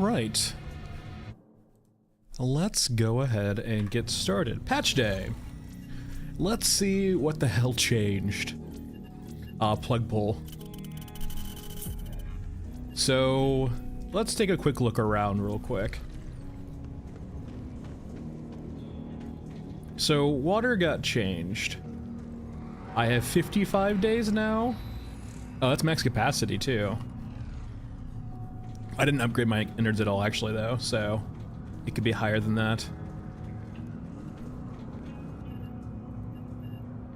right. Let's go ahead and get started. Patch day. Let's see what the hell changed. Plug pull. So, let's take a quick look around real quick. So, water got changed. I have 55 days now. Oh, that's max capacity too. I didn't upgrade my innards at all actually though, so it could be higher than that.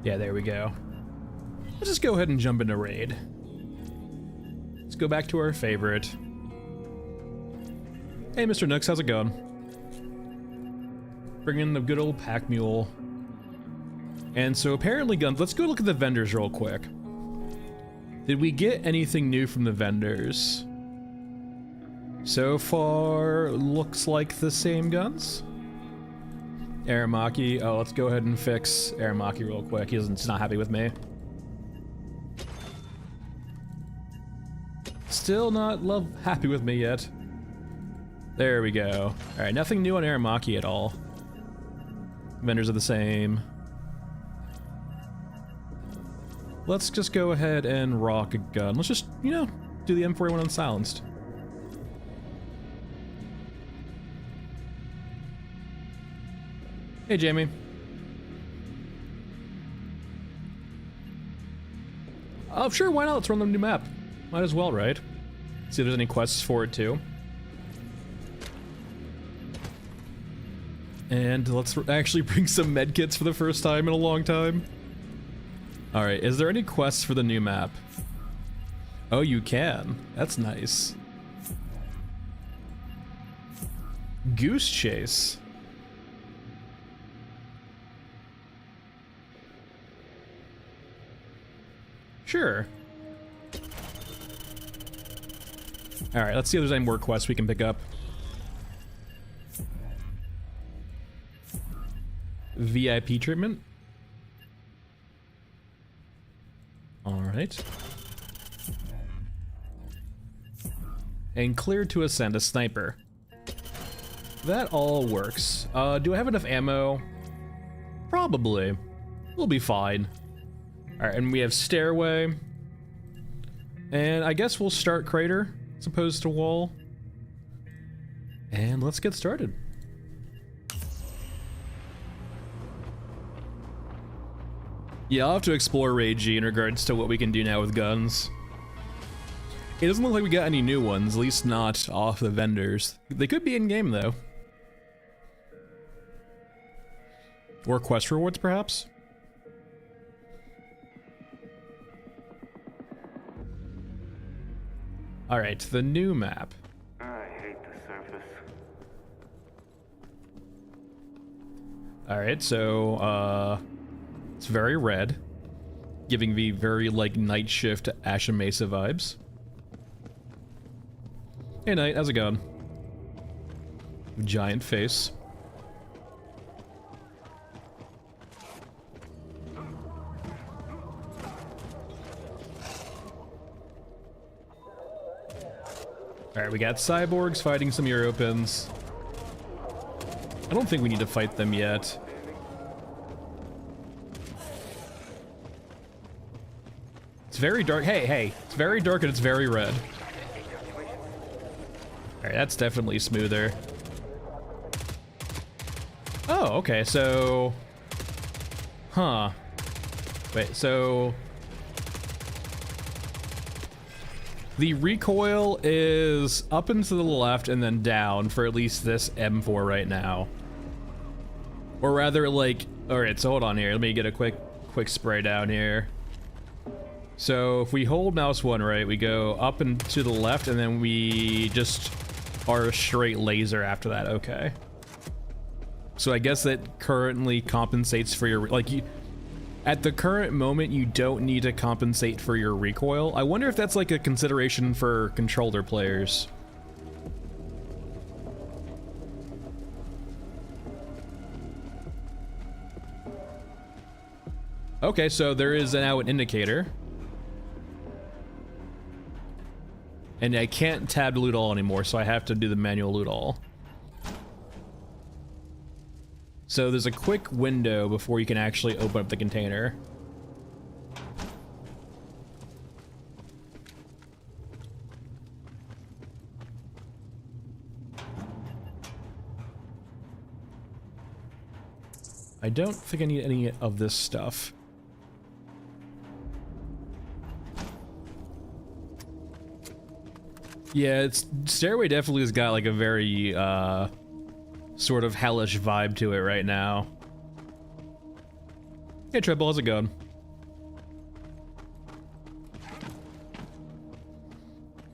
Yeah, there we go. Let's just go ahead and jump into raid. Let's go back to our favorite. Hey, Mr. Nooks, how's it going? Bring in the good old pack mule. And so apparently guns, let's go look at the vendors real quick. Did we get anything new from the vendors? So far, looks like the same guns. Aramaki, oh, let's go ahead and fix Aramaki real quick. He's not happy with me. Still not happy with me yet. There we go. All right, nothing new on Aramaki at all. Vendors are the same. Let's just go ahead and rock a gun. Let's just, you know, do the M41 unsilenced. Hey, Jamie. Oh, sure, why not? Let's run the new map. Might as well, right? See if there's any quests for it, too. And let's actually bring some medkits for the first time in a long time. Alright, is there any quests for the new map? Oh, you can. That's nice. Goose Chase. Sure. Alright, let's see if there's any more quests we can pick up. VIP treatment. Alright. And clear to ascend a sniper. That all works. Do I have enough ammo? Probably. We'll be fine. Alright, and we have stairway. And I guess we'll start crater as opposed to wall. And let's get started. Yeah, I'll have to explore Raid G in regards to what we can do now with guns. It doesn't look like we got any new ones, at least not off the vendors. They could be in-game, though. Or quest rewards, perhaps? Alright, the new map. I hate the surface. Alright, so, it's very red. Giving me very, like, Night Shift Ashen Mesa vibes. Hey, Knight, how's it going? Giant face. Alright, we got cyborgs fighting some Europans. I don't think we need to fight them yet. It's very dark. Hey, it's very dark and it's very red. Alright, that's definitely smoother. Oh, okay, so... Huh. Wait, so... The recoil is up and to the left and then down for at least this M4 right now. Or rather, like... Alright, so hold on here. Let me get a quick spray down here. So if we hold mouse 1 right, we go up and to the left, and then we just are a straight laser after that. Okay. So I guess that currently compensates for your... Like, you... At the current moment, you don't need to compensate for your recoil. I wonder if that's like a consideration for controller players. Okay, so there is now an indicator. And I can't tab loot all anymore, so I have to do the manual loot all. So there's a quick window before you can actually open up the container. I don't think I need any of this stuff. Yeah, Stairway definitely has got like a very sort of hellish vibe to it right now. Hey Triple, how's it going?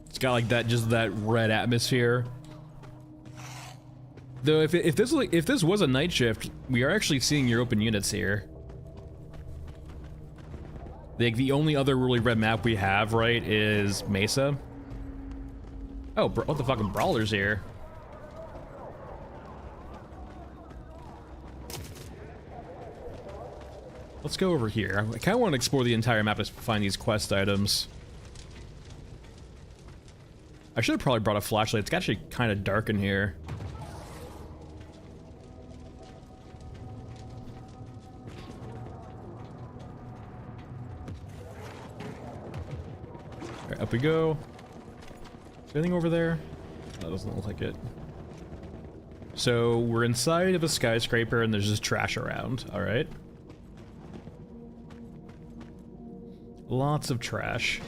It's got like that, just that red atmosphere. Though if this was a night shift, we are actually seeing your open units here. Like the only other really red map we have, right, is Mesa. Oh, what the fucking brawler's here? Let's go over here. I kind of want to explore the entire map to find these quest items. I should have probably brought a flashlight. It's actually kind of dark in here. Alright, up we go. Is there anything over there? That doesn't look like it. So we're inside of a skyscraper and there's just trash around. Alright. Lots of trash.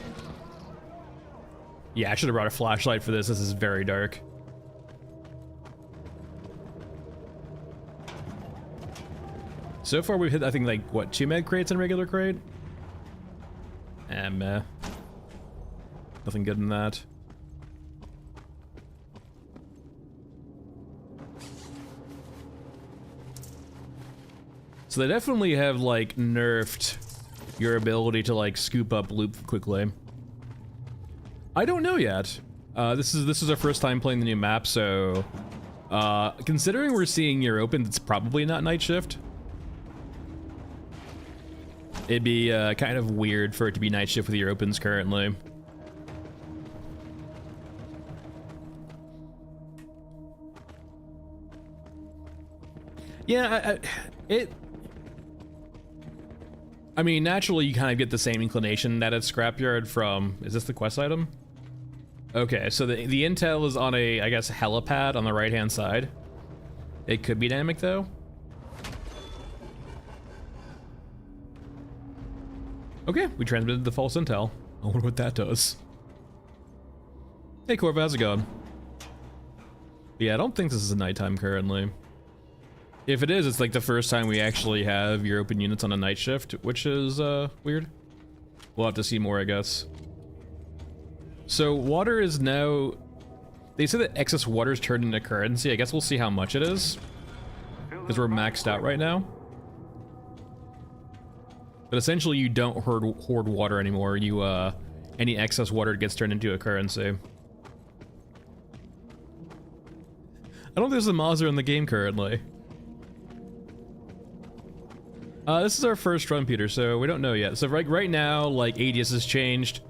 Yeah, I should have brought a flashlight for this. This is very dark. So far we've hit, I think, like, what, 2 med crates in a regular crate? Meh. Nothing good in that. So they definitely have, like, nerfed your ability to, like, scoop up loot quickly. I don't know yet. This is our first time playing the new map, so considering we're seeing your open, it's probably not night shift. It'd be kind of weird for it to be night shift with your opens currently. Yeah, I mean, naturally, you kind of get the same inclination that it's Scrapyard from... Is this the quest item? Okay, so the intel is on a, I guess, helipad on the right-hand side. It could be dynamic, though. Okay, we transmitted the false intel. I wonder what that does. Hey, Corv, how's it going? Yeah, I don't think this is a nighttime currently. If it is, it's like the first time we actually have your open units on a night shift, which is weird. We'll have to see more, I guess. So water is now... They said that excess water is turned into currency. I guess we'll see how much it is. Because we're maxed out right now. But essentially you don't hoard water anymore. You, any excess water gets turned into a currency. I don't think there's a Muzzle in the game currently. This is our first run, Peter, so we don't know yet. So right now, like, ADS has changed.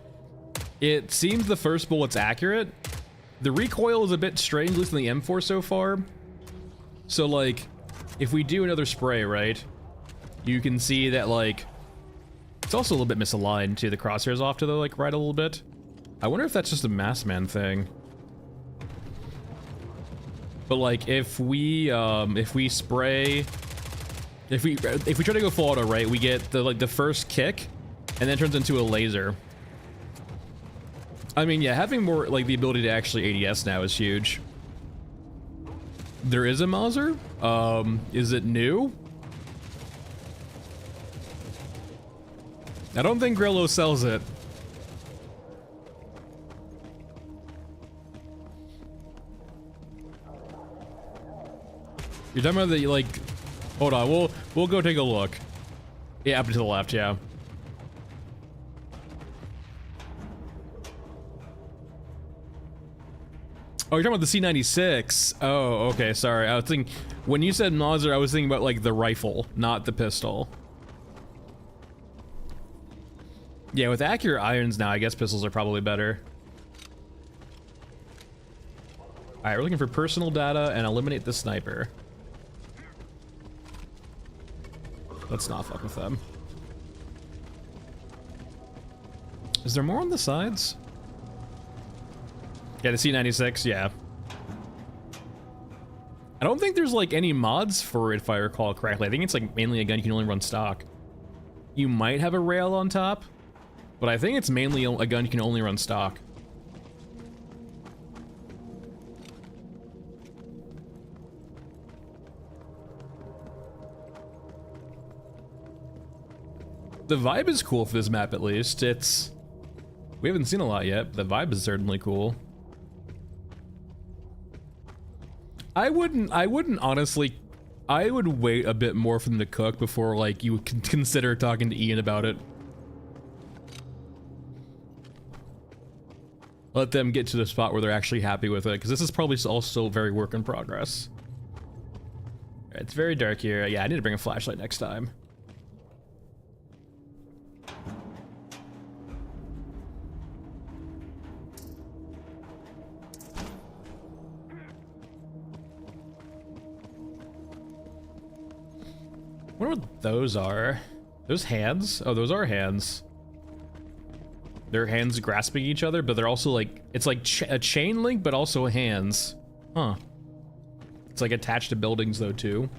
It seems the first bullet's accurate. The recoil is a bit strange, at least in the M4 so far. So, like, if we do another spray, right, you can see that, like, it's also a little bit misaligned, too. The crosshair's off to the, like, right a little bit. I wonder if that's just a mass man thing. But, like, if we spray... If we try to go full auto, right, we get the first kick, and then it turns into a laser. I mean, yeah, having more, like, the ability to actually ADS now is huge. There is a Mauser? Is it new? I don't think Grillo sells it. You're talking about the, like... Hold on, we'll go take a look. Yeah, up to the left, yeah. Oh, you're talking about the C96. Oh, okay, sorry. I was thinking, when you said Mauser, I was thinking about, like, the rifle, not the pistol. Yeah, with accurate irons now, I guess pistols are probably better. Alright, we're looking for personal data and eliminate the sniper. Let's not fuck with them. Is there more on the sides? Yeah, the C96, yeah. I don't think there's like any mods for it if I recall correctly. I think it's like mainly a gun you can only run stock. You might have a rail on top, but I think it's mainly a gun you can only run stock. The vibe is cool for this map, at least. We haven't seen a lot yet, but the vibe is certainly cool. I wouldn't honestly, I would wait a bit more for them to cook before, like, you would consider talking to Ian about it. Let them get to the spot where they're actually happy with it, because this is probably also very work in progress. It's very dark here. Yeah, I need to bring a flashlight next time. I wonder what those are. Those hands? Oh, those are hands. They're hands grasping each other, but they're also like, it's like a chain link, but also hands. Huh. It's like attached to buildings though, too.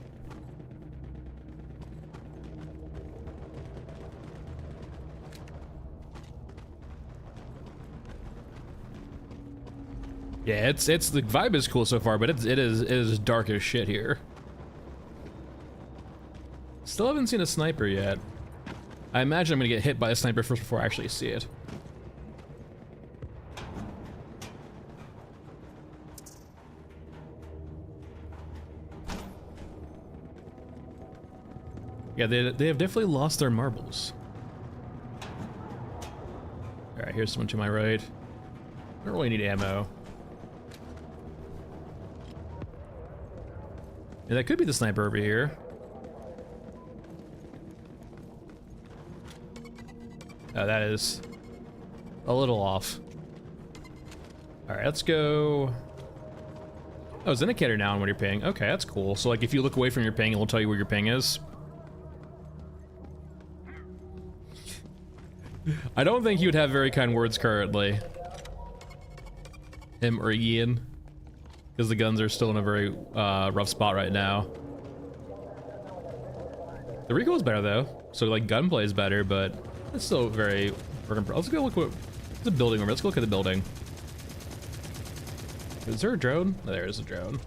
Yeah, it's the vibe is cool so far, but it is dark as shit here. Still haven't seen a sniper yet. I imagine I'm gonna get hit by a sniper first before I actually see it. Yeah, they have definitely lost their marbles. Alright, here's someone to my right. I don't really need ammo. Yeah, that could be the sniper over here. Oh, that is a little off. Alright, let's go. Oh, it's an indicator now on what you're ping. Okay, that's cool. So, like, if you look away from your ping, it will tell you where your ping is. I don't think he would have very kind words currently. Him or Ian. Because the guns are still in a very rough spot right now. The recoil is better though. So, like, gunplay is better, but it's still very... Let's go look what... the building over. Let's go look at the building. Is there a drone? Oh, there is a drone.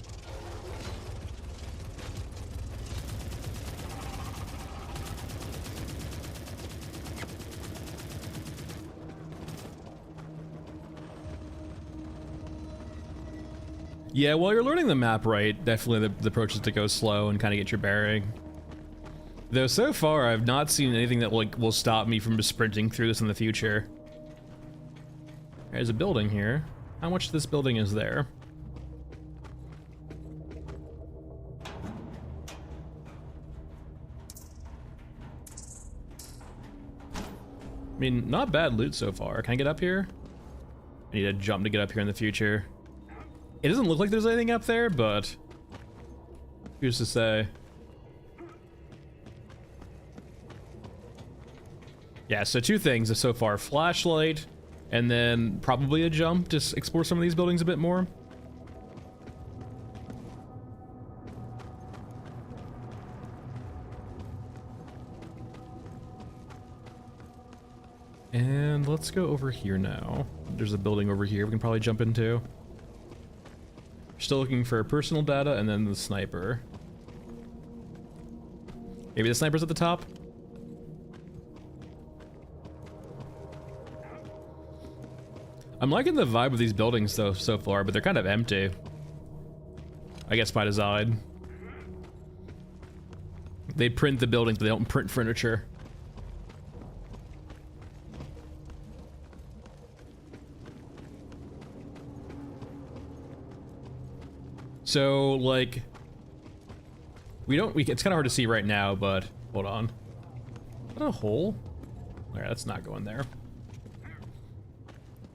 Yeah, while you're learning the map right, definitely the approach is to go slow and kind of get your bearing. Though so far, I've not seen anything that will stop me from just sprinting through this in the future. There's a building here. How much of this building is there? I mean, not bad loot so far. Can I get up here? I need to jump to get up here in the future. It doesn't look like there's anything up there, but who's to say? Yeah, so two things so far. Flashlight, and then probably a jump to explore some of these buildings a bit more. And let's go over here now. There's a building over here we can probably jump into. Still looking for personal data and then the sniper. Maybe the sniper's at the top? I'm liking the vibe of these buildings though so far, but they're kind of empty. I guess by design. They print the buildings, but they don't print furniture. So, like, it's kind of hard to see right now, but hold on. Is that a hole? Alright, let's not go in there.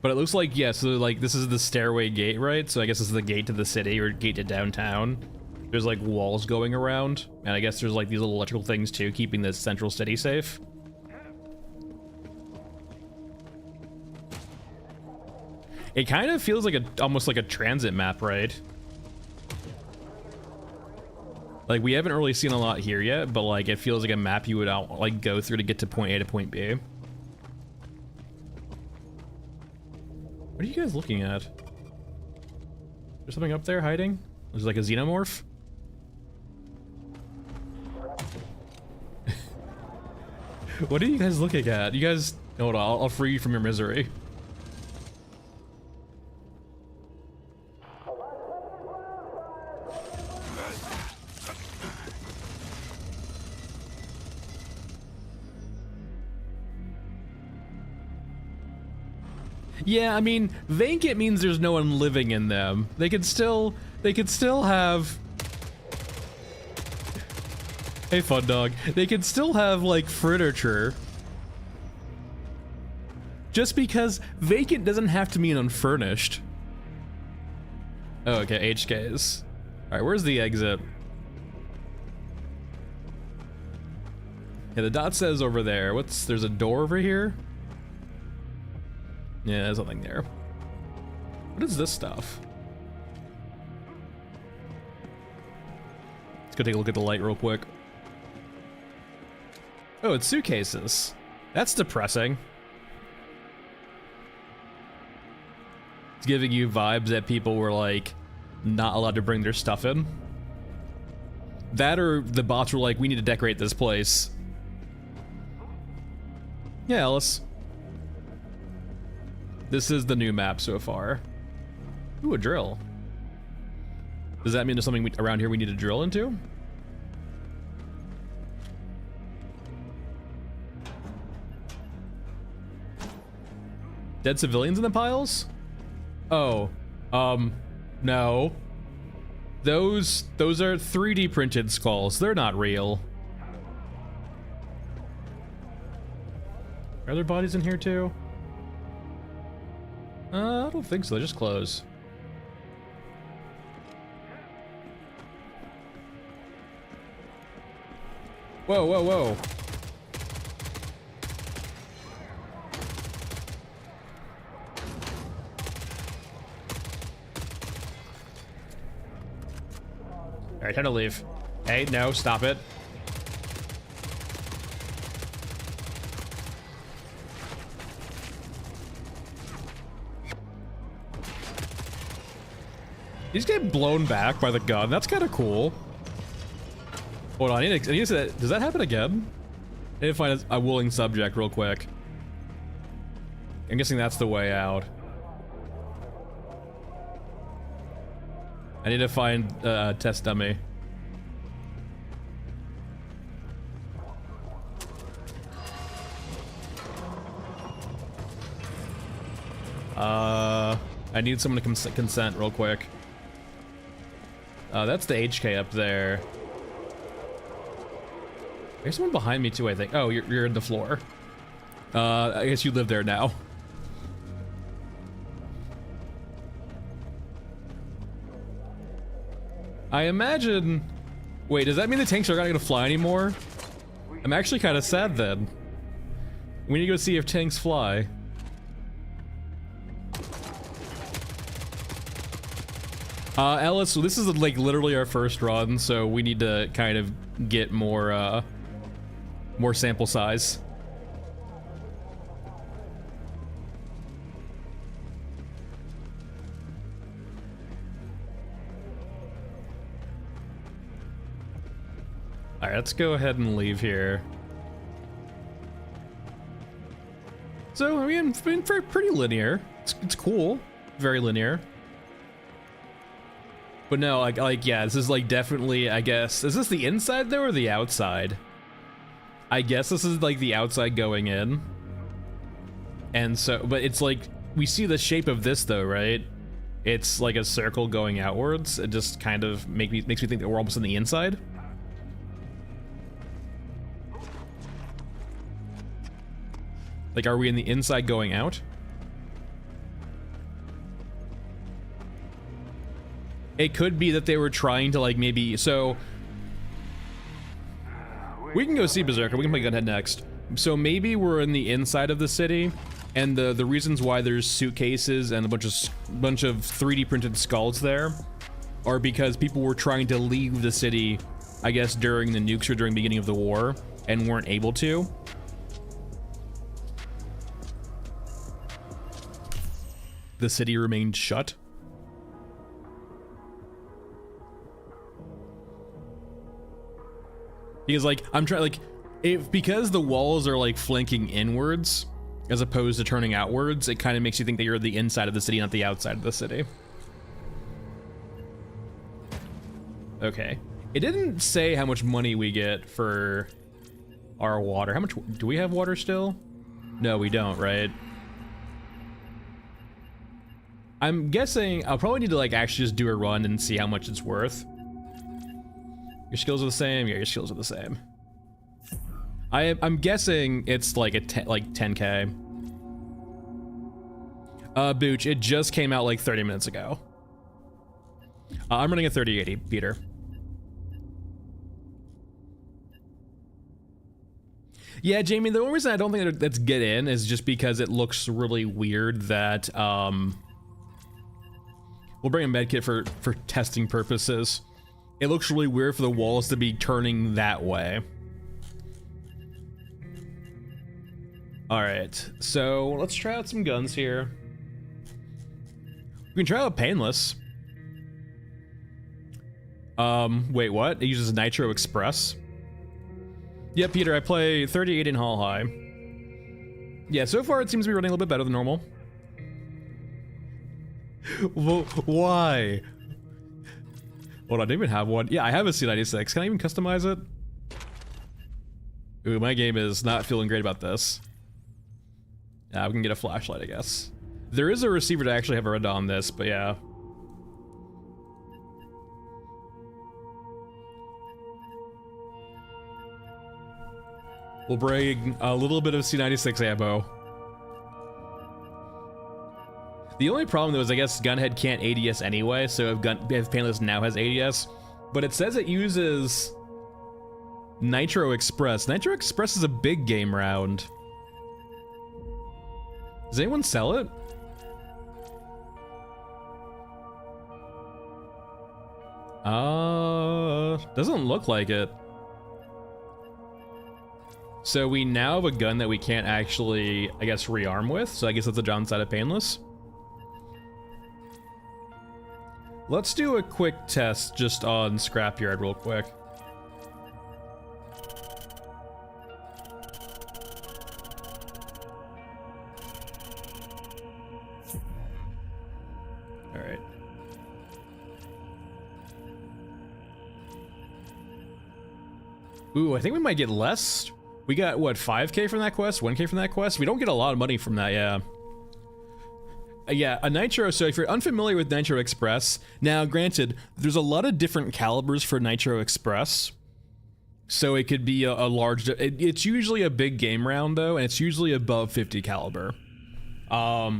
But it looks like, yeah, so like this is the stairway gate, right? So I guess this is the gate to the city or gate to downtown. There's like walls going around, and I guess there's like these little electrical things too, keeping this central city safe. It kind of feels like almost like a transit map, right? Like we haven't really seen a lot here yet, but like it feels like a map you would like go through to get to point A to point B. What are you guys looking at? There's something up there hiding? There's like a xenomorph? What are you guys looking at? You guys, hold on, I'll free you from your misery. Yeah, I mean, vacant means there's no one living in them. They could still have... Hey, fun dog. They could still have, like, furniture. Just because vacant doesn't have to mean unfurnished. Oh, okay, HKs. Alright, where's the exit? Yeah, the dot says over there. There's a door over here? Yeah, there's nothing there. What is this stuff? Let's go take a look at the light real quick. Oh, it's suitcases. That's depressing. It's giving you vibes that people were like not allowed to bring their stuff in. That or the bots were like, we need to decorate this place. Yeah, Alice. This is the new map so far. Ooh, a drill. Does that mean there's something around here we need to drill into? Dead civilians in the piles? Oh, no. Those are 3D printed skulls. They're not real. Are there bodies in here too? I don't think so, they're just clothes. Whoa, whoa, whoa. Alright, time to leave. Hey, no, stop it. He's getting blown back by the gun. That's kind of cool. Hold on, I need to, does that happen again? I need to find a willing subject real quick. I'm guessing that's the way out. I need to find a test dummy. I need someone to consent real quick. That's the HK up there. There's someone behind me too, I think. Oh, you're in the floor. I guess you live there now. I imagine... Wait, does that mean the tanks are not gonna fly anymore? I'm actually kind of sad then. We need to go see if tanks fly. Ellis, so this is like literally our first run, so we need to kind of get more sample size. Alright, let's go ahead and leave here. So, I mean, it's been pretty linear. It's cool. Very linear. But no, like, yeah, this is like definitely, I guess, is this the inside though or the outside? I guess this is like the outside going in. And so, but it's like, we see the shape of this though, right? It's like a circle going outwards. It just kind of makes me think that we're almost on the inside. Like, are we in the inside going out? It could be that they were trying to like maybe, so we can go see Berserker, we can play Gunhead next. So maybe we're in the inside of the city, and the reasons why there's suitcases and a bunch of 3D printed skulls there are because people were trying to leave the city, I guess during the nukes or during the beginning of the war, and weren't able to. The city remained shut. Because like, I'm trying, like, because the walls are like flanking inwards as opposed to turning outwards, it kind of makes you think that you're the inside of the city, not the outside of the city. Okay. It didn't say how much money we get for our water. How much, do we have water still? No, we don't, right? I'm guessing I'll probably need to like actually just do a run and see how much it's worth. Your skills are the same? Yeah, your skills are the same. I'm guessing it's like like 10k. Booch, it just came out like 30 minutes ago. I'm running a 3080, Peter. Yeah, Jamie, the only reason I don't think that's get in is just because it looks really weird that, we'll bring a medkit for testing purposes. It looks really weird for the walls to be turning that way. All right, so let's try out some guns here. We can try out Painless. Wait, what? It uses Nitro Express? Yeah, Peter, I play 38 in Hull High. Yeah, so far it seems to be running a little bit better than normal. Well, why? Hold on, I didn't even have one. Yeah, I have a C96. Can I even customize it? Ooh, my game is not feeling great about this. Yeah, we can get a flashlight, I guess. There is a receiver to actually have a red on this, but yeah. We'll bring a little bit of C96 ammo. The only problem though is I guess Gunhead can't ADS anyway, so if Painless now has ADS, but it says it uses Nitro Express. Nitro Express is a big game round. Does anyone sell it? Doesn't look like it. So we now have a gun that we can't actually, I guess, rearm with, so I guess that's the downside of Painless. Let's do a quick test just on Scrapyard real quick. All right. Ooh, I think we might get less. We got, what, 5k from that quest? 1k from that quest? We don't get a lot of money from that, yeah. Yeah, a Nitro, so if you're unfamiliar with Nitro Express, now granted, there's a lot of different calibers for Nitro Express. So it could be a large, it's usually a big game round though, and it's usually above 50 caliber. But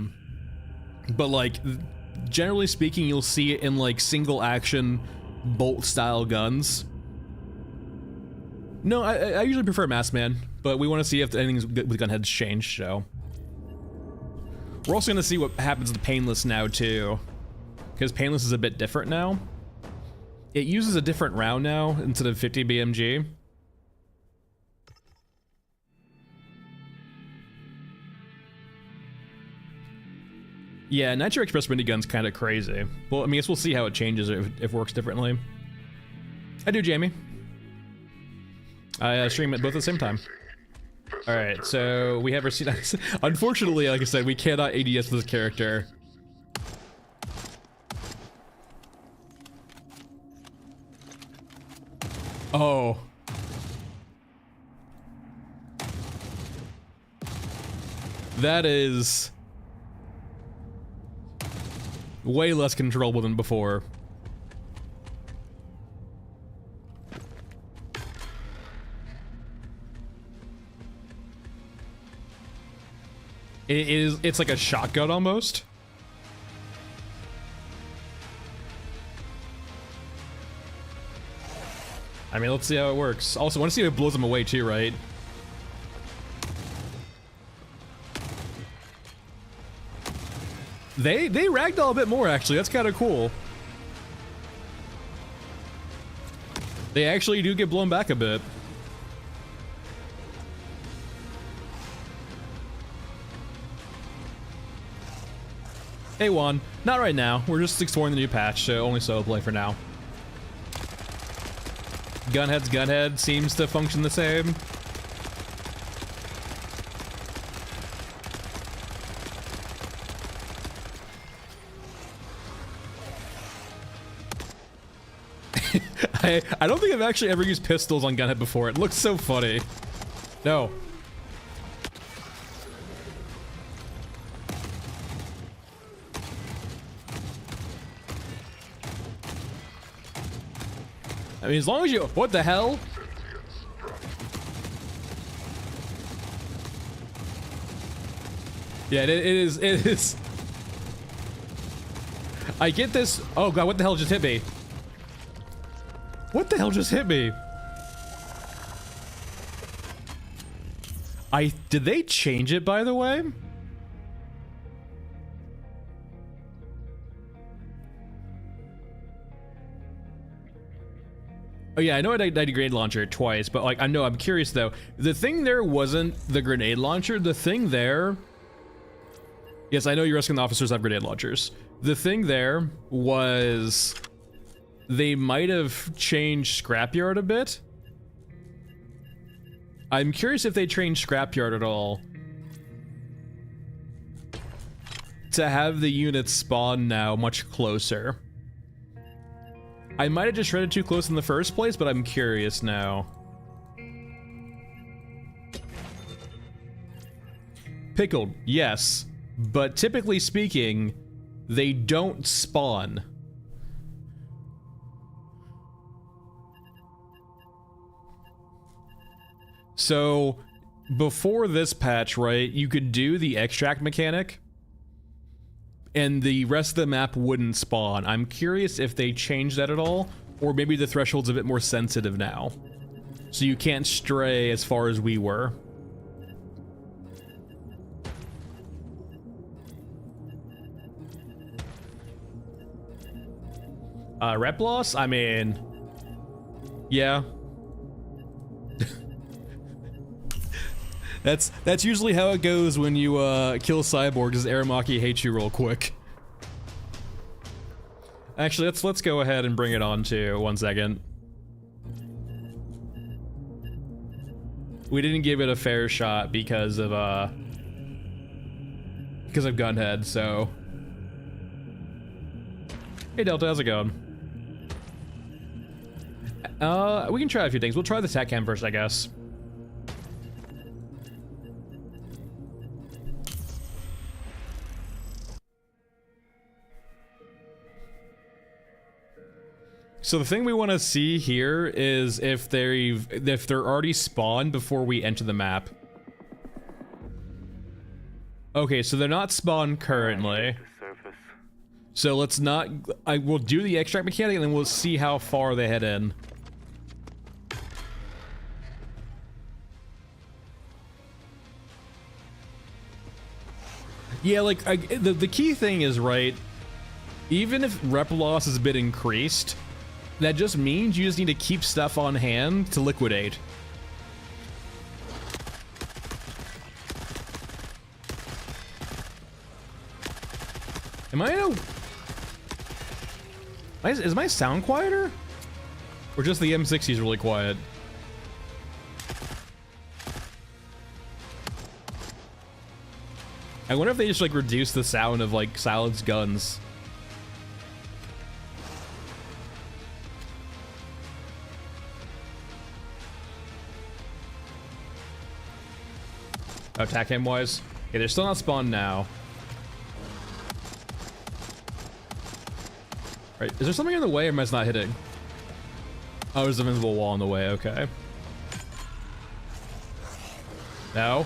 like, generally speaking, you'll see it in like single action bolt style guns. No, I usually prefer Massman, but we want to see if anything's good with Gunhead's changed, so. We're also going to see what happens to Painless now, too. Because Painless is a bit different now. It uses a different round now, instead of 50 BMG. Yeah, Nitro Express minigun's kind of crazy. Well, I mean, I guess we'll see how it changes if it works differently. I do, Jamie. I stream at both at the same time. Alright, so we have our C9. Unfortunately, like I said, we cannot ADS this character. Oh. That is way less controllable than before. It's like a shotgun almost. I mean, let's see how it works. Also, I want to see if it blows them away too, right? They ragdoll a bit more, actually. That's kind of cool. They actually do get blown back a bit. Hey Juan, not right now. We're just exploring the new patch, so only solo play for now. Gunhead's gunhead seems to function the same. I don't think I've actually ever used pistols on Gunhead before. It looks so funny. No. I mean, as long as you... What the hell? Yeah, it is. I get this... Oh god, what the hell just hit me? What the hell just hit me? Did they change it, by the way? Oh yeah, I know I died a grenade launcher twice, but like, I'm curious though. The thing there wasn't the grenade launcher. The thing there... Yes, I know you're asking the officers have grenade launchers. The thing there was... They might have changed Scrapyard a bit. I'm curious if they changed Scrapyard at all. To have the units spawn now much closer. I might have just read it too close in the first place, but I'm curious now. Pickled, yes. But typically speaking, they don't spawn. So, before this patch, right, you could do the extract mechanic, and the rest of the map wouldn't spawn. I'm curious if they changed that at all, or maybe the threshold's a bit more sensitive now. So you can't stray as far as we were. Rep loss? I mean... Yeah. That's usually how it goes when you kill Cyborg, is Aramaki hates you real quick. Actually, let's go ahead and bring it on to 1 second. We didn't give it a fair shot because of Gunhead, so. Hey Delta, how's it going? We can try a few things. We'll try the tech cam first, I guess. So the thing we want to see here is if they're already spawned before we enter the map. Okay, so they're not spawned currently. So let's not... I will do the extract mechanic and then we'll see how far they head in. Yeah, like, the key thing is, right, even if rep loss is a bit increased, that just means you just need to keep stuff on hand to liquidate. Am I in a... Is my sound quieter? Or just the M60 is really quiet? I wonder if they just like reduce the sound of like Salad's guns. Oh, attack him wise? Okay, they're still not spawned now. Right, is there something in the way or am I just not hitting? Oh, there's an invisible wall in the way, okay. No.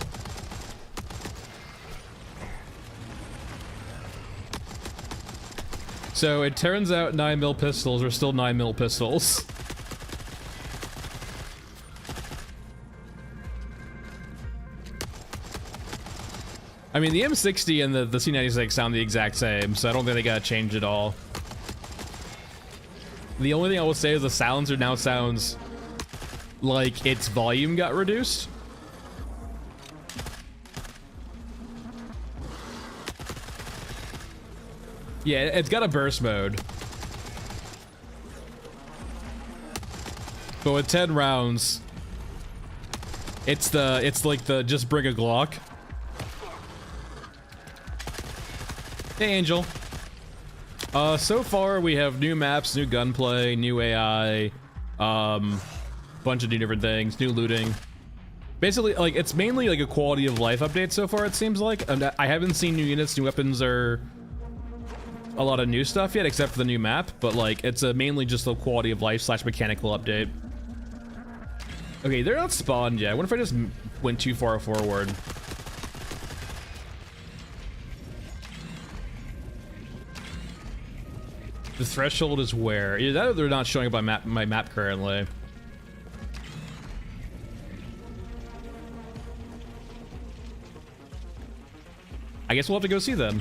So it turns out 9mm pistols are still 9mm pistols. I mean, the M60 and the C96 sound the exact same, so I don't think they gotta change it all. The only thing I will say is the silencer now sounds like its volume got reduced. Yeah, it's got a burst mode. But with 10 rounds, it's like the just bring a Glock. Hey, Angel. So far we have new maps, new gunplay, new AI, bunch of new different things, new looting. Basically, like, it's mainly like a quality of life update so far, it seems like. And I haven't seen new units, new weapons, or a lot of new stuff yet, except for the new map, but like, it's mainly just a quality of life / mechanical update. Okay, they're not spawned yet. What if I just went too far forward? The threshold is where? Either that or they're not showing up on my map currently. I guess we'll have to go see them.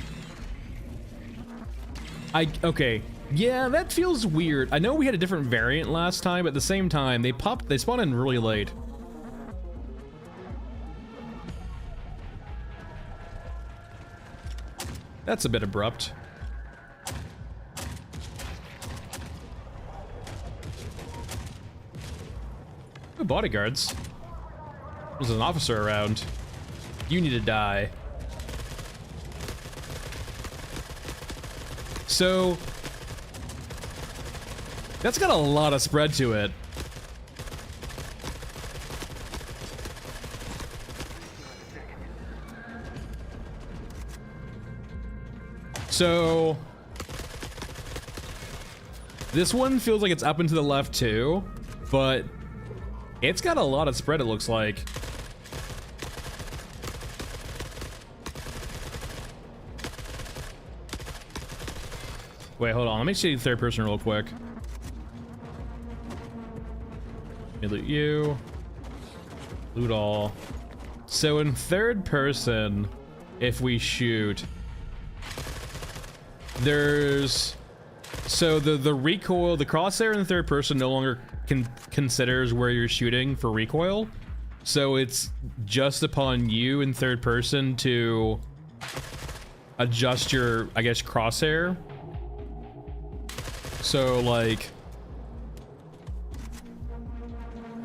Okay. Yeah, that feels weird. I know we had a different variant last time, but at the same time, they spawn in really late. That's a bit abrupt. Oh, bodyguards. There's an officer around. You need to die. So that's got a lot of spread to it. So this one feels like it's up and to the left too, but it's got a lot of spread, it looks like. Wait, hold on. Let me see the third person real quick. Let me loot you. Loot all. So in third person, if we shoot, there's... So the recoil, the crosshair in the third person no longer considers where you're shooting for recoil. So it's just upon you in third person to adjust your, I guess, crosshair. So, like,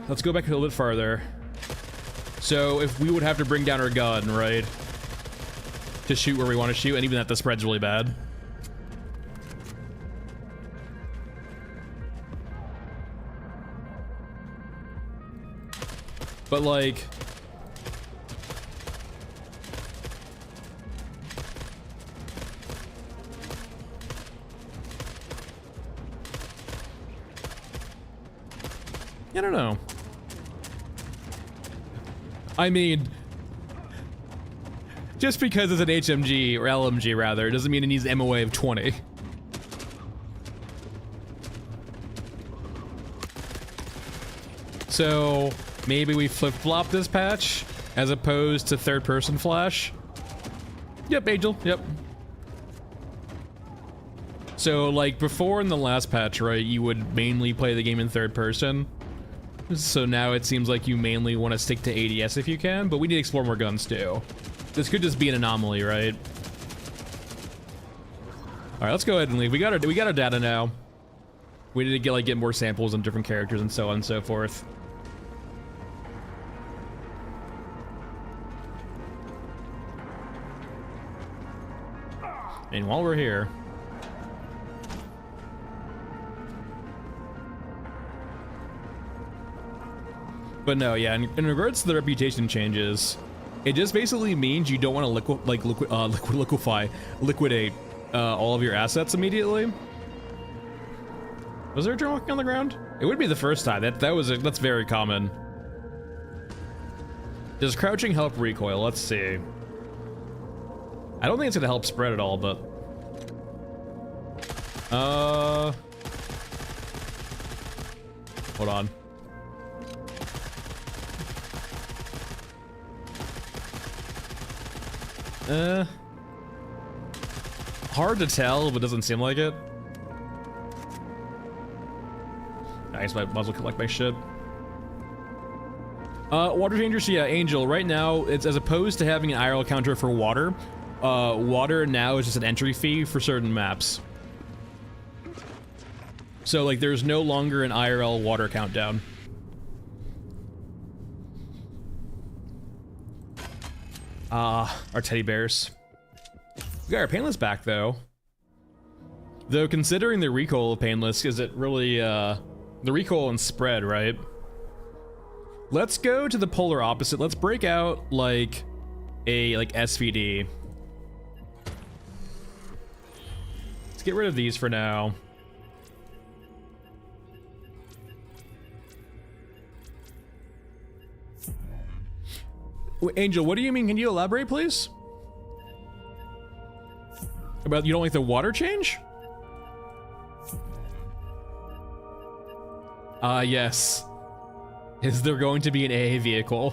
let's go back a little bit farther. So, if we would have to bring down our gun, right, to shoot where we want to shoot, and even that the spread's really bad. But, like, I don't know. I mean, just because it's an HMG, or LMG rather, doesn't mean it needs an MOA of 20. So, maybe we flip-flop this patch, as opposed to third-person flash. Yep, Angel, yep. So, like, before in the last patch, right, you would mainly play the game in third person. So now it seems like you mainly want to stick to ADS if you can, but we need to explore more guns too. This could just be an anomaly, right? All right, let's go ahead and leave. We got our data now. We need to get more samples on different characters and so on and so forth. And while we're here, but no, yeah, in regards to the reputation changes, it just basically means you don't want to liquidate all of your assets immediately. Was there a drone walking on the ground? It would be the first time. That's very common. Does crouching help recoil? Let's see. I don't think it's gonna help spread at all, but hold on. Hard to tell, but doesn't seem like it. Nice, my muzzle collect my shit. Water changers, yeah, Angel. Right now, it's as opposed to having an IRL counter for water, water now is just an entry fee for certain maps. So, like, there's no longer an IRL water countdown. Our teddy bears. We got our painless back, though. Though, considering the recoil of painless, is it really, the recoil and spread, right? Let's go to the polar opposite. Let's break out, like, a, SVD. Let's get rid of these for now. Wait, Angel, what do you mean? Can you elaborate, please? About you don't like the water change? Yes. Is there going to be an AA vehicle?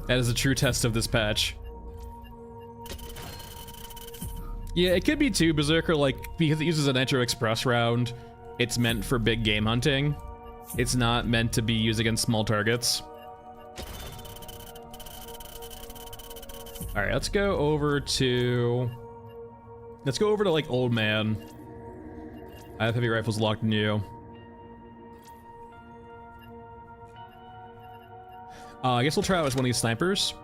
That is a true test of this patch. Yeah, it could be too, Berserker, like, because it uses a Nitro Express round, it's meant for big game hunting. It's not meant to be used against small targets. Alright, let's go over to like Old Man. I have heavy rifles locked new. I guess we'll try out as one of these snipers.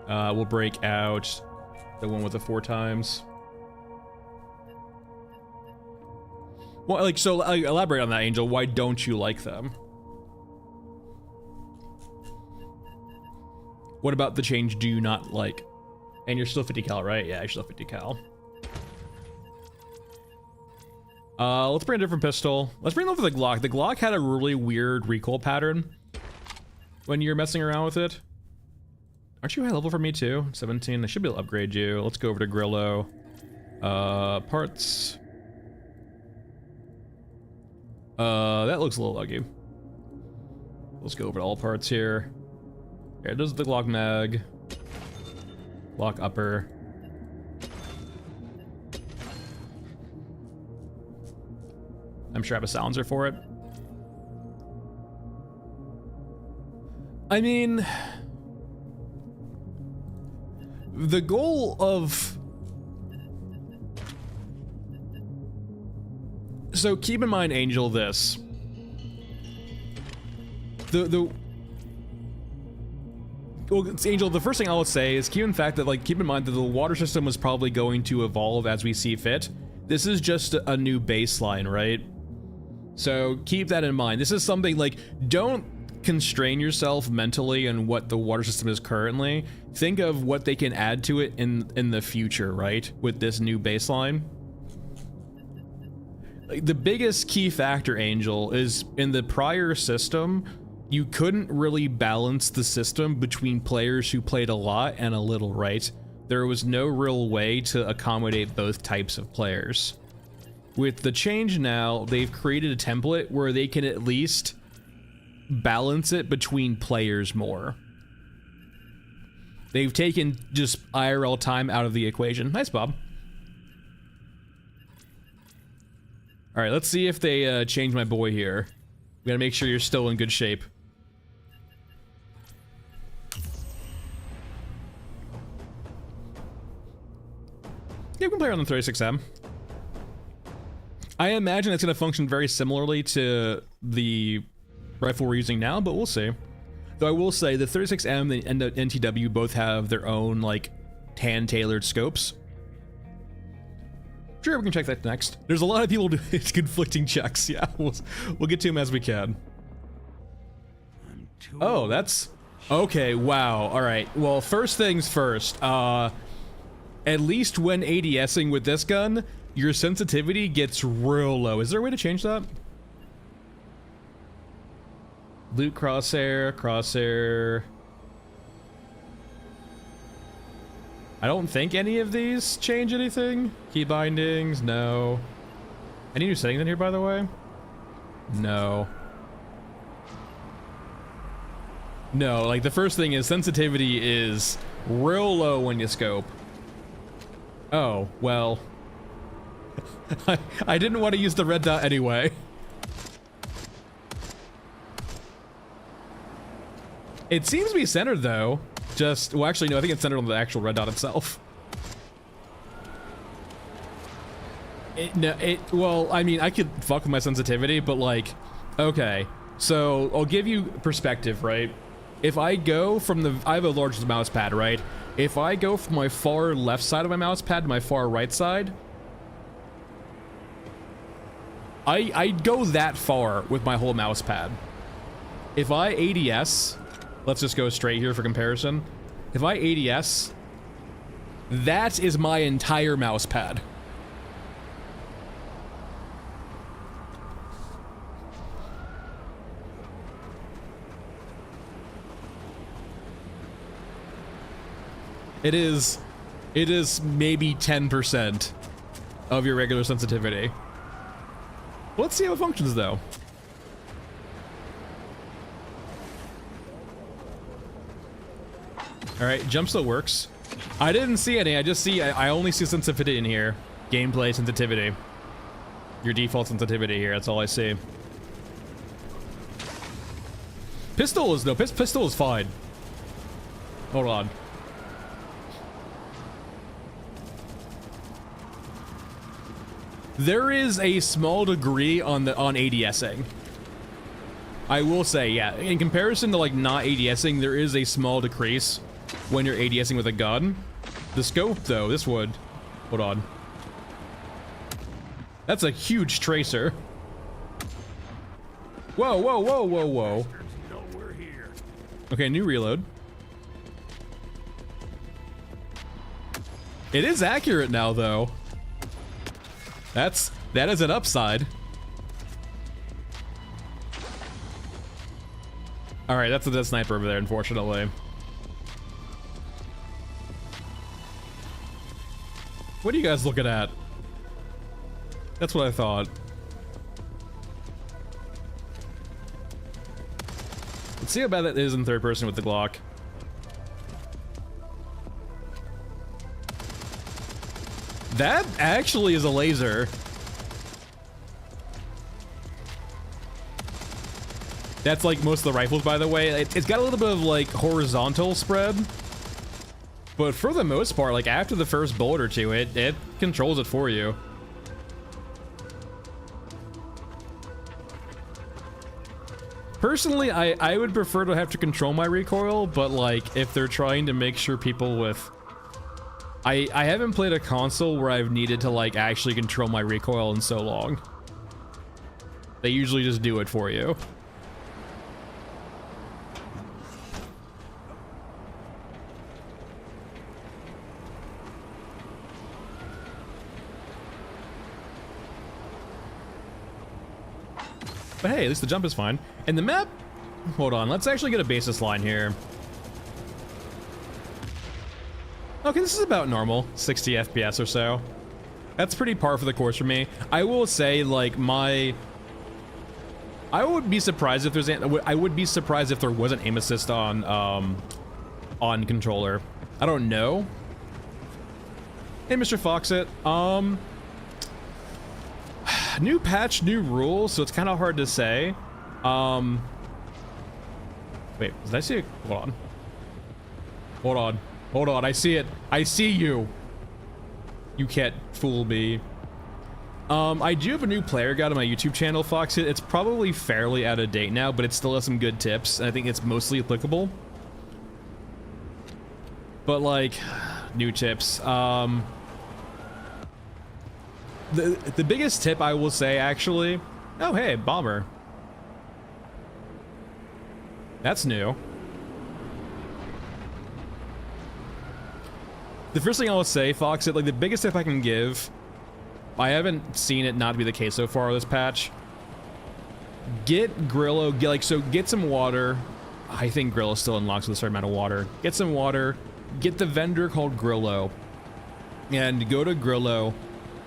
We'll break out the one with the 4 times. Well, like, so elaborate on that, Angel. Why don't you like them? What about the change do you not like? And you're still 50 cal, right? Yeah, you're still 50 cal. Let's bring a different pistol. Let's bring over the Glock. The Glock had a really weird recoil pattern when you're messing around with it. Aren't you high level for me too? 17. I should be able to upgrade you. Let's go over to Grillo. Parts. That looks a little ugly. Let's go over to all parts here. Here, this is the Glock mag. Glock upper. I'm sure I have a silencer for it. I mean, the goal of... So keep in mind, Angel, this. Well, Angel, the first thing I would say is keep in mind that the water system was probably going to evolve as we see fit. This is just a new baseline, right? So keep that in mind. This is something like, don't constrain yourself mentally on what the water system is currently. Think of what they can add to it in the future, right? With this new baseline. Like, the biggest key factor, Angel, is in the prior system, you couldn't really balance the system between players who played a lot and a little, right? There was no real way to accommodate both types of players. With the change now, they've created a template where they can at least balance it between players more. They've taken just IRL time out of the equation. Nice, Bob. All right, let's see if they change my boy here. We gotta make sure you're still in good shape. Yeah, we can play on the 36M. I imagine it's going to function very similarly to the rifle we're using now, but we'll see. Though I will say the 36M and the NTW both have their own, like, hand-tailored scopes. Sure, we can check that next. There's a lot of people doing conflicting checks. Yeah, we'll get to them as we can. Oh, that's... Okay, wow. All right. Well, first things first. At least when ADSing with this gun, your sensitivity gets real low. Is there a way to change that? Loot crosshair, crosshair. I don't think any of these change anything. Key bindings, no. Any new settings in here, by the way? No. No, like the first thing is sensitivity is real low when you scope. Oh, well. I didn't want to use the red dot anyway. It seems to be centered though. Just, well actually no, I think it's centered on the actual red dot itself. Well, I mean, I could fuck with my sensitivity, but like, okay. So, I'll give you perspective, right? If I go from the, I have a large mouse pad, right? If I go from my far left side of my mouse pad to my far right side, I go that far with my whole mouse pad. If I ADS, let's just go straight here for comparison. If I ADS, that is my entire mouse pad. It is maybe 10% of your regular sensitivity. Let's see how it functions though. All right, jump still works. I didn't see any, I only see sensitivity in here. Gameplay sensitivity. Your default sensitivity here, that's all I see. Pistol is, no, pistol is fine. Hold on. There is a small degree on ADSing. I will say, yeah, in comparison to like not ADSing, there is a small decrease when you're ADSing with a gun. The scope though, this would, hold on. That's a huge tracer. Whoa, whoa, whoa, whoa, whoa. Okay, new reload. It is accurate now though. That is an upside. All right, that's a dead sniper over there, unfortunately. What are you guys looking at? That's what I thought. Let's see how bad that is in third person with the Glock. That actually is a laser. That's like most of the rifles, by the way. It's got a little bit of like horizontal spread, but for the most part, like after the first bullet or two, it controls it for you. Personally, I would prefer to have to control my recoil, but like if they're trying to make sure people with... I haven't played a console where I've needed to like actually control my recoil in so long. They usually just do it for you. But hey, at least the jump is fine. And the map, hold on, let's actually get a basis line here. Okay, this is about normal, 60 FPS or so. That's pretty par for the course for me. I will say, like, I would be surprised if there's I would be surprised if there was an aim assist on controller. I don't know. Hey, Mr. Foxit. New patch, new rules, so it's kind of hard to say. Wait, did I see it? Hold on. Hold on. Hold on, I see it. I see you. You can't fool me. I do have a new player guide on my YouTube channel, Foxit. It's probably fairly out of date now, but it still has some good tips, and I think it's mostly applicable. But like, new tips. The biggest tip I will say, actually... Oh, hey, bomber. That's new. The first thing I will say, Foxit, like the biggest tip I can give, I haven't seen it not be the case so far this patch. Get Grillo, get some water. I think Grillo still unlocks with a certain amount of water. Get some water, get the vendor called Grillo, and go to Grillo,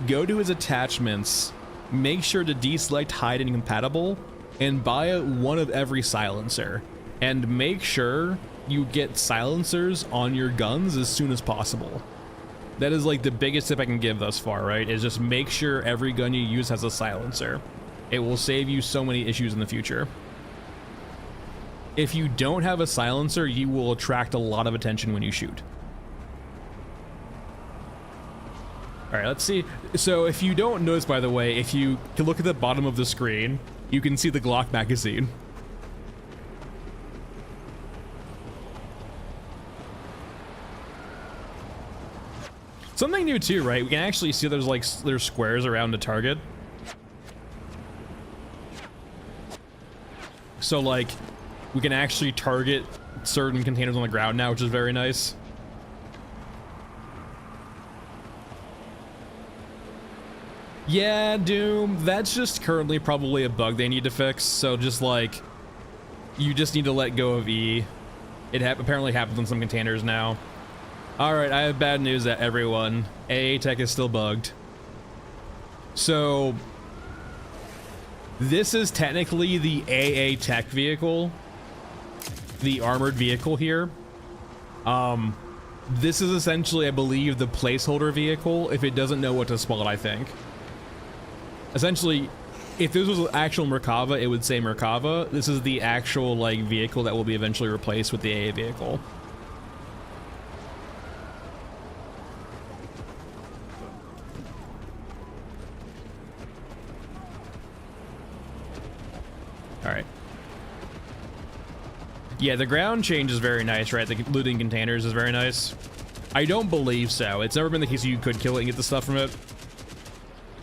go to his attachments, make sure to deselect hide and compatible, and buy one of every silencer. and make sure you get silencers on your guns as soon as possible. That is like the biggest tip I can give thus far, right? Is just make sure every gun you use has a silencer. It will save you so many issues in the future. If you don't have a silencer, you will attract a lot of attention when you shoot. All right, let's see. So if you don't notice, by the way, if you can look at the bottom of the screen, you can see the Glock magazine. Something new too, right? We can actually see there's squares around the target. So like, we can actually target certain containers on the ground now, which is very nice. Yeah, Doom, that's just currently probably a bug they need to fix. So just like, you just need to let go of E. It apparently happens on some containers now. All right, I have bad news to everyone. AA Tech is still bugged. So this is technically the AA Tech vehicle, the armored vehicle here. This is essentially, I believe, the placeholder vehicle if it doesn't know what to spot, I think. Essentially, if this was an actual Merkava, it would say Merkava. This is the actual like vehicle that will be eventually replaced with the AA vehicle. All right. Yeah, the ground change is very nice, right? The looting containers is very nice. I don't believe so. It's never been the case you could kill it and get the stuff from it.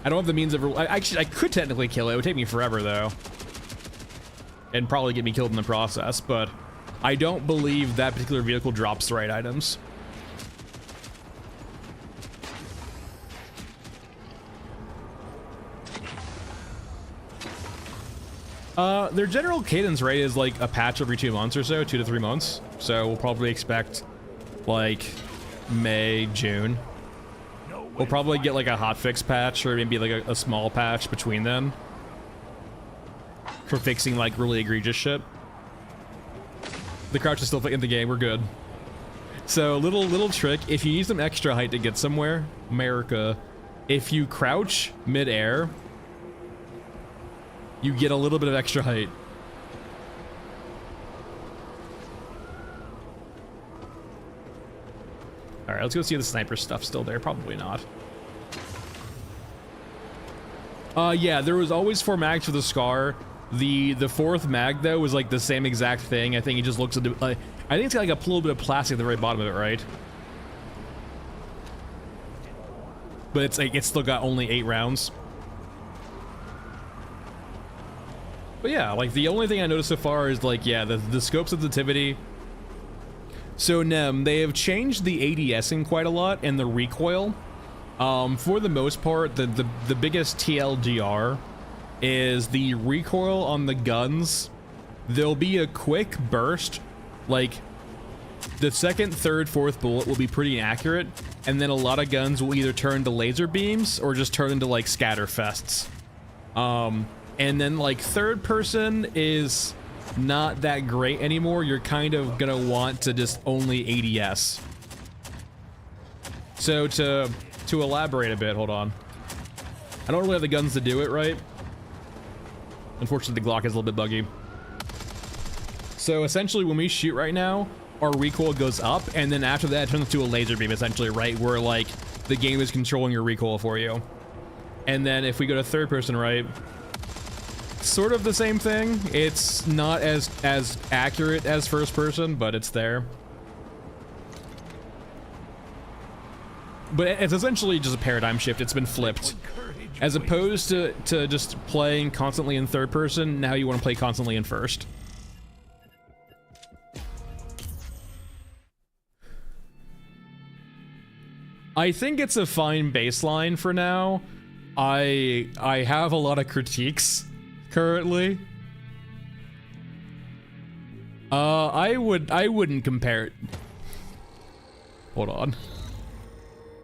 I don't have the means of... Actually, I could technically kill it. It would take me forever, though. And probably get me killed in the process, but I don't believe that particular vehicle drops the right items. Their general cadence rate is like a patch every 2 months or so, 2 to 3 months. So we'll probably expect like May, June. We'll probably get like a hotfix patch or maybe like a small patch between them for fixing like really egregious shit. The crouch is still in the game, we're good. So little trick, if you need some extra height to get somewhere, America, if you crouch mid-air, you get a little bit of extra height. All right, let's go see if the sniper stuff's still there. Probably not. Yeah, there was always 4 mags for the Scar. The 4th mag though was like the same exact thing. I think it just looks a bit, I think it's got like a little bit of plastic at the very bottom of it, right? But it's like it's still got only 8 rounds. But yeah, like the only thing I noticed so far is like, yeah, the scope sensitivity. So Nem, they have changed the ADSing quite a lot and the recoil. For the most part, the biggest TLDR is the recoil on the guns. There'll be a quick burst, like the 2nd, 3rd, 4th bullet will be pretty accurate, and then a lot of guns will either turn to laser beams or just turn into like scatter fests. And then like 3rd person is not that great anymore. You're kind of gonna want to just only ADS. So to elaborate a bit, hold on. I don't really have the guns to do it right. Unfortunately, the Glock is a little bit buggy. So essentially when we shoot right now, our recoil goes up, and then after that it turns into a laser beam, essentially, right? Where like the game is controlling your recoil for you. And then if we go to 3rd person, right? Sort of the same thing. It's not as accurate as 1st person, but it's there. But it's essentially just a paradigm shift. It's been flipped. As opposed to just playing constantly in 3rd person, now you want to play constantly in 1st. I think it's a fine baseline for now. I have a lot of critiques currently. I wouldn't compare it. Hold on.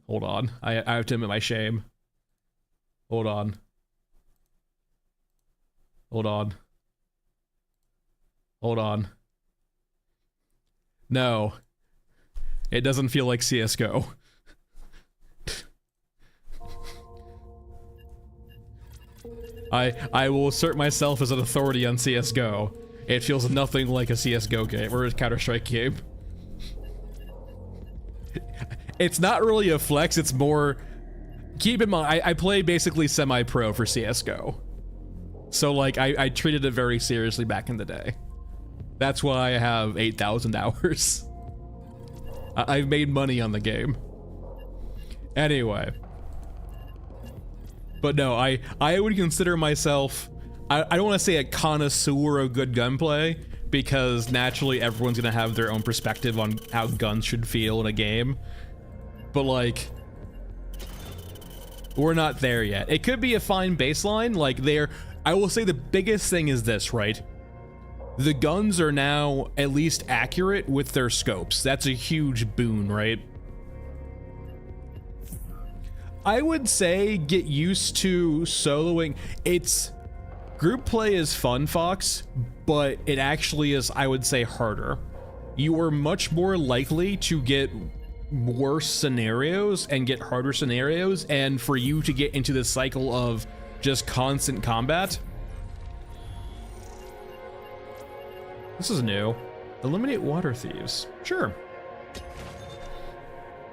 Hold on. I have to admit my shame. Hold on. Hold on. Hold on. No. It doesn't feel like CSGO. I will assert myself as an authority on CSGO. It feels nothing like a CSGO game or a Counter-Strike game. It's not really a flex, it's more... Keep in mind, I play basically semi-pro for CSGO. So like, I treated it very seriously back in the day. That's why I have 8,000 hours. I've made money on the game. Anyway. But no, I would consider myself, I don't want to say a connoisseur of good gunplay, because naturally everyone's gonna have their own perspective on how guns should feel in a game. But like, we're not there yet. It could be a fine baseline, like I will say the biggest thing is this, right? The guns are now at least accurate with their scopes. That's a huge boon, right? I would say get used to soloing. Group play is fun, Fox, but it actually is, I would say, harder. You are much more likely to get worse scenarios and get harder scenarios, and for you to get into this cycle of just constant combat. This is new. Eliminate water thieves. Sure.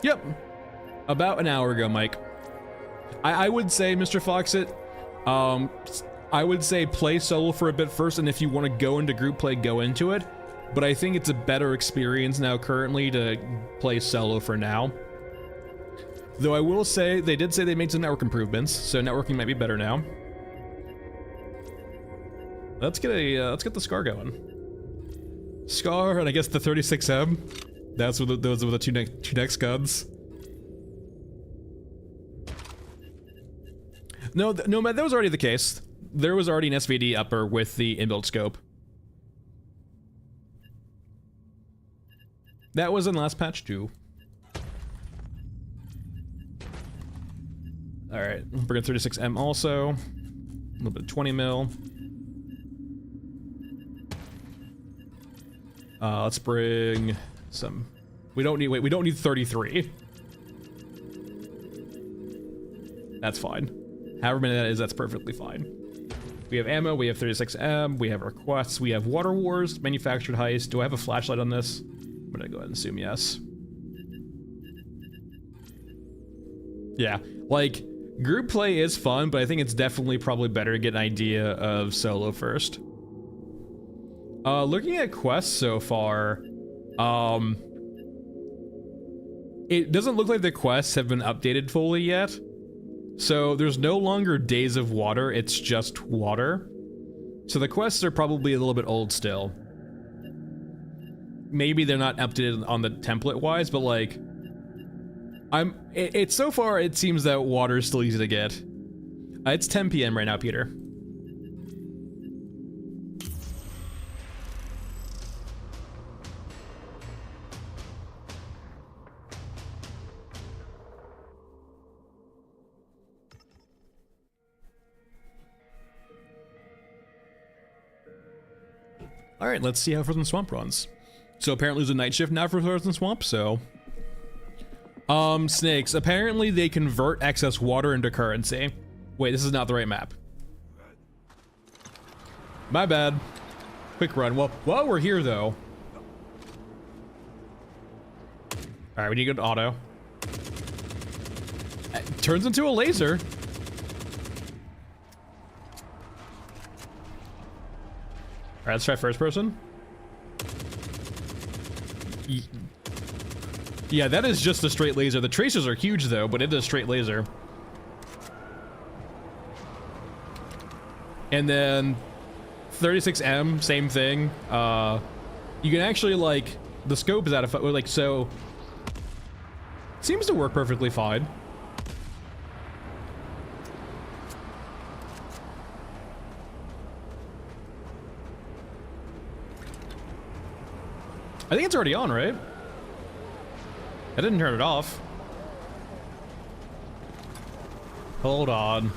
Yep. About an hour ago, Mike. I would say, Mr. Foxit, I would say play solo for a bit first, and if you want to go into group play, go into it. But I think it's a better experience now currently to play solo for now. Though I will say, they did say they made some network improvements, so networking might be better now. Let's get the SCAR going. SCAR, and I guess the 36M. Those were the two next guns. No, that was already the case. There was already an SVD upper with the inbuilt scope. That was in last patch too. All right, bring a 36M also. A little bit of 20 mil. Let's bring some. We don't need 33. That's fine. However many that is, that's perfectly fine. We have ammo, we have 36M, we have requests, we have Water Wars, Manufactured Heist. Do I have a flashlight on this? I'm gonna go ahead and assume yes. Yeah, like, group play is fun, but I think it's definitely probably better to get an idea of solo first. Looking at quests so far, it doesn't look like the quests have been updated fully yet. So there's no longer days of water, it's just water. So the quests are probably a little bit old still. Maybe they're not updated on the template wise, but like, it's so far it seems that water is still easy to get. It's 10 PM right now, Peter. All right, let's see how Frozen Swamp runs. So apparently there's a night shift now for Frozen Swamp, so... snakes. Apparently they convert excess water into currency. Wait, this is not the right map. My bad. Quick run. Well, while we're here, though... Alright, we need to go to auto. It turns into a laser. Alright, let's try first person. Yeah, that is just a straight laser. The tracers are huge though, but it is a straight laser. And then 36M, same thing. You can actually like, the scope is out of, like, so seems to work perfectly fine. I think it's already on, right? I didn't turn it off. Hold on.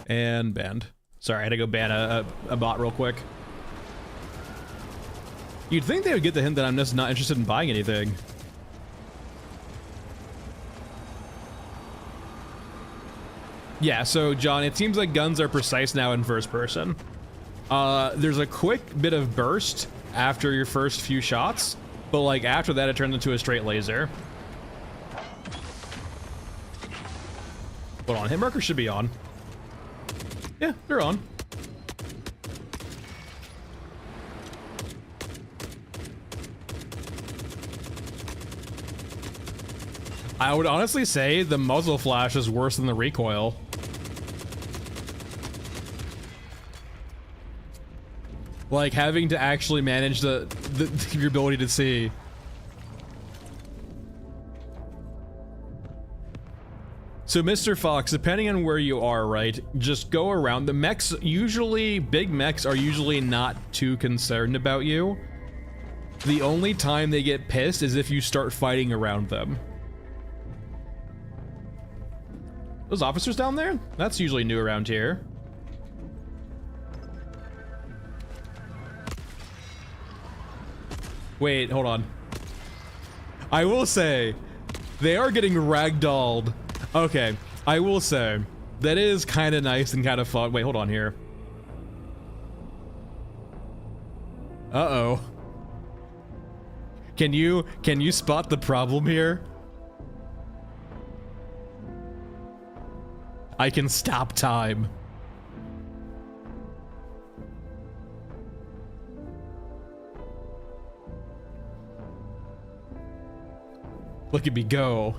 And banned. Sorry, I had to go ban a bot real quick. You'd think they would get the hint that I'm just not interested in buying anything. Yeah, so John, it seems like guns are precise now in first person. There's a quick bit of burst after your first few shots, but like after that it turns into a straight laser. Hold on, hit markers should be on. Yeah, they're on. I would honestly say the muzzle flash is worse than the recoil. Like having to actually manage your ability to see. So Mr. Fox, depending on where you are, right, just go around. The mechs, usually, big mechs are usually not too concerned about you. The only time they get pissed is if you start fighting around them. Those officers down there? That's usually new around here. Wait, hold on. I will say, they are getting ragdolled. Okay, I will say, that is kind of nice and kind of fun. Wait, hold on here. Uh-oh. Can you spot the problem here? I can stop time. Look at me go.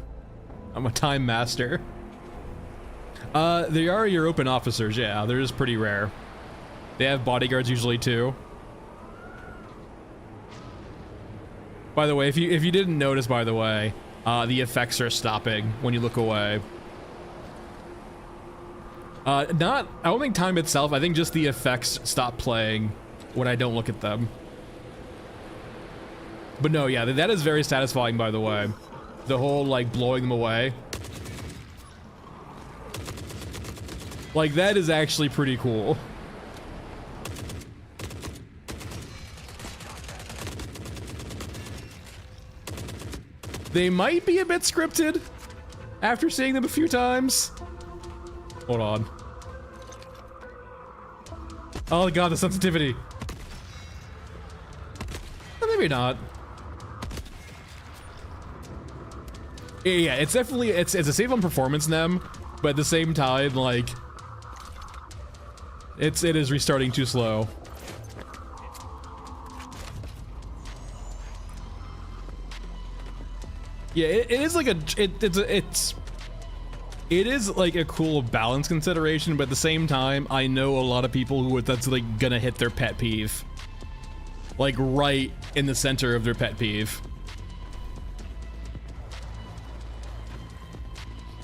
I'm a time master. They are your open officers, yeah, they're just pretty rare. They have bodyguards usually too. By the way, if you didn't notice, by the way, the effects are stopping when you look away. I don't think time itself, I think just the effects stop playing when I don't look at them. But no, yeah, that is very satisfying, by the way. The whole, like, blowing them away. Like, that is actually pretty cool. They might be a bit scripted after seeing them a few times. Hold on. Oh god, the sensitivity. Well, maybe not. Yeah, it's definitely, it's a save on performance nem, but at the same time, like, it is restarting too slow. Yeah, it is like it is like a cool balance consideration, but at the same time, I know a lot of people who that's like gonna hit their pet peeve. Like right in the center of their pet peeve.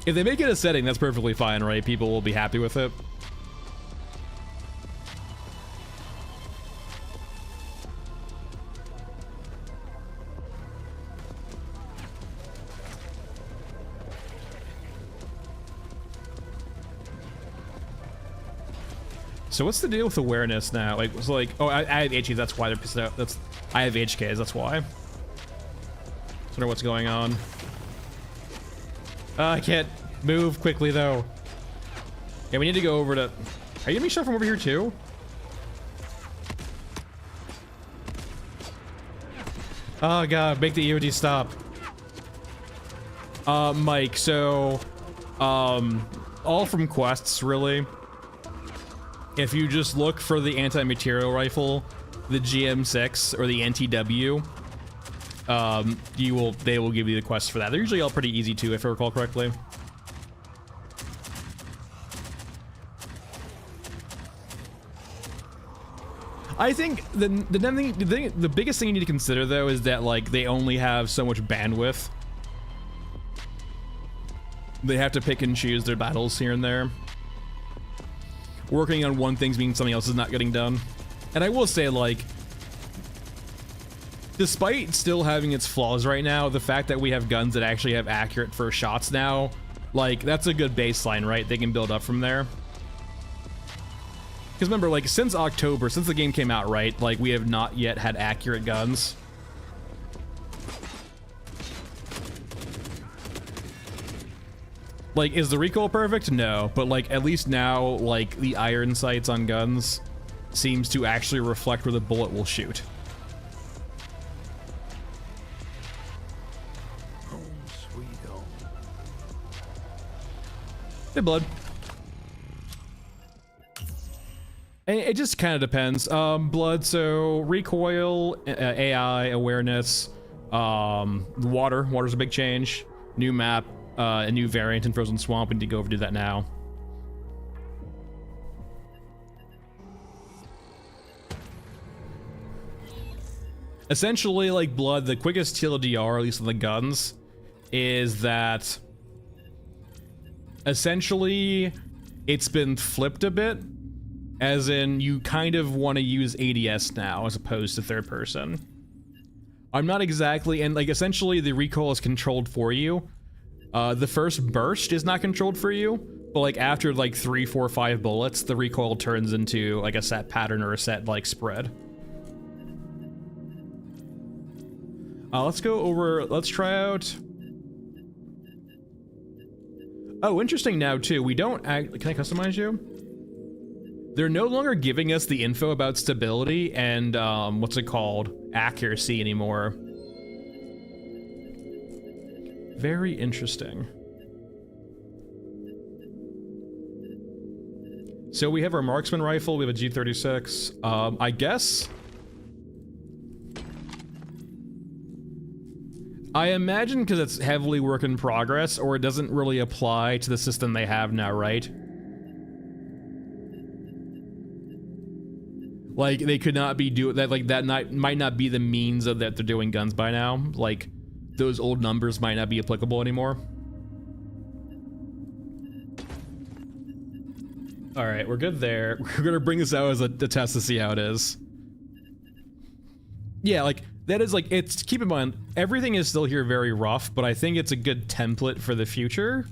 If they make it a setting, that's perfectly fine, right? People will be happy with it. So what's the deal with awareness now? Like, it's like, oh, I have HE, that's why they're pissed out. I have HKs, that's why. Wonder what's going on. I can't move quickly though. Yeah, we need to go over to. Are you getting me shot from over here too? Oh god, make the EOD stop. Mike, so all from quests really. If you just look for the anti-material rifle, the GM6 or the NTW, they will give you the quests for that. They're usually all pretty easy too, if I recall correctly. I think the biggest thing you need to consider though is that like they only have so much bandwidth. They have to pick and choose their battles here and there. Working on one thing means something else is not getting done. And I will say, like, despite still having its flaws right now, the fact that we have guns that actually have accurate first shots now, like, that's a good baseline, right? They can build up from there. Because remember, like, since October, since the game came out, right, like, we have not yet had accurate guns. Like, is the recoil perfect? No, but, like, at least now, like, the iron sights on guns seems to actually reflect where the bullet will shoot. Home sweet home. Hey, Blood. And it just kind of depends. Blood, so recoil, AI, awareness, water's a big change. New map, a new variant in Frozen Swamp. We need to go over do that now. Essentially, like Blood, the quickest TLDR, at least on the guns, is that essentially it's been flipped a bit. As in, you kind of want to use ADS now as opposed to third person. I'm not exactly, and like essentially the recoil is controlled for you. The first burst is not controlled for you, but like after like 3, 4, 5 bullets, the recoil turns into like a set pattern or a set like spread. Let's go over, let's try out. Oh, interesting now too, we don't can I customize you? They're no longer giving us the info about stability and, what's it called? Accuracy anymore. Very interesting. So we have our marksman rifle, we have a G36. I guess... I imagine because it's heavily work in progress, or it doesn't really apply to the system they have now, right? Like, they could not be doing that, like, that might not be the means of that they're doing guns by now. Like, those old numbers might not be applicable anymore. Alright, we're good there. We're gonna bring this out as a test to see how it is. Yeah, like, that is like, it's, keep in mind, everything is still here very rough, but I think it's a good template for the future.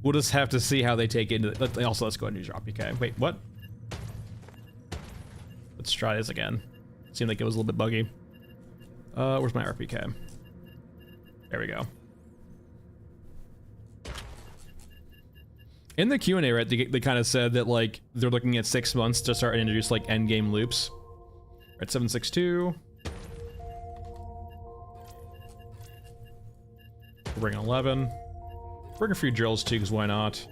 We'll just have to see how they take it into, also, let's go ahead and use your APK. Wait, what? Let's try this again. Seemed like it was a little bit buggy. Where's my RPK? There we go. In the Q&A, right, they kind of said that, like, they're looking at 6 months to start and introduce, like, endgame loops. Right, 762. We'll bring 11. Bring a few drills, too, because why not?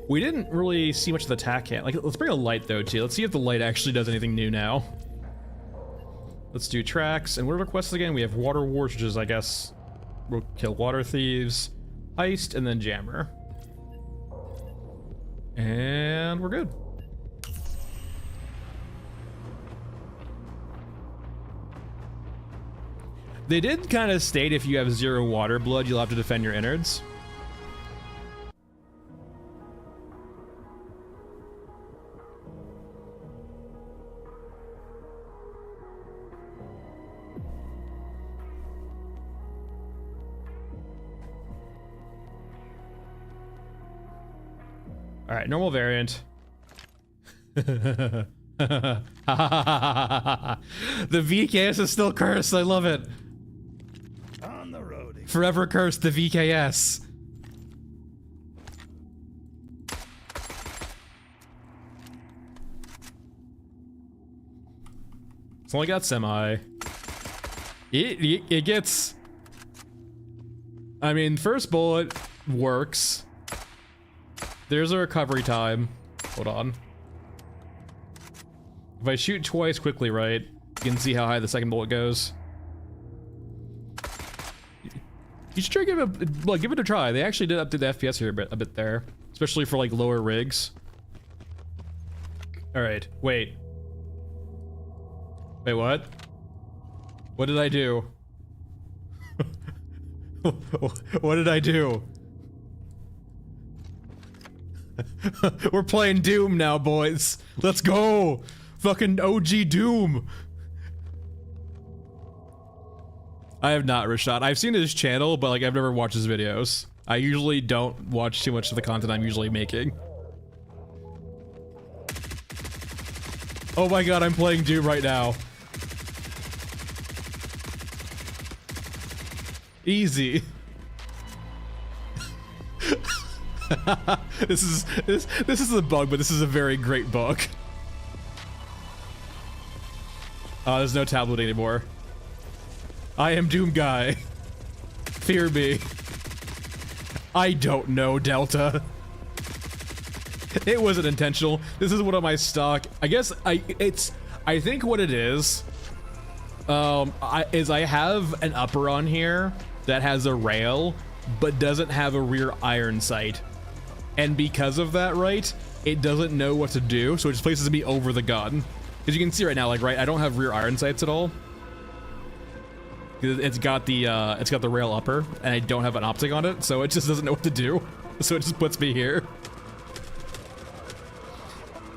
We didn't really see much of the attack yet. Like, let's bring a light, though, too. Let's see if the light actually does anything new now. Let's do tracks. And what are the quests again? We have Water Wars, which is, I guess, we'll kill water thieves, heist, and then jammer. And we're good. They did kind of state if you have 0 water blood, you'll have to defend your innards. All right, normal variant. The VKS is still cursed. I love it. On the road. Forever cursed, the VKS. It's only got semi. It gets... I mean, first bullet works. There's a recovery time. Hold on. If I shoot twice quickly, right, you can see how high the second bullet goes. You should try give it a try. They actually did update the FPS here a bit there, especially for like lower rigs. All right, wait. Wait, what? What did I do? What did I do? We're playing Doom now, boys. Let's go. Fucking OG Doom. I have not Rashad. I've seen his channel, but like I've never watched his videos. I usually don't watch too much of the content I'm usually making. Oh my god, I'm playing Doom right now. Easy. This is a bug, but this is a very great bug. Oh, there's no tablet anymore. I am Doom Guy. Fear me. I don't know, Delta. It wasn't intentional. This is one of my stock. I guess I think what it is, I have an upper on here that has a rail, but doesn't have a rear iron sight. And because of that, right, it doesn't know what to do, so it just places me over the gun. Because you can see right now, like, right, I don't have rear iron sights at all. It's got the rail upper, and I don't have an optic on it, so it just doesn't know what to do. So it just puts me here.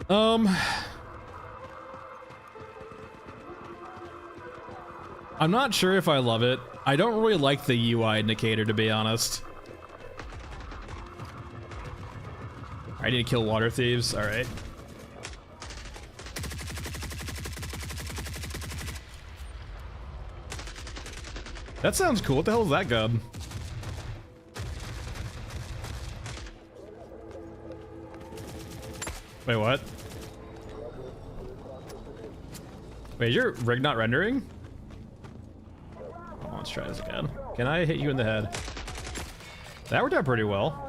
I'm not sure if I love it. I don't really like the UI indicator, to be honest. I need to kill water thieves. All right. That sounds cool. What the hell is that gun? Wait, what? Wait, is your rig not rendering? Oh, let's try this again. Can I hit you in the head? That worked out pretty well.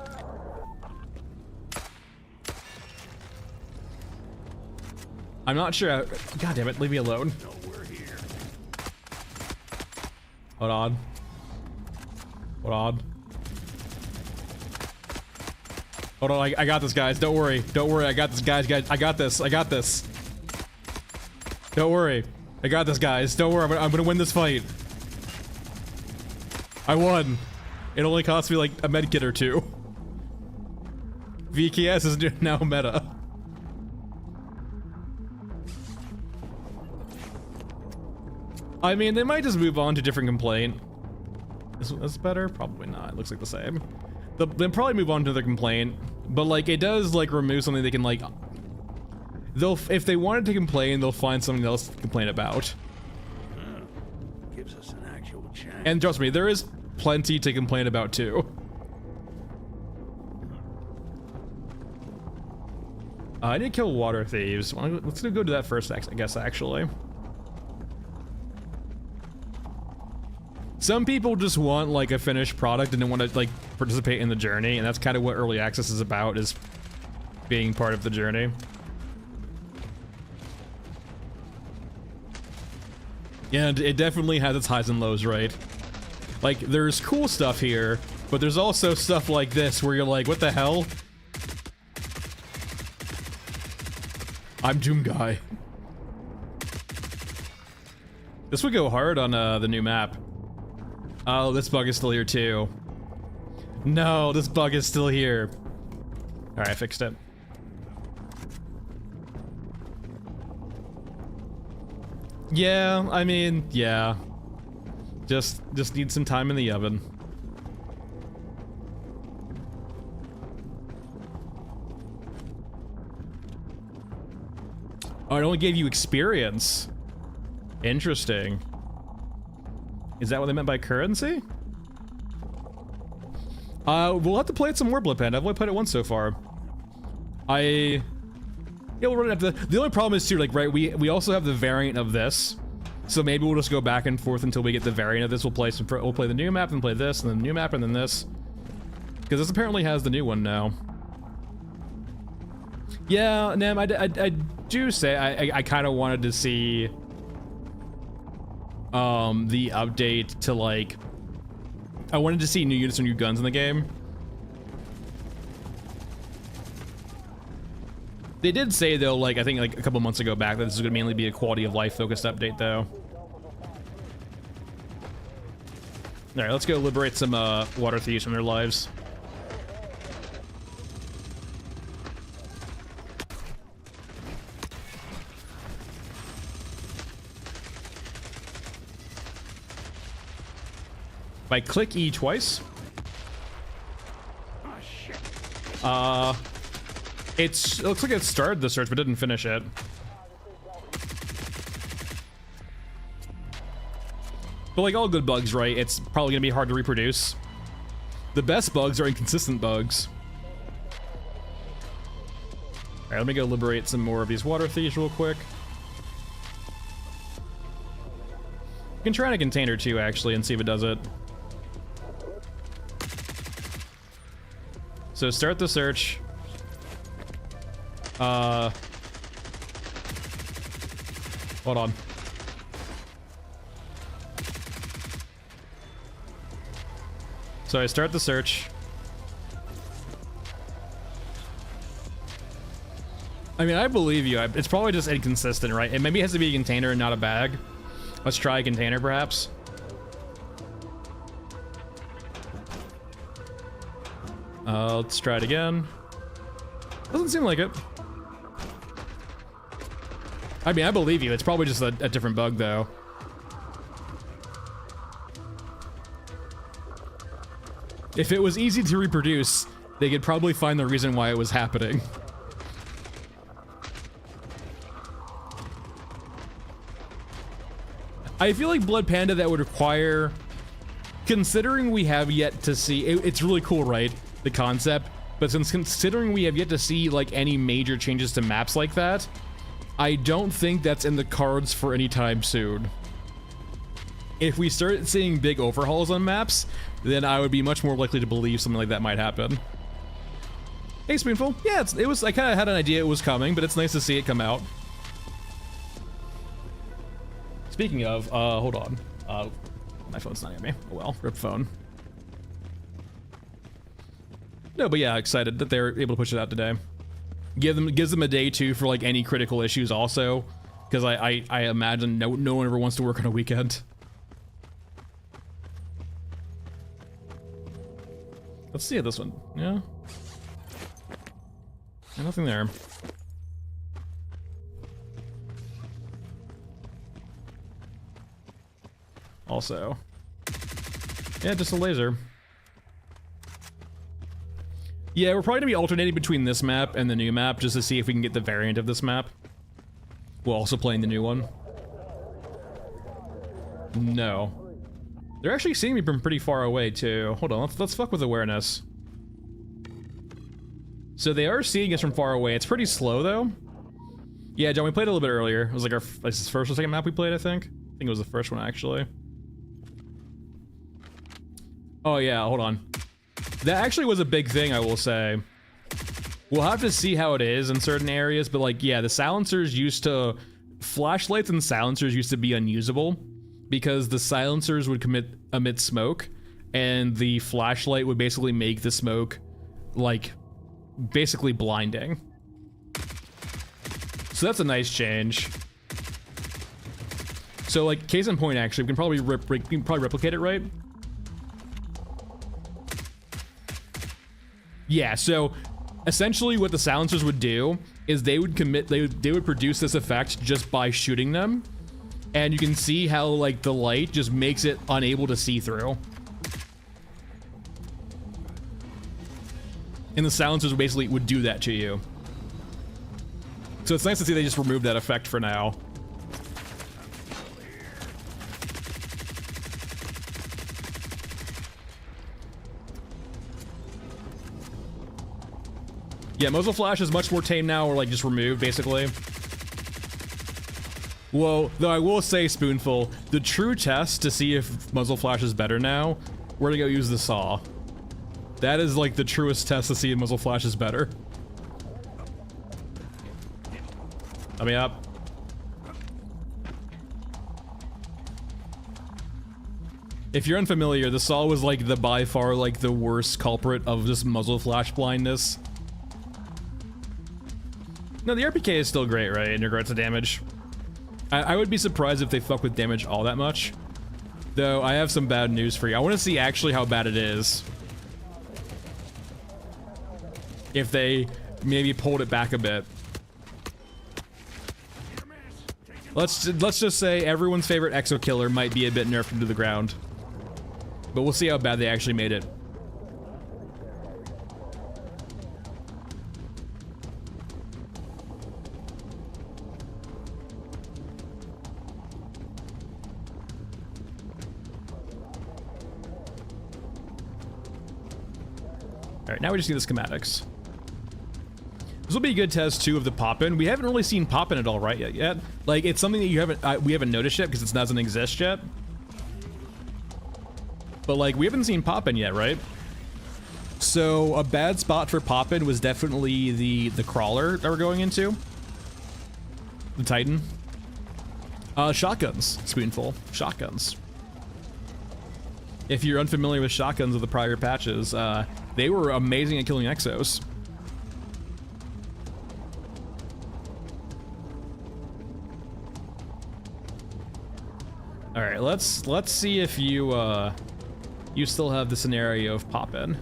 I'm not sure. God damn it, leave me alone. Hold on. Hold on. Hold on, I got this, guys. Don't worry. Don't worry, I got this, guys. I got this. I got this. Don't worry. I got this, guys. Don't worry, I'm gonna win this fight. I won. It only cost me like a medkit or two. VKS is now meta. I mean, they might just move on to different complaint. Is this better? Probably not. It looks like the same. They'll probably move on to the complaint, but like it does like remove something they can like. If they wanted to complain, they'll find something else to complain about. Gives us an actual chance. And trust me, there is plenty to complain about too. I need to kill water thieves. Let's go do that first, I guess, actually. Some people just want like a finished product and don't want to like participate in the journey, and that's kind of what early access is about, is being part of the journey. And it definitely has its highs and lows, right? Like, there's cool stuff here, but there's also stuff like this where you're like, what the hell? I'm Doom Guy. This would go hard on the new map. Oh, this bug is still here too. No, this bug is still here. Alright, I fixed it. Yeah, I mean, yeah. Just need some time in the oven. Oh, it only gave you experience. Interesting. Is that what they meant by currency? We'll have to play it some more, Blipend. I've only played it once so far. Yeah, we'll run it after the only problem is too, like, right, we also have the variant of this. So maybe we'll just go back and forth until we get the variant of this. We'll play the new map, and play this, and then the new map, and then this. Because this apparently has the new one now. Yeah, Nam, I do say I kind of wanted to see the update to, like, I wanted to see new units or new guns in the game. They did say though, like, I think like a couple months ago back, that this is going to mainly be a quality of life focused update though. Alright, let's go liberate some water thieves from their lives. If I click E twice. It looks like it started the search but didn't finish it. But like all good bugs, right? It's probably gonna be hard to reproduce. The best bugs are inconsistent bugs. All right, let me go liberate some more of these water thieves real quick. You can try in a container too, actually, and see if it does it. So start the search. Hold on. So I start the search. I mean, I believe you. It's probably just inconsistent, right? It maybe has to be a container and not a bag. Let's try a container, perhaps. Let's try it again. Doesn't seem like it. I mean, I believe you. It's probably just a different bug, though. If it was easy to reproduce, they could probably find the reason why it was happening. I feel like Blood Panda, that would require, considering we have yet to see, it's really cool, right? The concept, but since considering we have yet to see like any major changes to maps like that, I don't think that's in the cards for any time soon. If we start seeing big overhauls on maps, then I would be much more likely to believe something like that might happen. Hey, Spoonful. Yeah, it was. I kind of had an idea it was coming, but it's nice to see it come out. Speaking of, hold on. My phone's not near me. Oh well, rip phone. No, but yeah, excited that they're able to push it out today. Gives them a day too for like any critical issues also, because I imagine no one ever wants to work on a weekend. Let's see this one. Yeah. Nothing there. Also. Yeah, just a laser. Yeah, we're probably gonna be alternating between this map and the new map just to see if we can get the variant of this map. We're also playing the new one. No. They're actually seeing me from pretty far away too. Hold on, let's fuck with awareness. So they are seeing us from far away. It's pretty slow though. Yeah, John, we played a little bit earlier. It was like our first or second map we played, I think. I think it was the first one actually. Oh yeah, hold on. That actually was a big thing, I will say. We'll have to see how it is in certain areas, but like, yeah, the silencers used to... Flashlights and silencers used to be unusable because the silencers would emit smoke, and the flashlight would basically make the smoke, like, basically blinding. So that's a nice change. So like, case in point, actually, we can probably replicate it, right? Yeah, so essentially what the silencers would do is they would produce this effect just by shooting them. And you can see how like the light just makes it unable to see through. And the silencers basically would do that to you. So it's nice to see they just removed that effect for now. Yeah, muzzle flash is much more tame now, or like just removed, basically. Whoa, though I will say, Spoonful, the true test to see if muzzle flash is better now, we're gonna go use the saw. That is like the truest test to see if muzzle flash is better. Let me up. If you're unfamiliar, the saw was like the by far like the worst culprit of this muzzle flash blindness. No, the RPK is still great, right, in regards to damage. I would be surprised if they fuck with damage all that much. Though, I have some bad news for you. I want to see actually how bad it is. If they maybe pulled it back a bit. Let's just say everyone's favorite Exo Killer might be a bit nerfed into the ground. But we'll see how bad they actually made it. All right, now we just need the schematics. This will be a good test too of the pop-in. We haven't really seen pop-in at all right yet. Like, it's something that you haven't we haven't noticed yet because it doesn't exist yet. But like, we haven't seen pop-in yet, right? So a bad spot for pop-in was definitely the crawler that we're going into. The Titan. Shotguns, Spoonful. Shotguns. If you're unfamiliar with shotguns of the prior patches, they were amazing at killing exos. All right, let's see if you you still have the scenario of pop-in.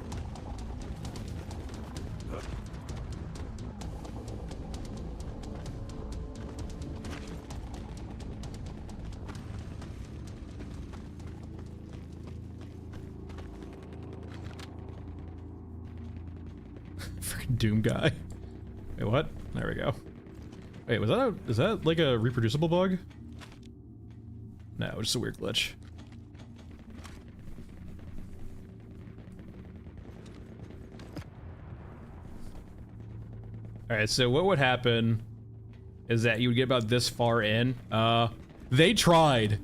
Freaking Doom guy. Wait, what? There we go. Wait, is that like a reproducible bug? No, just a weird glitch. Alright, so what would happen is that you would get about this far in. They tried.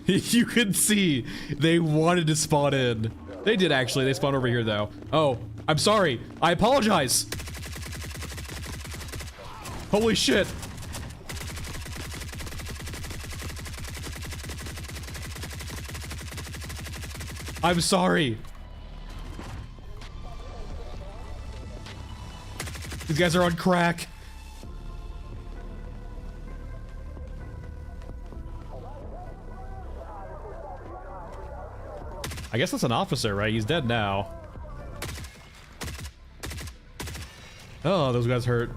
You could see they wanted to spawn in. They did actually, they spawned over here though. Oh, I'm sorry. I apologize. Holy shit. I'm sorry. These guys are on crack. I guess that's an officer, right? He's dead now. Oh, those guys hurt.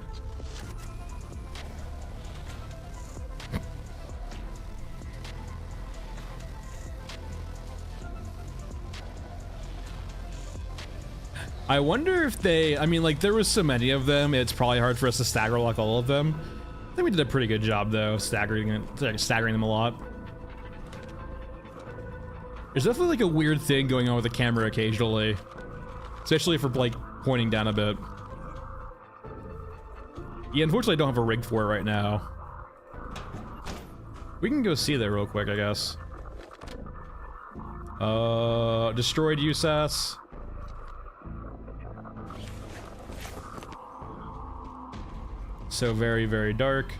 I wonder if they, I mean, like, there was so many of them, it's probably hard for us to stagger lock all of them. I think we did a pretty good job, though, staggering them a lot. There's definitely, like, a weird thing going on with the camera occasionally. Especially for, like, pointing down a bit. Yeah, unfortunately, I don't have a rig for it right now. We can go see that real quick, I guess. Destroyed USAS. So very, very dark.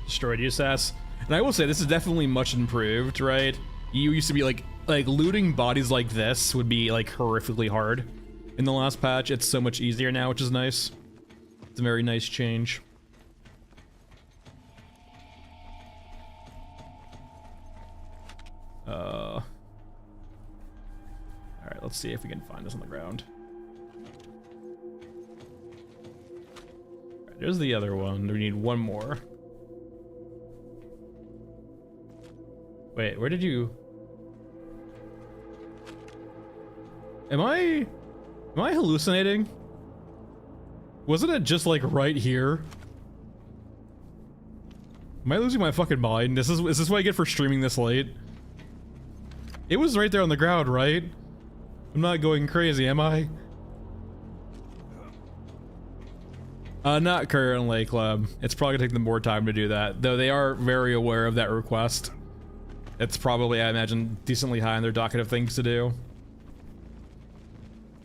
Destroyed USAS. And I will say, this is definitely much improved, right? You used to be like looting bodies like this would be like horrifically hard in the last patch. It's so much easier now, which is nice. It's a very nice change. All right, let's see if we can find this on the ground. All right, there's the other one. We need one more. Wait, where did you... Am I hallucinating? Wasn't it just like right here? Am I losing my fucking mind? Is this what I get for streaming this late? It was right there on the ground, right? I'm not going crazy, am I? Not currently, Club. It's probably gonna take them more time to do that, though they are very aware of that request. It's probably, I imagine, decently high on their docket of things to do.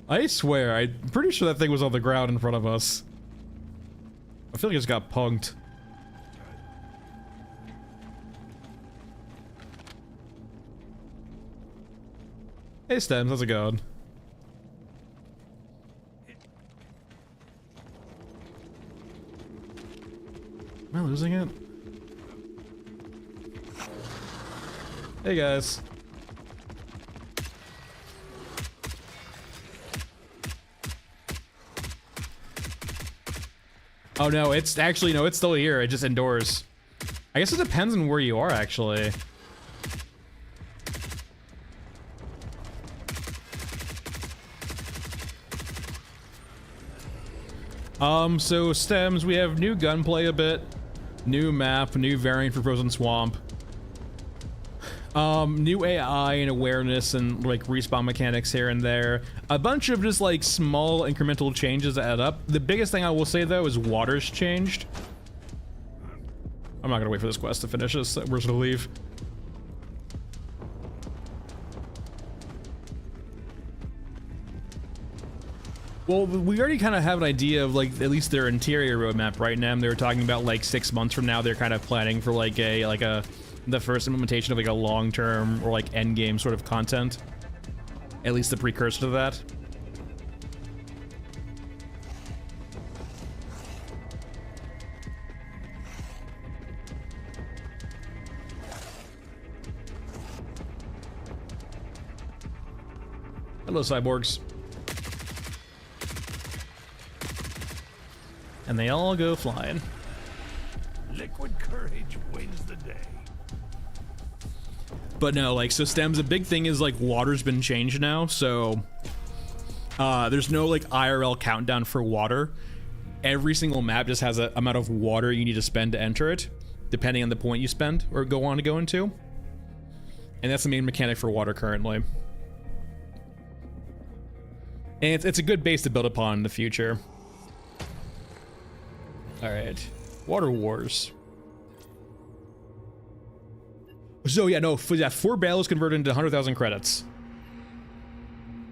I swear, I'm pretty sure that thing was on the ground in front of us. I feel like it just got punked. Hey Stems, how's it going? Am I losing it? Hey guys. Oh no, it's actually, no, it's still here. It's just indoors. I guess it depends on where you are, actually. So Stems, we have new gunplay a bit, new map, new variant for Frozen Swamp. New AI and awareness and like respawn mechanics here and there. A bunch of just like small incremental changes that add up. The biggest thing I will say though is water's changed. I'm not gonna wait for this quest to finish this. We're just gonna leave. Well, we already kind of have an idea of like at least their interior roadmap right now. They were talking about like 6 months from now. They're kind of planning for like the first implementation of like a long-term or like end game sort of content. At least the precursor to that. Hello, cyborgs. And they all go flying. Liquid courage wins the day. But no, like, so stems, a big thing is like water's been changed now, so there's no like IRL countdown for water. Every single map just has an amount of water you need to spend to enter it, depending on the point you spend or go on to go into. And that's the main mechanic for water currently. And it's a good base to build upon in the future. Alright, Water Wars. So yeah, no, 4 barrels converted into 100,000 credits.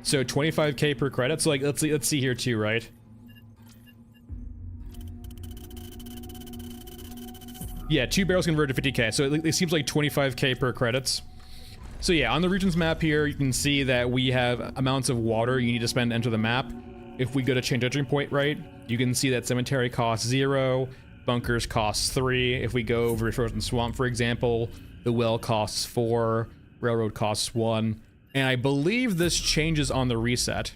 So 25k per credit. So like, let's see here too, right? Yeah, 2 barrels converted to 50k. So it seems like 25k per credits. So yeah, on the regions map here, you can see that we have amounts of water you need to spend to enter the map. If we go to change entry point, right, you can see that cemetery costs 0, bunkers costs 3. If we go over frozen swamp, for example, the well costs 4, railroad costs 1, and I believe this changes on the reset.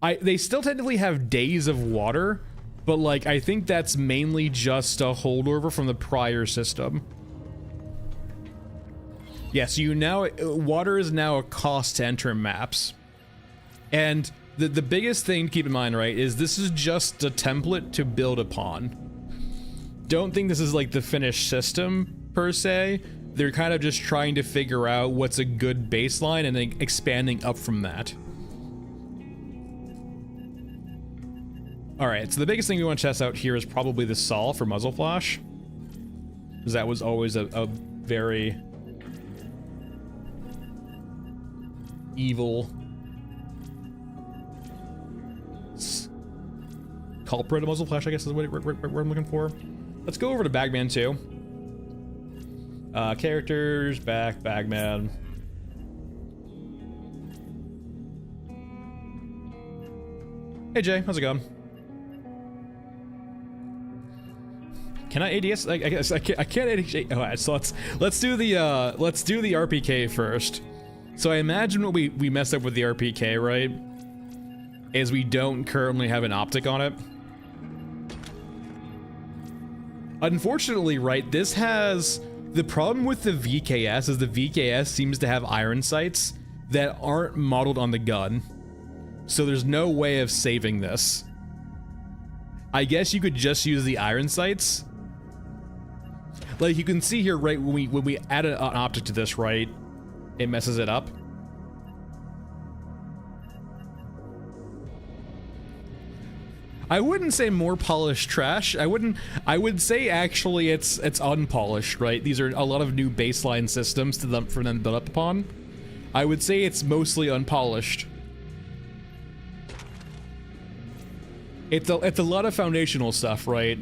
They still technically have days of water, but like I think that's mainly just a holdover from the prior system. Yes, water is now a cost to enter maps, and the biggest thing to keep in mind, right, is this is just a template to build upon. Don't think this is like the finished system per se. They're kind of just trying to figure out what's a good baseline and then expanding up from that. All right, so the biggest thing we want to test out here is probably the saw for muzzle flash, because that was always a very evil culprit of muzzle flash, I guess is what I'm looking for. Let's go over to Bagman 2. Characters, Bagman. Hey Jay, how's it going? Can I ADS? I guess I can't ADS. Alright, so let's do the RPK first. So I imagine what we messed up with the RPK, right, is we don't currently have an optic on it. Unfortunately, right, this has the problem with the VKS is the VKS seems to have iron sights that aren't modeled on the gun. So there's no way of saving this. I guess you could just use the iron sights. Like you can see here, right, when we add an optic to this, right, it messes it up. I wouldn't say more polished trash. I would say actually it's unpolished, right? These are a lot of new baseline systems for them to build up upon. I would say it's mostly unpolished. It's a lot of foundational stuff, right?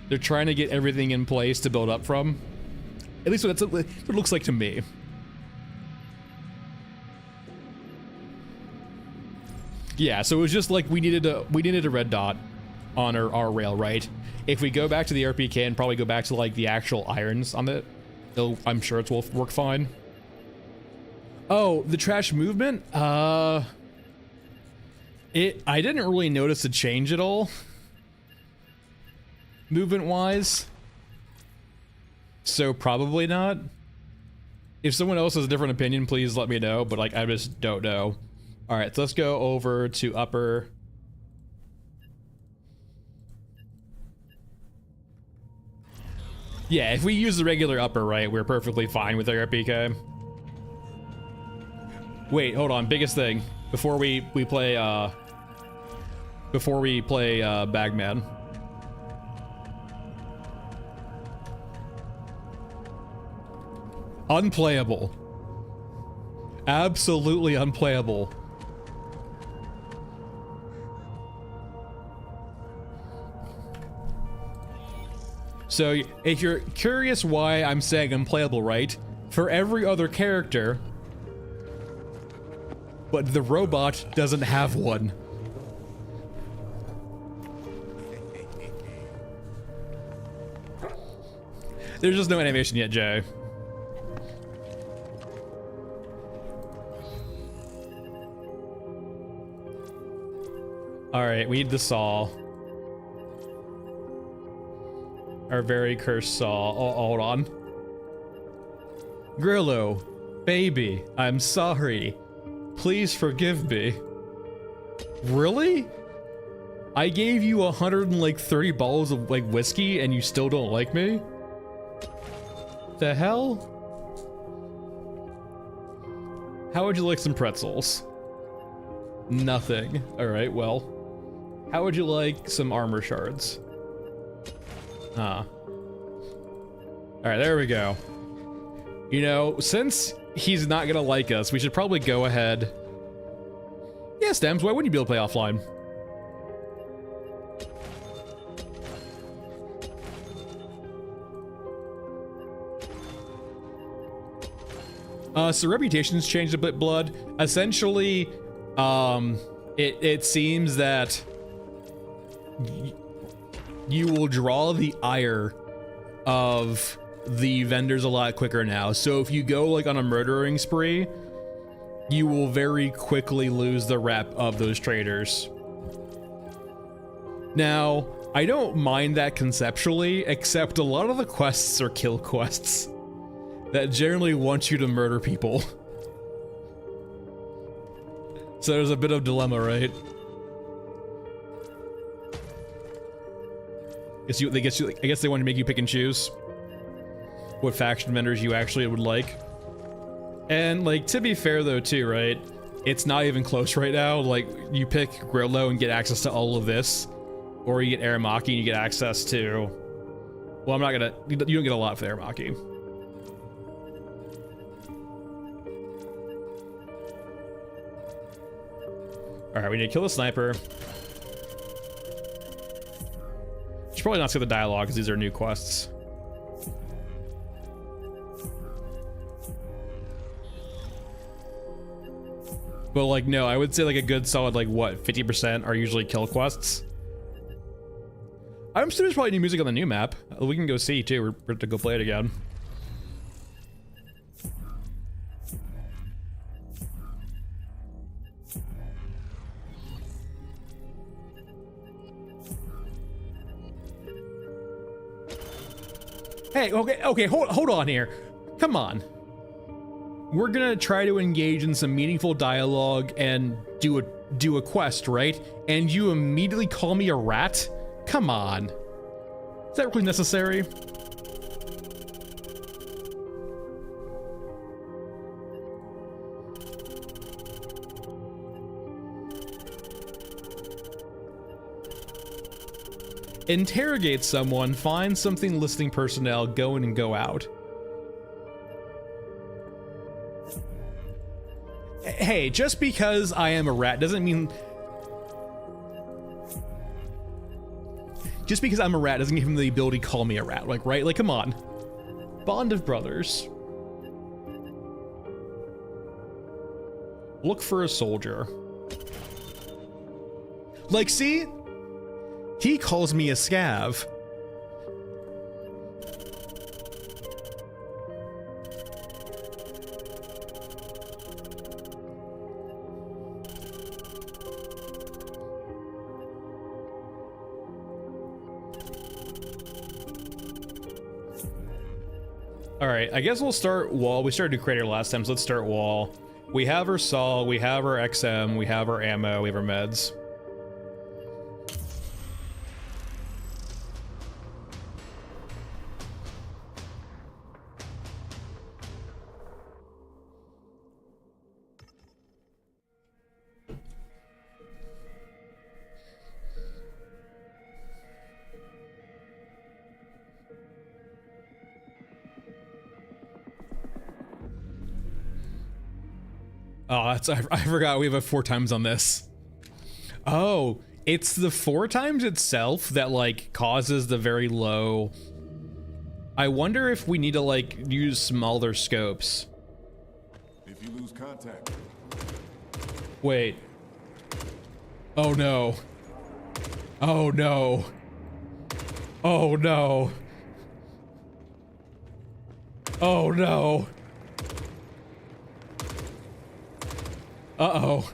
They're trying to get everything in place to build up from. At least what it looks like to me. Yeah, so it was just like we needed a red dot on our rail, right? If we go back to the RPK and probably go back to like the actual irons on it, I'm sure it will work fine. Oh, the trash movement? I didn't really notice a change at all. Movement-wise. So probably not. If someone else has a different opinion, please let me know, but like I just don't know. All right, so let's go over to upper. Yeah, if we use the regular upper right, we're perfectly fine with our PK. Wait, hold on. Biggest thing before we play Bagman. Unplayable. Absolutely unplayable. So if you're curious why I'm saying unplayable, right? For every other character, but the robot doesn't have one. There's just no animation yet, Jay. Alright, we need the saw. Our very cursed saw. Oh, hold on. Grillo, baby, I'm sorry. Please forgive me. Really? I gave you 130 bottles of like whiskey and you still don't like me? The hell? How would you like some pretzels? Nothing. Alright, well. How would you like some armor shards? Alright, there we go. You know, since he's not gonna like us, we should probably go ahead. Yeah, Stems, why wouldn't you be able to play offline? So reputation's changed a bit, Blood. Essentially, it seems that you will draw the ire of the vendors a lot quicker now. So if you go like on a murdering spree, you will very quickly lose the rep of those traders. Now, I don't mind that conceptually, except a lot of the quests are kill quests that generally want you to murder people. So there's a bit of dilemma, right? I guess they want to make you pick and choose what faction vendors you actually would like. And like, to be fair though too, right? It's not even close right now. Like, you pick Grillo and get access to all of this, or you get Aramaki and you get access to, well, you don't get a lot for Aramaki. Alright, we need to kill the sniper. Should probably not skip the dialogue because these are new quests. But like, no, I would say like a good solid, like what, 50% are usually kill quests. I'm sure there's probably new music on the new map. We can go see too, we're about to go play it again. Hey, okay, hold on here. Come on. We're gonna try to engage in some meaningful dialogue and do a quest, right? And you immediately call me a rat? Come on. Is that really necessary? Interrogate someone, find something listing personnel, go in and go out. Hey, just because I am a rat doesn't mean... Just because I'm a rat doesn't give him the ability to call me a rat, like, right? Like, come on. Bond of brothers. Look for a soldier. Like, see? He calls me a scav. All right, I guess we'll start wall. We started to crater last time, so let's start wall. We have our saw, we have our XM, we have our ammo, we have our meds. Oh, I forgot we have a 4 times on this. Oh, it's the 4 times itself that like causes the very low. I wonder if we need to like use smaller scopes. If you lose contact. Wait. Oh no. Oh no. Oh no. Oh no. Uh-oh.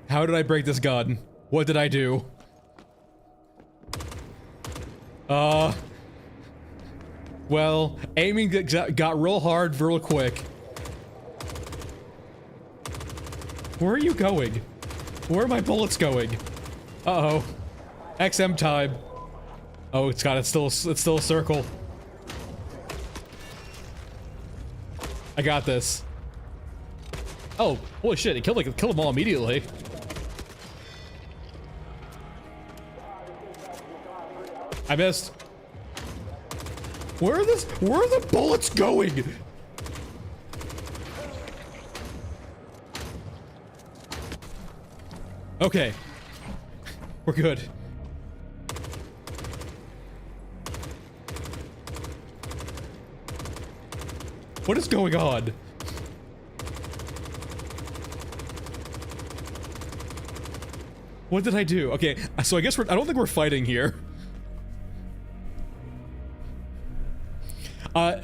How did I break this gun? What did I do? Well, aiming got real hard real quick. Where are you going? Where are my bullets going? Uh-oh. XM time. Oh, it's still a circle. I got this. Oh, holy shit, it killed them all immediately. I missed. Where are the bullets going? Okay. We're good. What is going on? What did I do? Okay, so I guess I don't think we're fighting here.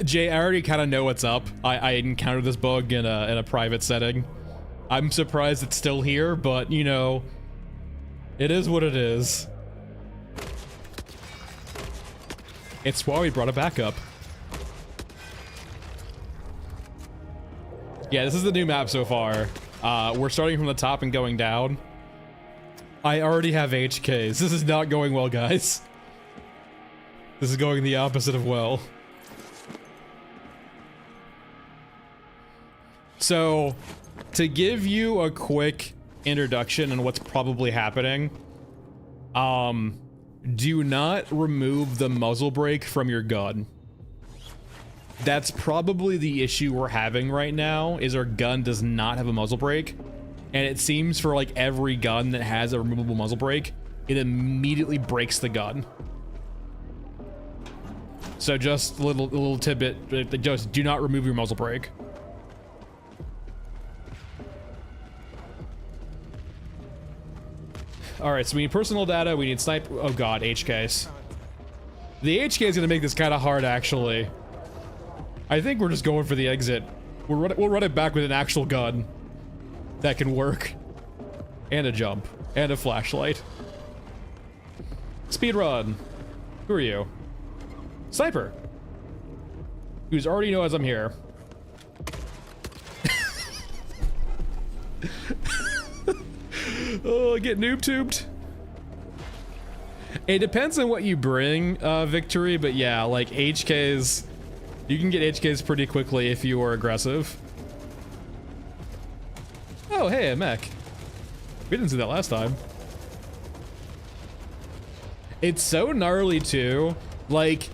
Jay, I already kind of know what's up. I encountered this bug in a private setting. I'm surprised it's still here, but you know, it is what it is. It's why we brought it back up. Yeah, this is the new map so far. We're starting from the top and going down. I already have HKs. This is not going well, guys. This is going the opposite of well. So, to give you a quick introduction on what's probably happening, do not remove the muzzle brake from your gun. That's probably the issue we're having right now, is our gun does not have a muzzle brake. And it seems for like every gun that has a removable muzzle brake, it immediately breaks the gun. So just a little tidbit, just do not remove your muzzle brake. Alright, so we need personal data, we need snipe, oh god, HKs. The HK is gonna make this kind of hard, actually. I think we're just going for the exit. We'll run it back with an actual gun that can work. And a jump. And a flashlight. Speed run. Who are you? Sniper. Who's already knows I'm here. Oh, get noob tubed. It depends on what you bring, Victory, but yeah, like HKs, you can get HKs pretty quickly if you are aggressive. Oh, hey, a mech. We didn't see that last time. It's so gnarly too. Like,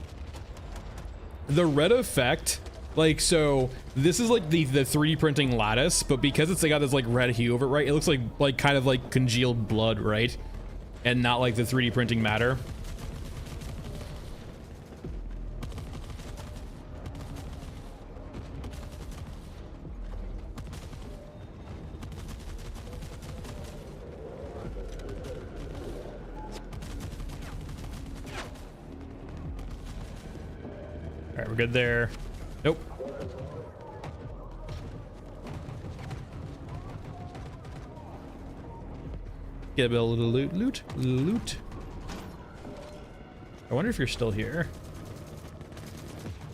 the red effect, like, so this is like the 3D printing lattice, but because it's got this like red hue over it, right? It looks like kind of like congealed blood, right? And not like the 3D printing matter. All right, we're good there. Nope. Get a little loot. I wonder if you're still here.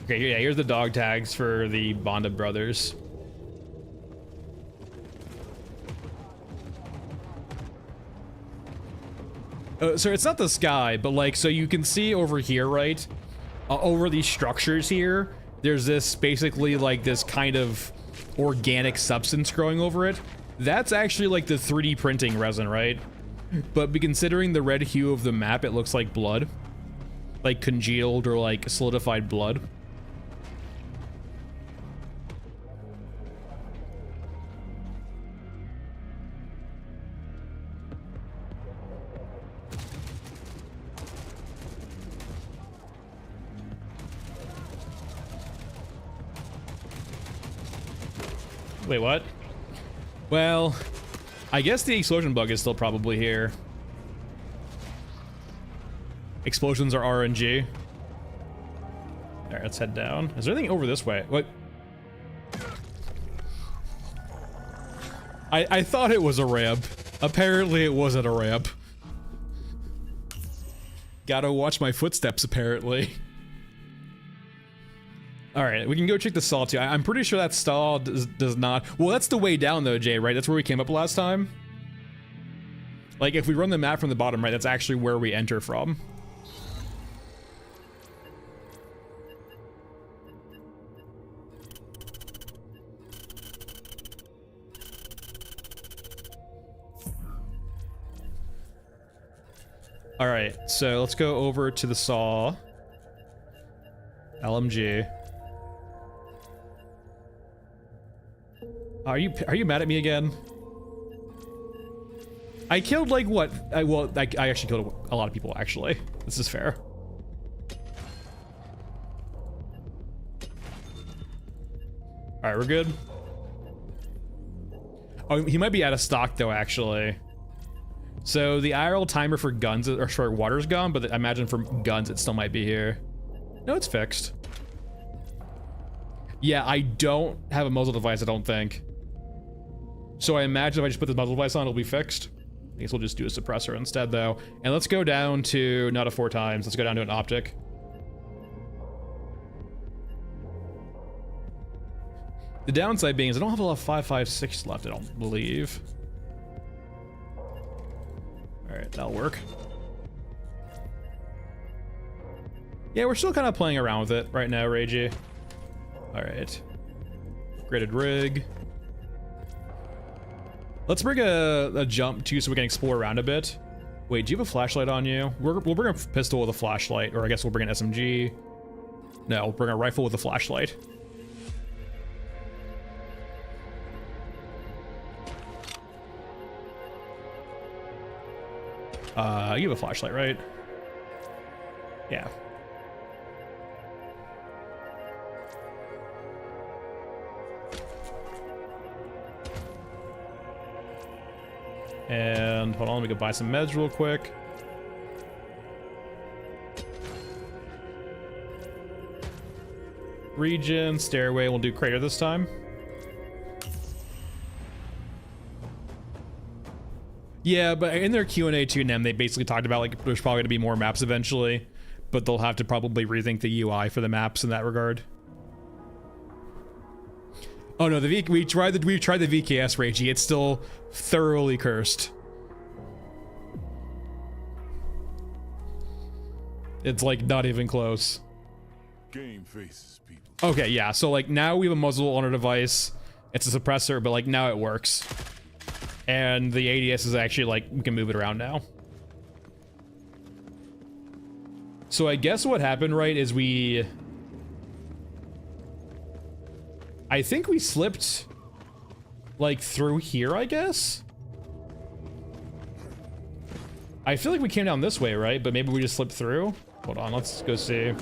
Okay, yeah, here's the dog tags for the Bonded brothers. So it's not the sky, but like, so you can see over here, right? Over these structures here, there's this basically like this kind of organic substance growing over it. That's actually like the 3D printing resin, right? But considering the red hue of the map, it looks like blood. Like congealed or like solidified blood. Wait, what? Well, I guess the explosion bug is still probably here. Explosions are RNG. Alright, let's head down. Is there anything over this way? What? I thought it was a ramp. Apparently it wasn't a ramp. Gotta watch my footsteps, apparently. Alright, we can go check the stall too. I'm pretty sure that stall does not... Well, that's the way down though, Jay, right? That's where we came up last time. Like, if we run the map from the bottom, right, that's actually where we enter from. All right, so let's go over to the saw. LMG. Are you mad at me again? I killed like what? I actually killed a lot of people actually. This is fair. All right, we're good. Oh, he might be out of stock though, actually. So the IRL timer for guns, or for water's gone, but I imagine for guns it still might be here. No, it's fixed. Yeah, I don't have a muzzle device, I don't think. So I imagine if I just put the muzzle device on, it'll be fixed. I guess we'll just do a suppressor instead though. And let's go down to, not a 4 times, let's go down to an optic. The downside being is I don't have a lot of 5.56 left, I don't believe. Alright, that'll work. Yeah, we're still kind of playing around with it right now, Ragey. Alright. Graded rig. Let's bring a jump too so we can explore around a bit. Wait, do you have a flashlight on you? We'll bring a pistol with a flashlight, or I guess we'll bring an SMG. No, we'll bring a rifle with a flashlight. You have a flashlight, right? Yeah. And hold on, let me go buy some meds real quick. Region, stairway, we'll do crater this time. Yeah, but in their Q&A to them, they basically talked about like there's probably going to be more maps eventually, but they'll have to probably rethink the UI for the maps in that regard. Oh no, we tried the VKS, Ragey. It's still thoroughly cursed. It's like not even close. Game faces, people. Okay, yeah. So like now we have a muzzle on our device. It's a suppressor, but like now it works. And the ADS is actually like, we can move it around now. So I guess what happened, right, is I think we slipped like through here, I guess? I feel like we came down this way, right? But maybe we just slipped through? Hold on, let's go see.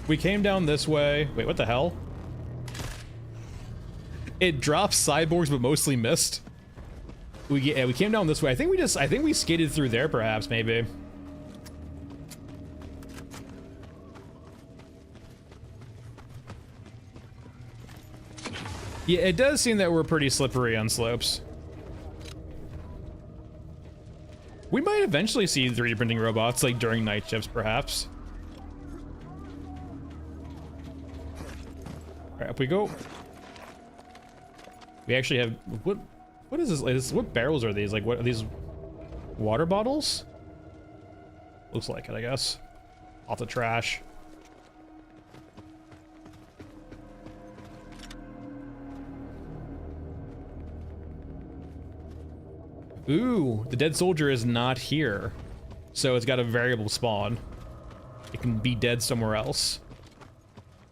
We came down this way. Wait, what the hell? It drops cyborgs, but mostly missed. We came down this way. I think we skated through there, perhaps, maybe. Yeah, it does seem that we're pretty slippery on slopes. We might eventually see 3D printing robots, like during night shifts, perhaps. All right, up we go. We actually have, what is this? What barrels are these? Like, what are these? Water bottles? Looks like it, I guess. Off the trash. Ooh, the dead soldier is not here. So it's got a variable spawn. It can be dead somewhere else.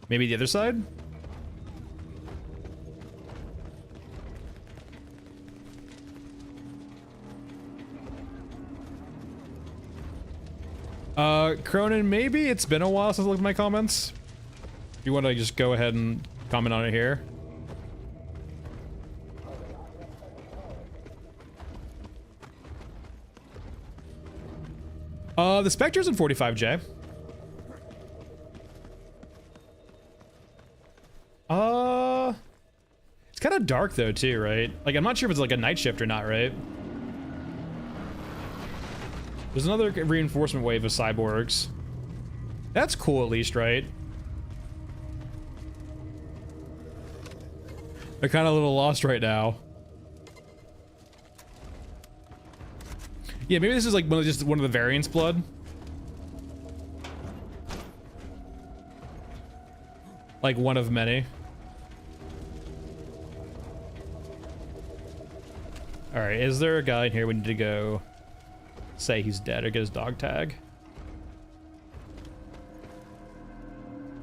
Maybe the other side? Cronin, maybe it's been a while since I looked at my comments. If you want to just go ahead and comment on it here. The Spectre's in 45J. It's kind of dark though too, right? Like I'm not sure if it's like a night shift or not, right? There's another reinforcement wave of cyborgs. That's cool at least, right? They're kind of a little lost right now. Yeah, maybe this is like just one of the variants blood. Like one of many. All right, is there a guy in here we need to go say he's dead or get his dog tag?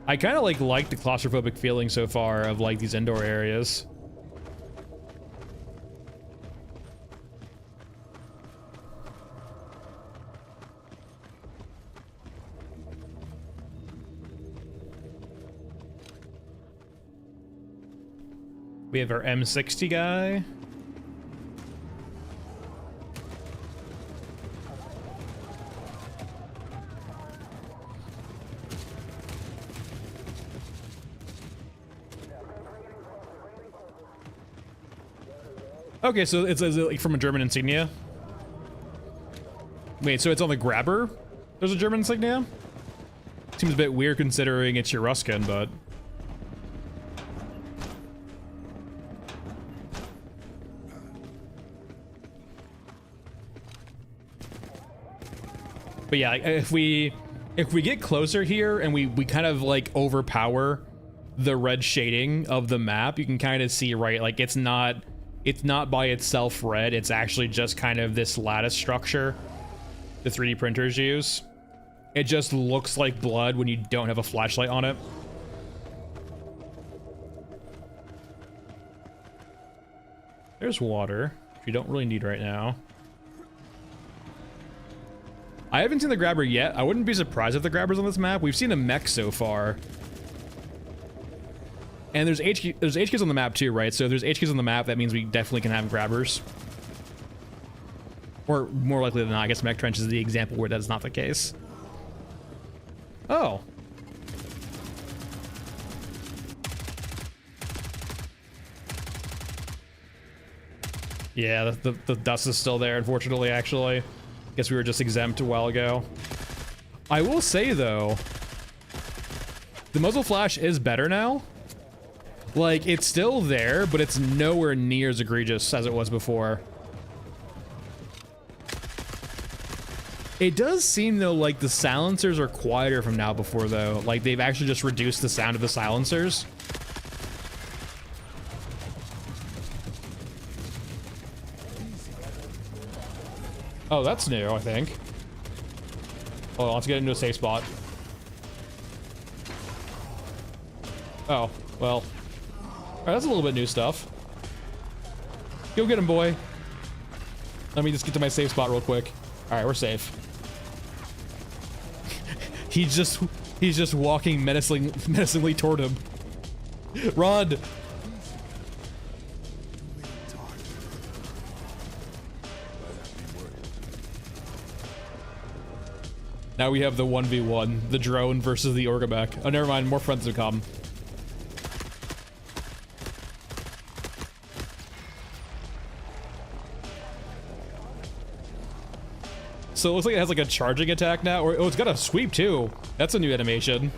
I kind of like the claustrophobic feeling so far of like these indoor areas. We have our M60 guy. Okay, so it's like from a German insignia. Wait, so it's on the grabber? There's a German insignia? Seems a bit weird considering it's your Ruskin, but... But yeah, if we get closer here and we kind of like overpower the red shading of the map, you can kind of see, right, like it's not by itself red, it's actually just kind of this lattice structure the 3D printers use. It just looks like blood when you don't have a flashlight on it. There's water, which you don't really need right now. I haven't seen the grabber yet. I wouldn't be surprised if the grabber's on this map. We've seen a mech so far. And there's HQs on the map too, right? So if there's HQs on the map, that means we definitely can have grabbers. Or more likely than not, I guess mech trench is the example where that's not the case. Oh. Yeah, the dust is still there, unfortunately, actually. Guess we were just exempt a while ago. I will say, though, the muzzle flash is better now. Like, it's still there, but it's nowhere near as egregious as it was before. It does seem, though, like the silencers are quieter from now before, though. Like, they've actually just reduced the sound of the silencers. Oh, that's new, I think. Hold on, let's get into a safe spot. Oh, well. Alright, that's a little bit new stuff. Go get him, boy. Let me just get to my safe spot real quick. Alright, we're safe. He's just walking menacingly toward him. Run! Now we have the 1v1, the drone versus the Orgamech. Oh, never mind, more friends to come. So it looks like it has like a charging attack now, or oh, it's got a sweep too. That's a new animation.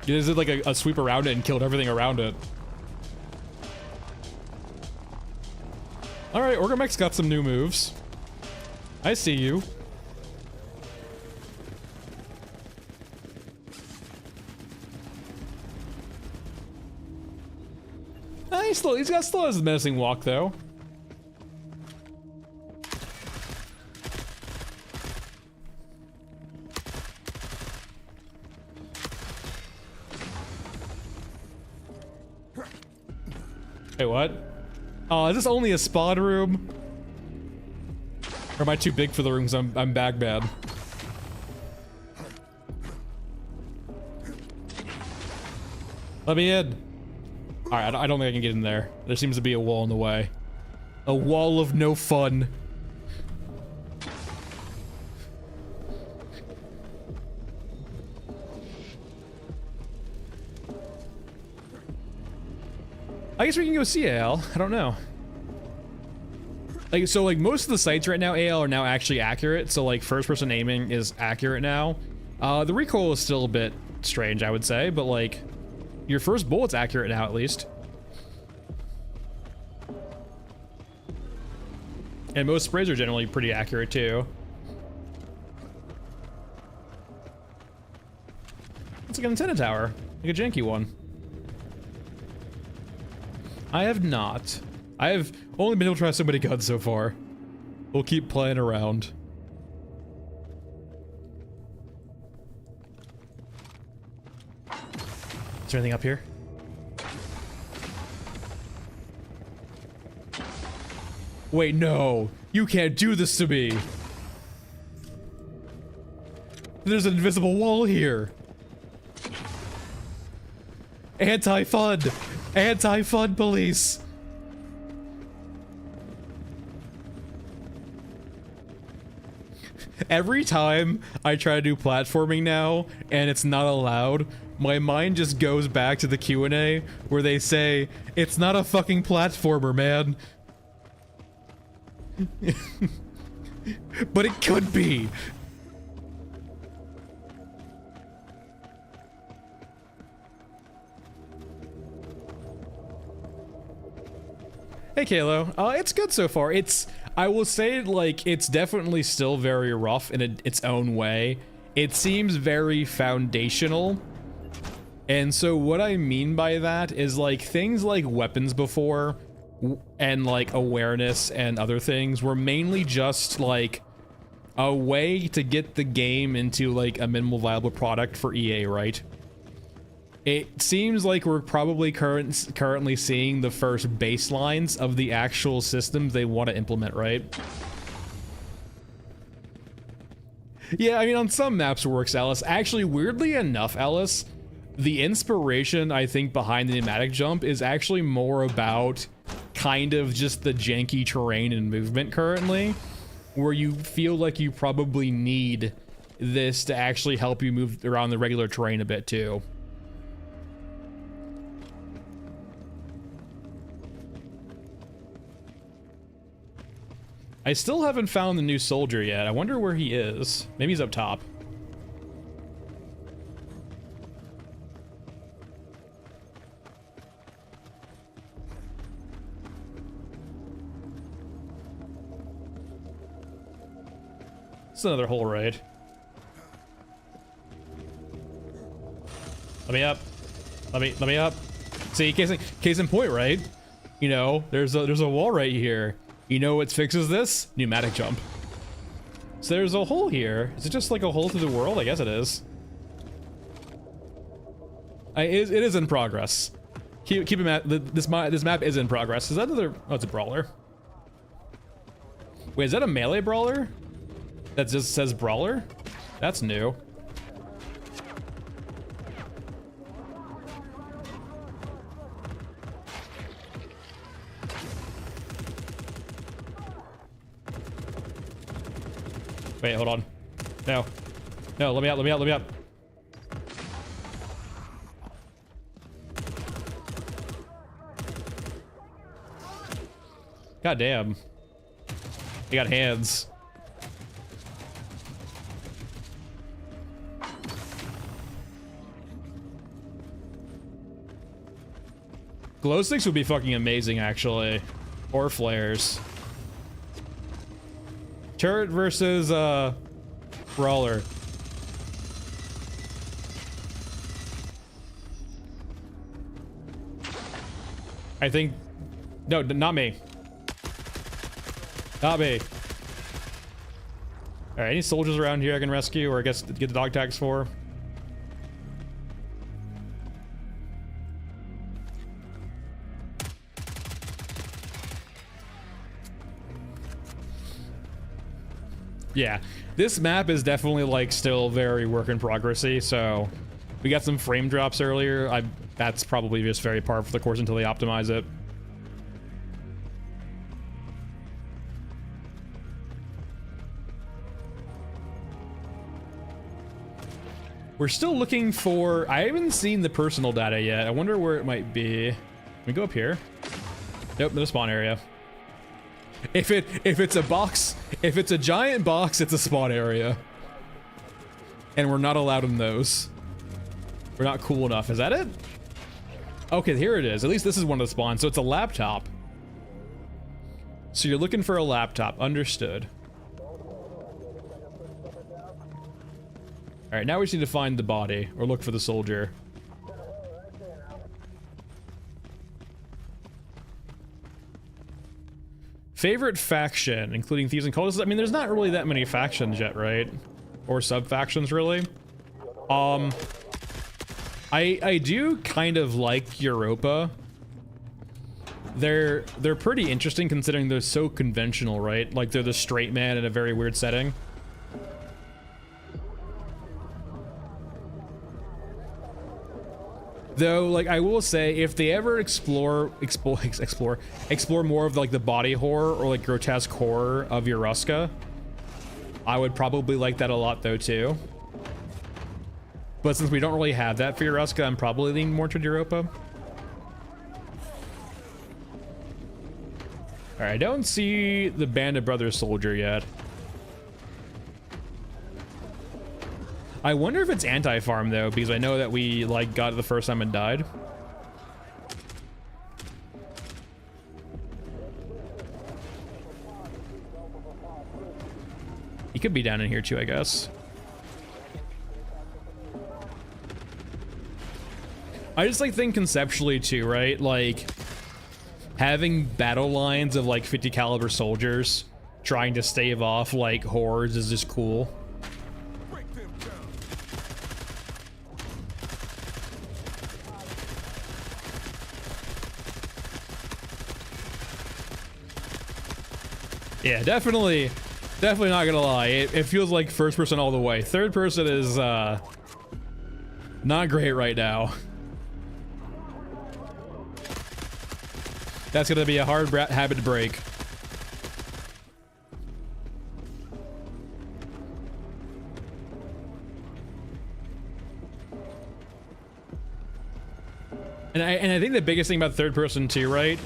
It did like a sweep around it and killed everything around it. All right, Orgamech's got some new moves. I see you. He still has a menacing walk though. Hey, what? Oh, is this only a spawn room? Or am I too big for the rooms? I'm back bad. Let me in. Alright, I don't think I can get in there. There seems to be a wall in the way. A wall of no fun. I guess we can go see AL. I don't know. Like, so like most of the sights right now, AL are now actually accurate. So like first person aiming is accurate now. The recoil is still a bit strange, I would say, but like your first bullet's accurate now at least. And most sprays are generally pretty accurate too. It's like an antenna tower, like a janky one. I have not. I have only been able to try so many guns so far. We'll keep playing around. Is there anything up here? Wait, no. You can't do this to me. There's an invisible wall here. Anti-FUD. Anti-FUD police. Every time I try to do platforming now and it's not allowed, my mind just goes back to the Q&A where they say, it's not a fucking platformer, man. But it could be. Hey Kalo, it's good so far. I will say, like, it's definitely still very rough in its own way. It seems very foundational. And so what I mean by that is like things like weapons before and like awareness and other things were mainly just like a way to get the game into like a minimal viable product for EA, right? It seems like we're probably currently seeing the first baselines of the actual systems they want to implement, right? Yeah, I mean, on some maps it works, Alice. Actually, weirdly enough, Alice, the inspiration, I think, behind the pneumatic jump is actually more about kind of just the janky terrain and movement currently, where you feel like you probably need this to actually help you move around the regular terrain a bit, too. I still haven't found the new soldier yet. I wonder where he is. Maybe he's up top. It's another whole raid. Let me up. Let me up. See, case in point, right? You know, there's a wall right here. You know what fixes this? Pneumatic jump. So there's a hole here. Is it just like a hole through the world? I guess it is. It is in progress. Keep in mind, this map is in progress. Is that another? Oh, it's a brawler. Wait, is that a melee brawler? That just says brawler? That's new. Wait, hold on. No. No, let me out, let me out, let me out. God damn. He got hands. Glow sticks would be fucking amazing, actually. Or flares. Turret versus brawler. I think no, not me. Not me. All right, any soldiers around here I can rescue, or I guess get the dog tags for? Yeah, this map is definitely like still very work in progressy, so we got some frame drops earlier. That's probably just very par for the course until they optimize it. We're still looking for, I haven't seen the personal data yet. I wonder where it might be. we go up here? Nope, no spawn area. If it's a box, if it's a giant box, it's a spawn area. And we're not allowed in those. We're not cool enough. Is that it? Okay, here it is. At least this is one of the spawns. So it's a laptop. So you're looking for a laptop. Understood. All right, now we just need to find the body or look for the soldier. Favorite faction, including thieves and cultists. I mean, there's not really that many factions yet, right? Or sub-factions, really. I do kind of like Europa. They're pretty interesting considering they're so conventional, right? Like they're the straight man in a very weird setting. Though, like, I will say, if they ever explore more of like the body horror or like grotesque horror of Yoruska, I would probably like that a lot though too. But since we don't really have that for Yoruska, I'm probably leaning more toward Europa. Alright, I don't see the Band of Brothers soldier yet. I wonder if it's anti-farm though, because I know that we like got it the first time and died. He could be down in here too, I guess. I just like think conceptually too, right? Like having battle lines of like 50 caliber soldiers trying to stave off like hordes is just cool. Yeah, definitely not gonna lie. It feels like first person all the way. Third person is not great right now. That's gonna be a hard habit to break. And I think the biggest thing about third person too, right,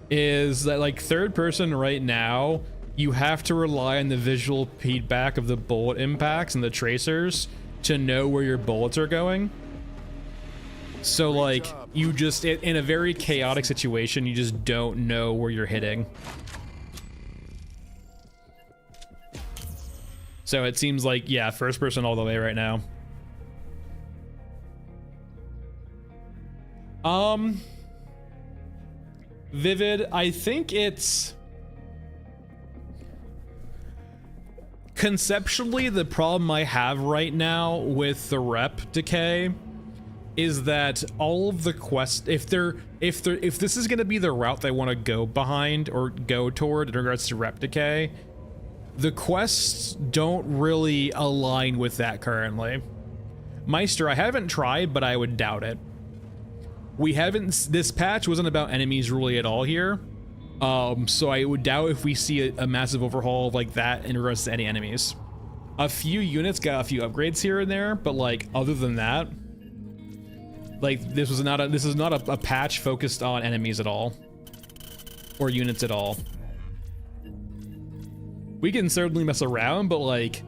is that like third person right now, you have to rely on the visual feedback of the bullet impacts and the tracers to know where your bullets are going. So like you just, in a very chaotic situation, you just don't know where you're hitting. So it seems like, yeah, first person all the way right now. Vivid, I think it's conceptually the problem I have right now with the rep decay is that all of the quests, if this is going to be the route they want to go behind or go toward in regards to rep decay, the quests don't really align with that currently. Meister, I haven't tried, but I would doubt it. We haven't, this patch wasn't about enemies really at all here. So I would doubt if we see a massive overhaul like that in regards to any enemies. A few units got a few upgrades here and there, but like other than that, like this is not a patch focused on enemies at all or units at all. We can certainly mess around, but like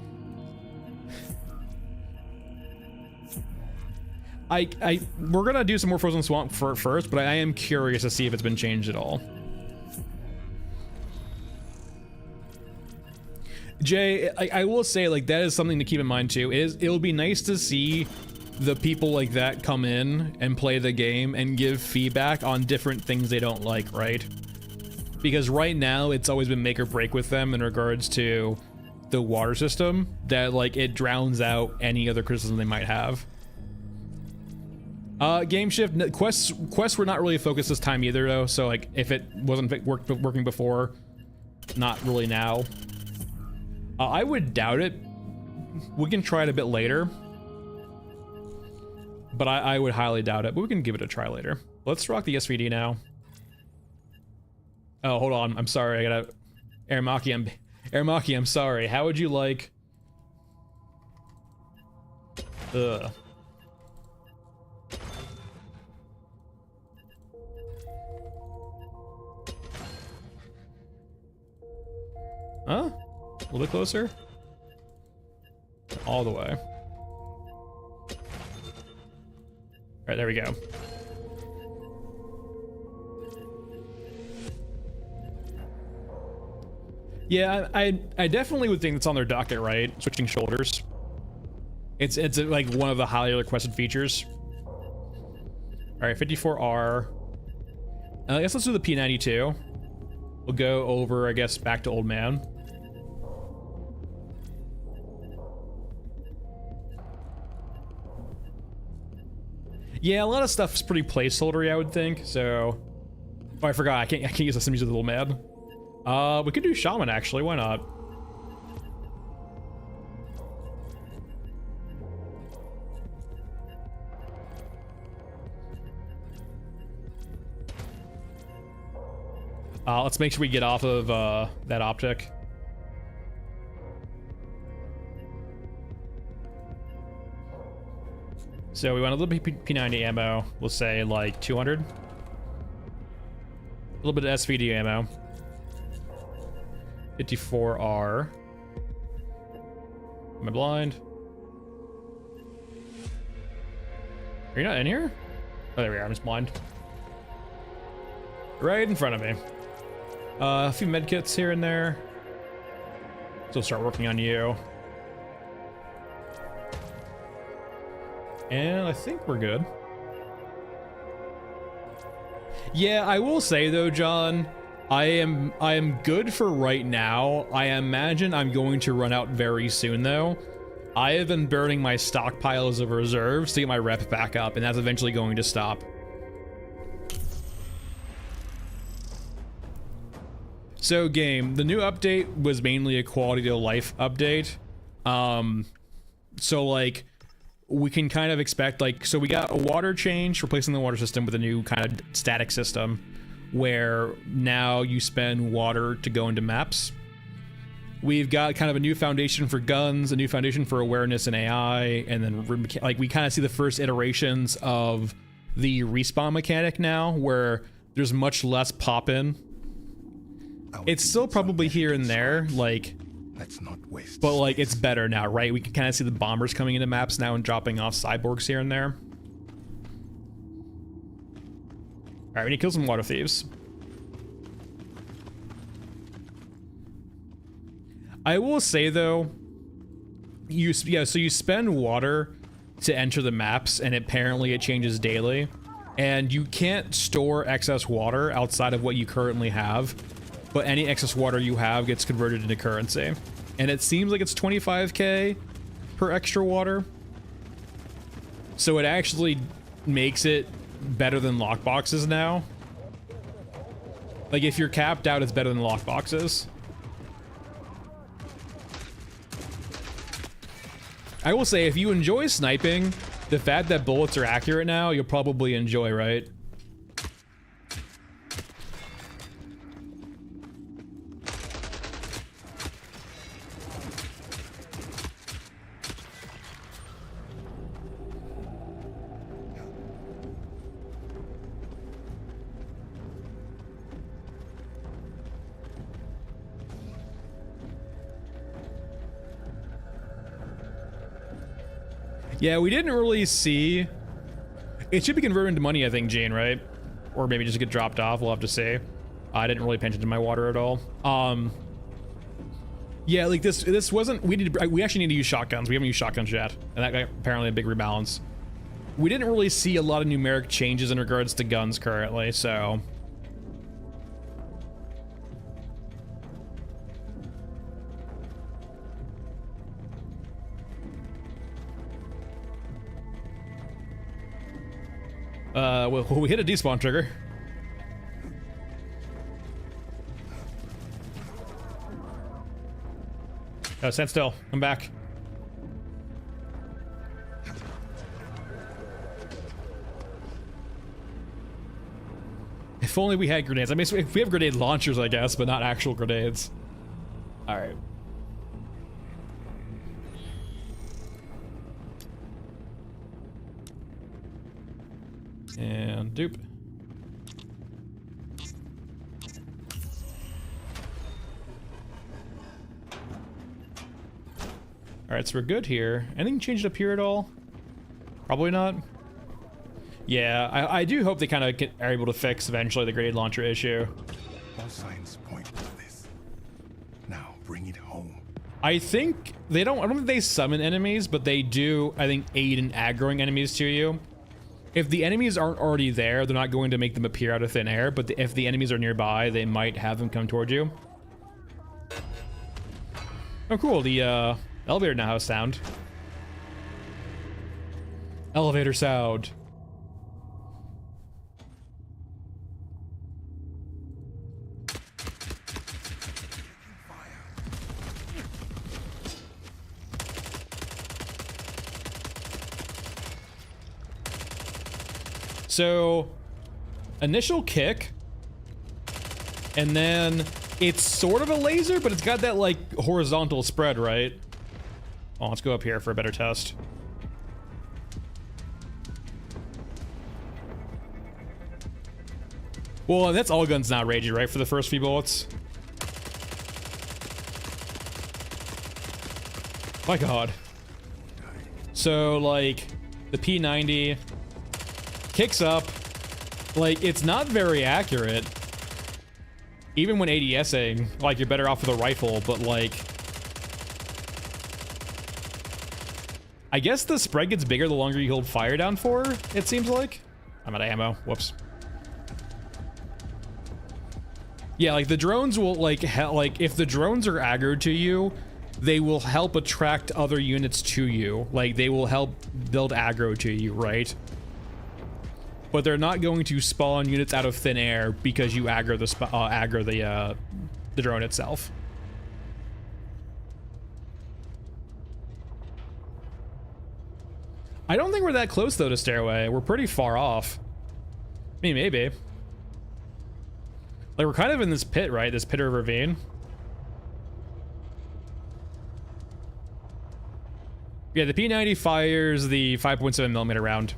we're gonna do some more Frozen Swamp first, but I am curious to see if it's been changed at all. Jay, I will say, like, that is something to keep in mind too. It'll be nice to see the people like that come in and play the game and give feedback on different things they don't like, right? Because right now it's always been make or break with them in regards to the water system, that like it drowns out any other criticism they might have. Game shift quests were not really focused this time either though, so like if it wasn't working before, not really now. I would doubt it. We can try it a bit later, but I would highly doubt it, but we can give it a try later. Let's rock the SVD now. Oh, hold on, I'm sorry, I gotta Aramaki, I'm sorry. How would you like Huh? A little bit closer? All the way. All right, there we go. Yeah, I definitely would think it's on their docket, right? Switching shoulders. It's like one of the highly requested features. All right, 54R. I guess let's do the P92. We'll go over, I guess, back to Old Man. Yeah, a lot of stuff's pretty placeholdery, I would think. So, oh, I forgot. I can't use the Sims with Little Man. We could do Shaman actually. Why not? Let's make sure we get off of that optic. So we want a little bit P90 ammo. We'll say like 200. A little bit of SVD ammo. 54R. Am I blind? Are you not in here? Oh, there we are. I'm just blind. Right in front of me. A few medkits here and there. So we'll start working on you. And I think we're good. Yeah, I will say though, John, I am good for right now. I imagine I'm going to run out very soon though. I have been burning my stockpiles of reserves to get my rep back up, and that's eventually going to stop. So game, the new update was mainly a quality of life update. So like, we can kind of expect like, so we got a water change, replacing the water system with a new kind of static system where now you spend water to go into maps. We've got kind of a new foundation for guns, a new foundation for awareness and AI, and then like we kind of see the first iterations of the respawn mechanic now where there's much less pop-in. It's still probably here and there, like, Let's not waste but like it's better now, right? We can kind of see the bombers coming into maps now and dropping off cyborgs here and there. All right, we need to kill some water thieves. I will say though, so you spend water to enter the maps, and apparently it changes daily, and you can't store excess water outside of what you currently have. But any excess water you have gets converted into currency. And it seems like it's 25k per extra water. So it actually makes it better than lockboxes now. Like if you're capped out, it's better than lockboxes. I will say, if you enjoy sniping, the fact that bullets are accurate now, you'll probably enjoy, right? Yeah, we didn't really see. It should be converted into money, I think, Jane, right? Or maybe just get dropped off. We'll have to see. I didn't really pay attention to my water at all. Yeah, like this wasn't. We actually need to use shotguns. We haven't used shotguns yet, and that got apparently a big rebalance. We didn't really see a lot of numeric changes in regards to guns currently, so. Well, we hit a despawn trigger. Oh, stand still. Come back. If only we had grenades. I mean, if we have grenade launchers, I guess, but not actual grenades. All right. And dupe. right, so we're good here. Anything changed up here at all? Probably not. Yeah, I do hope they kind of are able to fix eventually the grenade launcher issue. All signs point to this. Now bring it home. I think they don't, I don't think they summon enemies, but they do, I think, aid in aggroing enemies to you. If the enemies aren't already there, they're not going to make them appear out of thin air, but if the enemies are nearby, they might have them come towards you. Oh, cool, the elevator now has sound. Elevator sound. So, initial kick, and then it's sort of a laser, but it's got that like horizontal spread, right? Oh, let's go up here for a better test. Well, that's all guns not ragey, right? For the first few bullets. My God. So, like, the P90 kicks up. Like, it's not very accurate. Even when ADSing, like, you're better off with a rifle, but, like, I guess the spread gets bigger the longer you hold fire down for, it seems like. I'm out of ammo. Whoops. Yeah, like, the drones will, like, if the drones are aggroed to you, they will help attract other units to you. Like, they will help build aggro to you, right? But they're not going to spawn units out of thin air because you aggro the drone itself. I don't think we're that close though to Stairway. We're pretty far off. I mean, maybe. Like, we're kind of in this pit, right? This pit or ravine. Yeah, the P90 fires the 5.7mm round.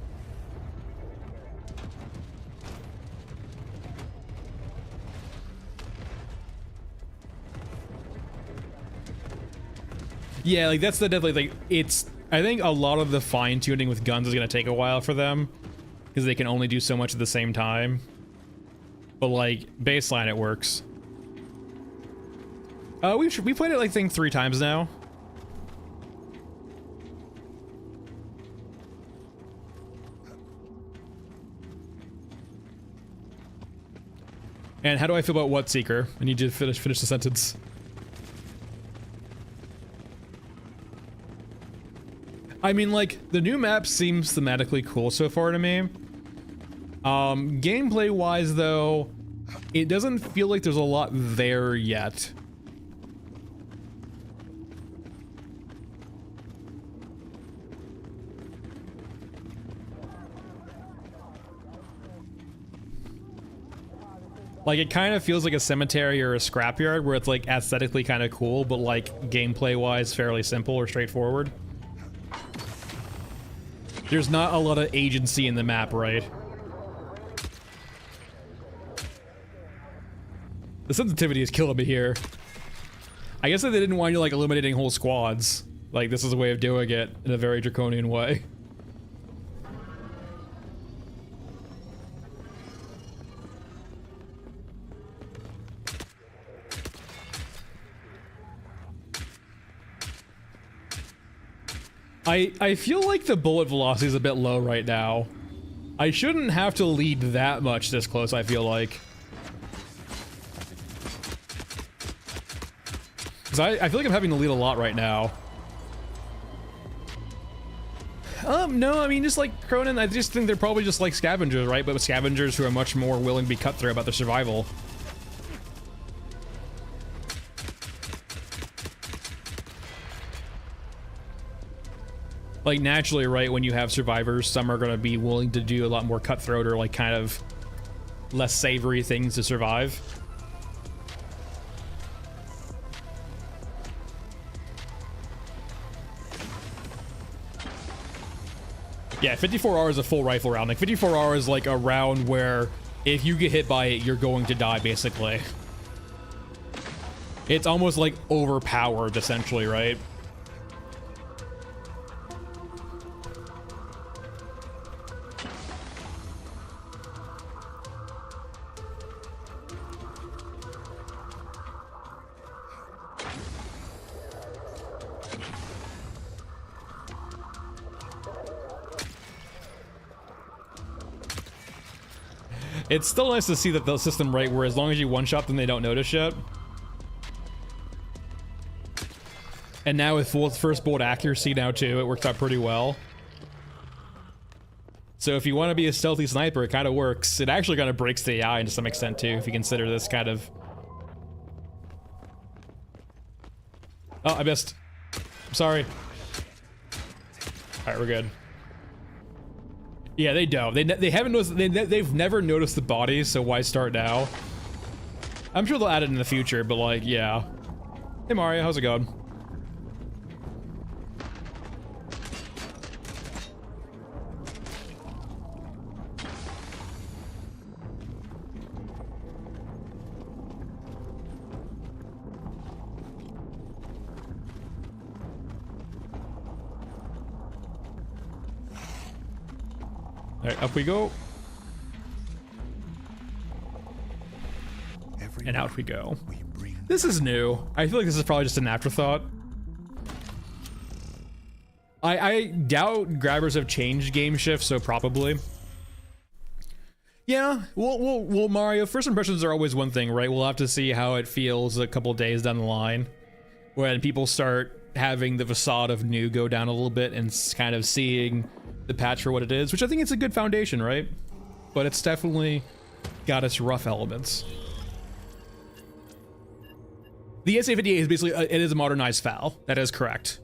Yeah, like, that's the definitely, like, it's, I think a lot of the fine-tuning with guns is going to take a while for them, because they can only do so much at the same time. But, like, baseline, it works. We played it, like, I think 3 times now. And how do I feel about what, Seeker? I need you to finish the sentence. I mean, like, the new map seems thematically cool so far to me. Gameplay-wise, though, it doesn't feel like there's a lot there yet. Like, it kind of feels like a cemetery or a scrapyard where it's, like, aesthetically kind of cool, but, like, gameplay-wise fairly simple or straightforward. There's not a lot of agency in the map, right? The sensitivity is killing me here. I guess that they didn't want you, like, eliminating whole squads. Like, this is a way of doing it in a very draconian way. I feel like the bullet velocity is a bit low right now. I shouldn't have to lead that much this close, I feel like. Because I feel like I'm having to lead a lot right now. No, I mean, just like Cronin, I just think they're probably just like scavengers, right? But with scavengers who are much more willing to be cutthroat about their survival. Like, naturally, right, when you have survivors, some are going to be willing to do a lot more cutthroat or, like, kind of less savory things to survive. Yeah, 54R is a full rifle round. Like, 54R is, like, a round where if you get hit by it, you're going to die, basically. It's almost, like, overpowered, essentially, right? It's still nice to see that the system, right, where as long as you one-shot them, they don't notice shit. And now with full first bullet accuracy now too, it works out pretty well. So if you want to be a stealthy sniper, it kind of works. It actually kind of breaks the AI to some extent too, if you consider this kind of... Oh, I missed. I'm sorry. Alright, we're good. Yeah, they don't. They haven't noticed. They've never noticed the bodies, so why start now? I'm sure they'll add it in the future, but like, yeah. Hey Mario, how's it going? Alright, up we go. And out we go. This is new. I feel like this is probably just an afterthought. I doubt grabbers have changed game shifts, so probably. Yeah, well, Mario, first impressions are always one thing, right? We'll have to see how it feels a couple days down the line when people start having the facade of new go down a little bit and kind of seeing the patch for what it is, which I think it's a good foundation, right? But it's definitely got its rough elements. The SA-58 is basically, it is a modernized FAL. That is correct.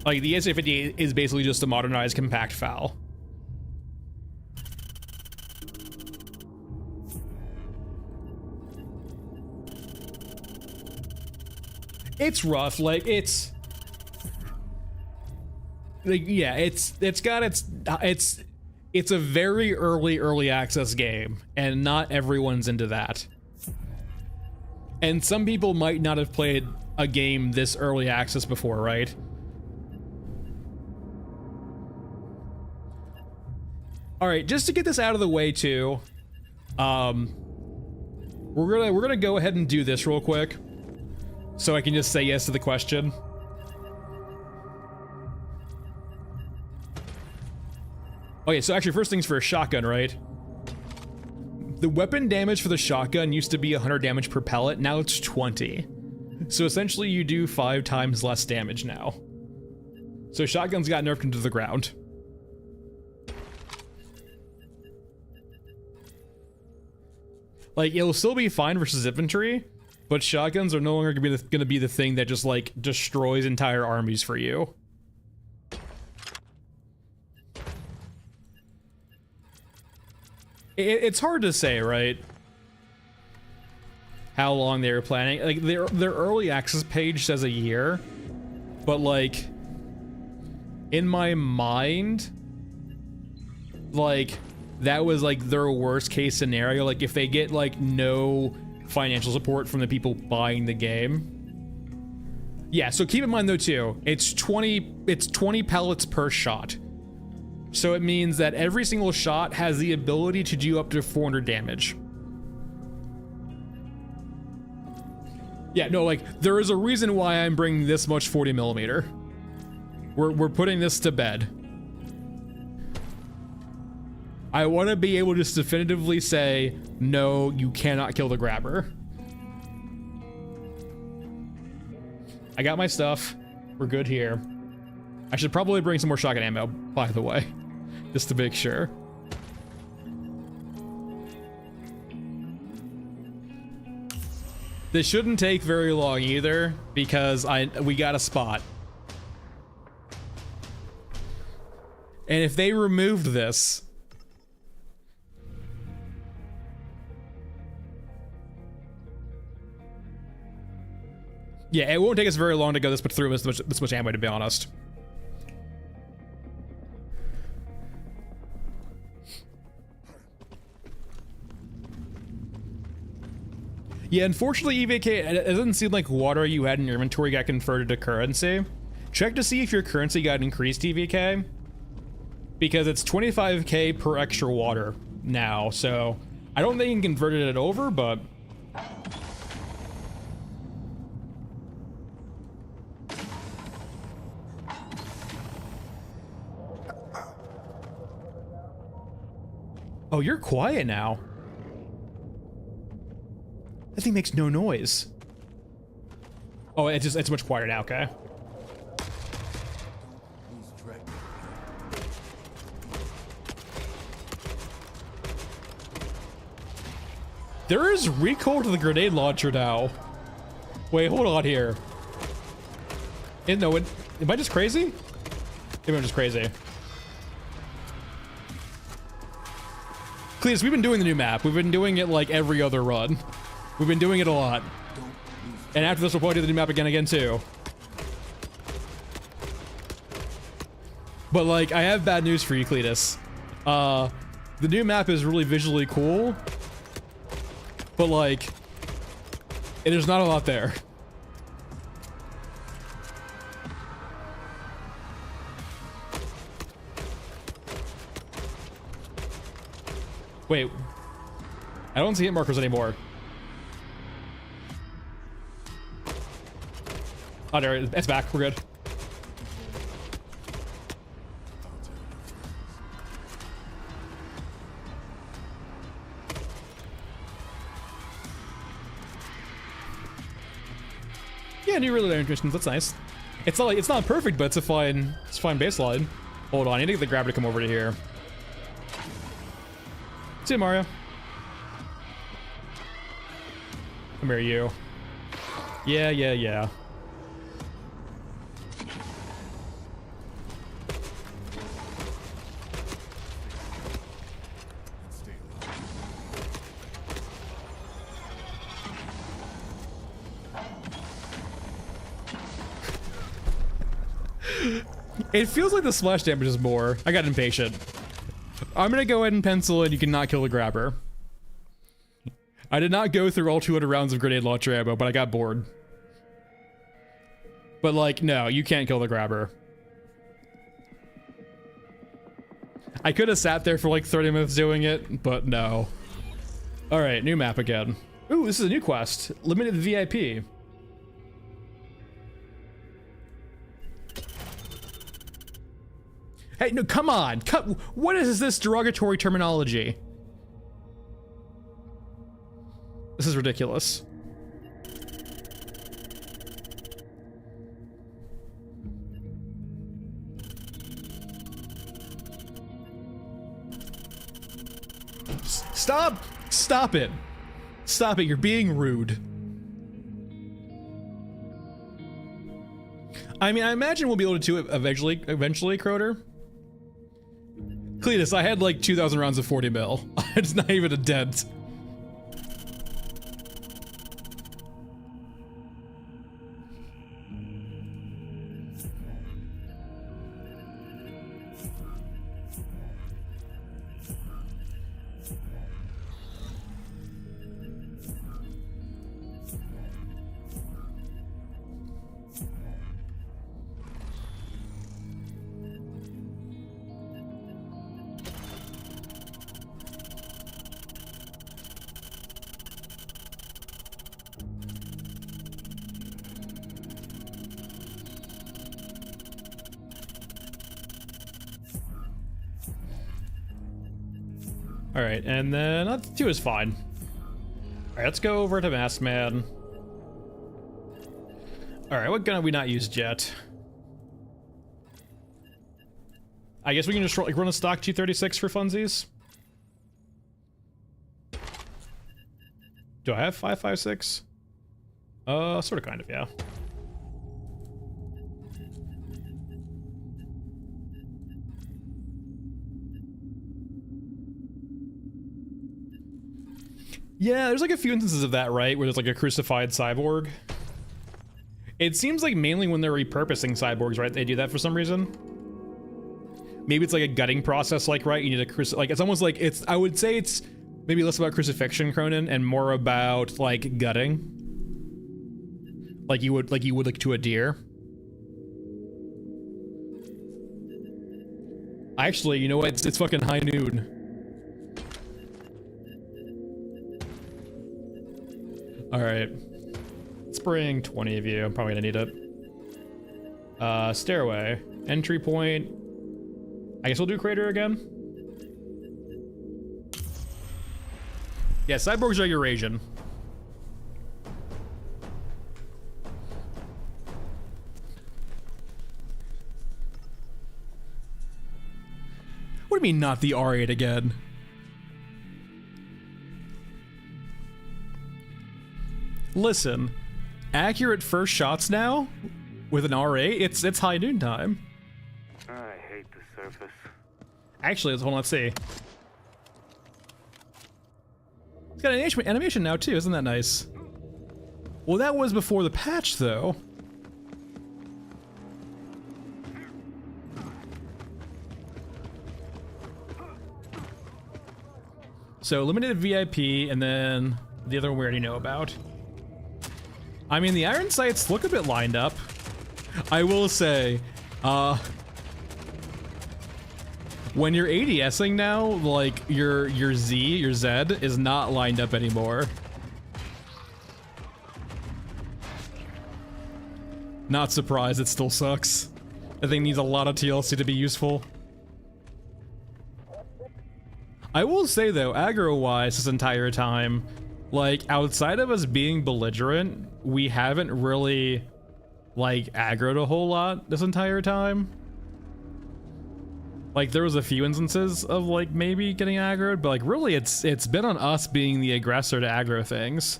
Like, the SA-58 is basically just a modernized compact FAL. It's rough, like, it's... Like, yeah, it's a very early access game, and not everyone's into that. And some people might not have played a game this early access before, right? All right, just to get this out of the way too, we're gonna go ahead and do this real quick, so I can just say yes to the question. Okay, so actually, first things first, shotgun, right? The weapon damage for the shotgun used to be 100 damage per pellet, now it's 20. So essentially you do 5 times less damage now. So shotguns got nerfed into the ground. Like, it'll still be fine versus infantry, but shotguns are no longer gonna be the thing that just, like, destroys entire armies for you. It's hard to say, right? How long they were planning. Like, their early access page says a year, but like, in my mind, like, that was like their worst case scenario. Like, if they get like no financial support from the people buying the game. Yeah, so keep in mind though too, it's 20 pellets per shot. So it means that every single shot has the ability to do up to 400 damage. Yeah, no, like, there is a reason why I'm bringing this much 40mm. We're putting this to bed. I want to be able to just definitively say, no, you cannot kill the grabber. I got my stuff. We're good here. I should probably bring some more shotgun ammo, by the way, just to make sure. This shouldn't take very long either, because we got a spot. And if they removed this, yeah, it won't take us very long to go this much through this much ammo, to be honest. Yeah, unfortunately, EVK, it doesn't seem like water you had in your inventory got converted to currency. Check to see if your currency got increased, EVK, because it's 25k per extra water now, so I don't think you can convert it over, but... Oh, you're quiet now. That thing makes no noise. Oh, it's much quieter now, okay. There is recoil to the grenade launcher now. Wait, hold on here. Am I just crazy? Maybe I'm just crazy. Cletus, we've been doing the new map. We've been doing it like every other run. We've been doing it a lot. And after this, we'll probably do the new map again too. But like, I have bad news for you, Cletus. The new map is really visually cool. But like, there's not a lot there. Wait, I don't see hit markers anymore. Oh, there, it's back. We're good. Yeah, new reload animations. That's nice. It's not like it's not perfect, but it's a fine baseline. Hold on, I need to get the grabber to come over to here. See you, Mario. Come here, you. Yeah. It feels like the splash damage is more. I got impatient. I'm gonna go ahead and pencil in you cannot kill the grabber. I did not go through all 200 rounds of grenade launcher ammo, but I got bored. But like, no, you can't kill the grabber. I could have sat there for like 30 minutes doing it, but no. Alright, new map again. Ooh, this is a new quest. Limited VIP. Hey, no, come on. What is this derogatory terminology? This is ridiculous. Stop! Stop it! Stop it, you're being rude. I mean, I imagine we'll be able to do it eventually, Croter. Cletus, I had like 2,000 rounds of 40 mil. It's not even a dent. All right, and then 2 is fine. All right, let's go over to Masked Man. All right, what gun have we not used yet? I guess we can just like run a stock G36 for funsies. Do I have 5.56? Sort of, kind of, yeah. Yeah, there's like a few instances of that, right? Where there's like a crucified cyborg. It seems like mainly when they're repurposing cyborgs, right? They do that for some reason. Maybe it's like a gutting process, like, right? You need a like, it's almost like I would say it's maybe less about crucifixion, Cronin, and more about like gutting. Like you would like to a deer. Actually, you know what? It's fucking high noon. Alright. Let's bring 20 of you. I'm probably gonna need it. Stairway. Entry point. I guess we'll do crater again. Yeah, cyborgs are Eurasian. What do you mean not the R8 again? Listen, accurate first shots now with an R8, it's high noon time. I hate the surface. Actually, hold on, let's see. It's got an animation now too, isn't that nice? Well, that was before the patch though. So limited VIP, and then the other one we already know about. I mean, the iron sights look a bit lined up. I will say, when you're ADSing now, like your Z is not lined up anymore. Not surprised, it still sucks. I think it needs a lot of TLC to be useful. I will say though, aggro-wise this entire time, like outside of us being belligerent, we haven't really like aggroed a whole lot this entire time. Like there was a few instances of like maybe getting aggroed, but like really it's been on us being the aggressor to aggro things.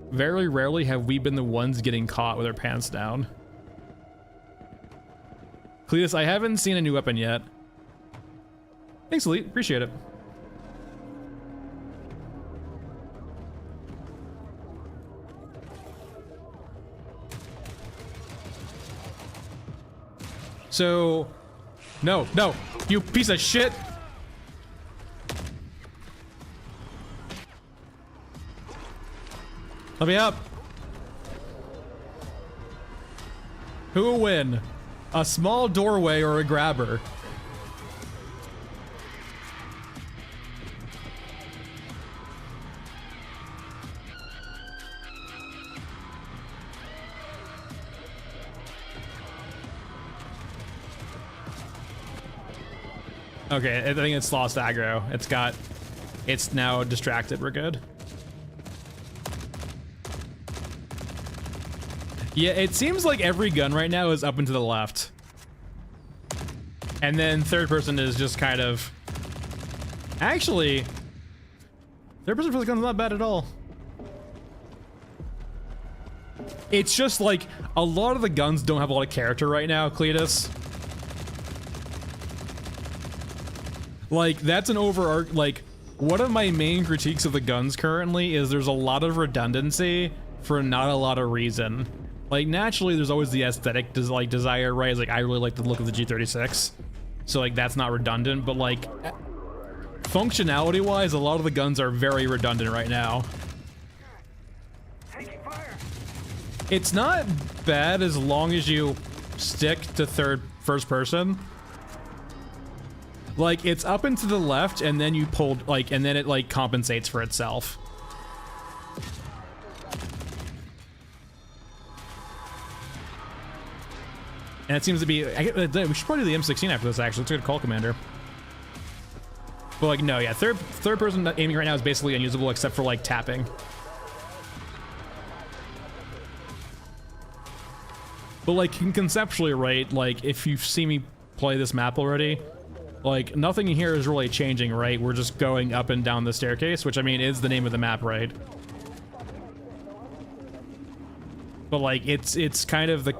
Very rarely have we been the ones getting caught with our pants down. Cletus, I haven't seen a new weapon yet. Thanks, Elite, appreciate it. So, no, you piece of shit. Let me up. Who will win? A small doorway or a grabber? Okay, I think it's lost aggro. It's now distracted. We're good. Yeah, it seems like every gun right now is up and to the left. And then third person is just kind of... Actually, third person for the gun's not bad at all. It's just like, a lot of the guns don't have a lot of character right now, Cletus. Like, that's an like, one of my main critiques of the guns currently is there's a lot of redundancy for not a lot of reason. Like, naturally, there's always the aesthetic desire, right? It's like, I really like the look of the G36. So, like, that's not redundant, but, like, functionality-wise, a lot of the guns are very redundant right now. It's not bad as long as you stick to first person. Like, it's up and to the left, and then you pulled, like, and then it, like, compensates for itself. And it seems to be, we should probably do the M16 after this, actually. It's a good call, Commander. But, like, no, yeah, third person aiming right now is basically unusable except for, like, tapping. But, like, conceptually, right, like, if you've seen me play this map already, like, nothing here is really changing, right? We're just going up and down the staircase, which, I mean, is the name of the map, right? But, like, it's kind of the...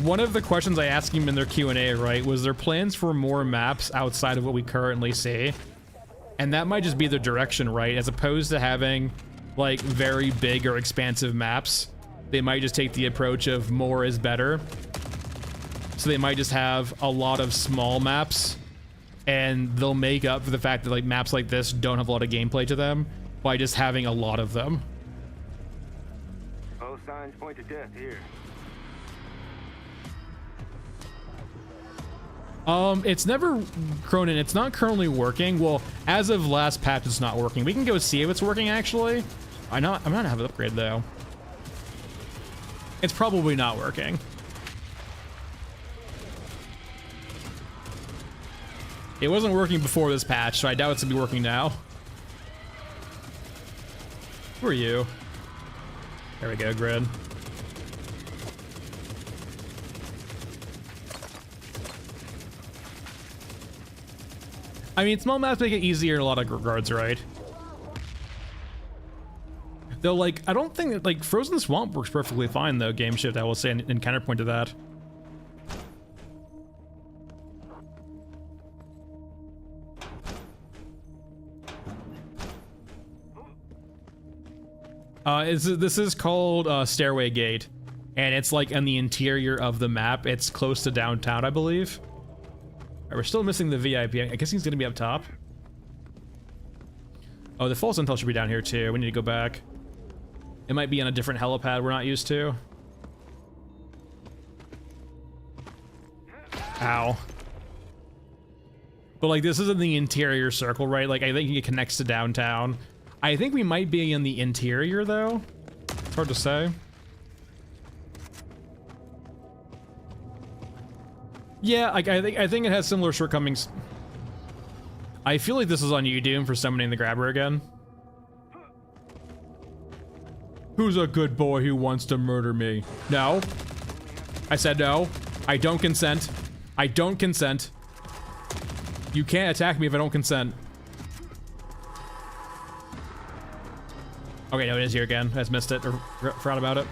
One of the questions I asked him in their Q&A, right, was there plans for more maps outside of what we currently see? And that might just be the direction, right? As opposed to having, like, very big or expansive maps, they might just take the approach of more is better. So they might just have a lot of small maps, and they'll make up for the fact that, like, maps like this don't have a lot of gameplay to them by just having a lot of them. All signs point to death here. It's never Cronin, it's not currently working. Well, as of last patch, it's not working. We can go see if it's working, actually. I'm not have an upgrade, though. It's probably not working. It wasn't working before this patch, so I doubt it's gonna be working now. Who are you? There we go, grid. I mean, small maps make it easier in a lot of regards, right? Though, like, I don't think that, like, Frozen Swamp works perfectly fine, though, Game Shift, I will say, in counterpoint to that. This is called Stairway Gate, and it's, like, in the interior of the map. It's close to downtown, I believe. All right, we're still missing the VIP. I guess he's gonna be up top. Oh, the false intel should be down here too. We need to go back. It might be on a different helipad we're not used to. Ow. But like, this is in the interior circle, right? Like, I think it connects to downtown. I think we might be in the interior though. It's hard to say. Yeah, like, I think it has similar shortcomings. I feel like this is on you, Doom, for summoning the grabber again. Who's a good boy who wants to murder me? No. I said no. I don't consent. I don't consent. You can't attack me if I don't consent. Okay, no, it is here again. I just missed it, or forgot about it.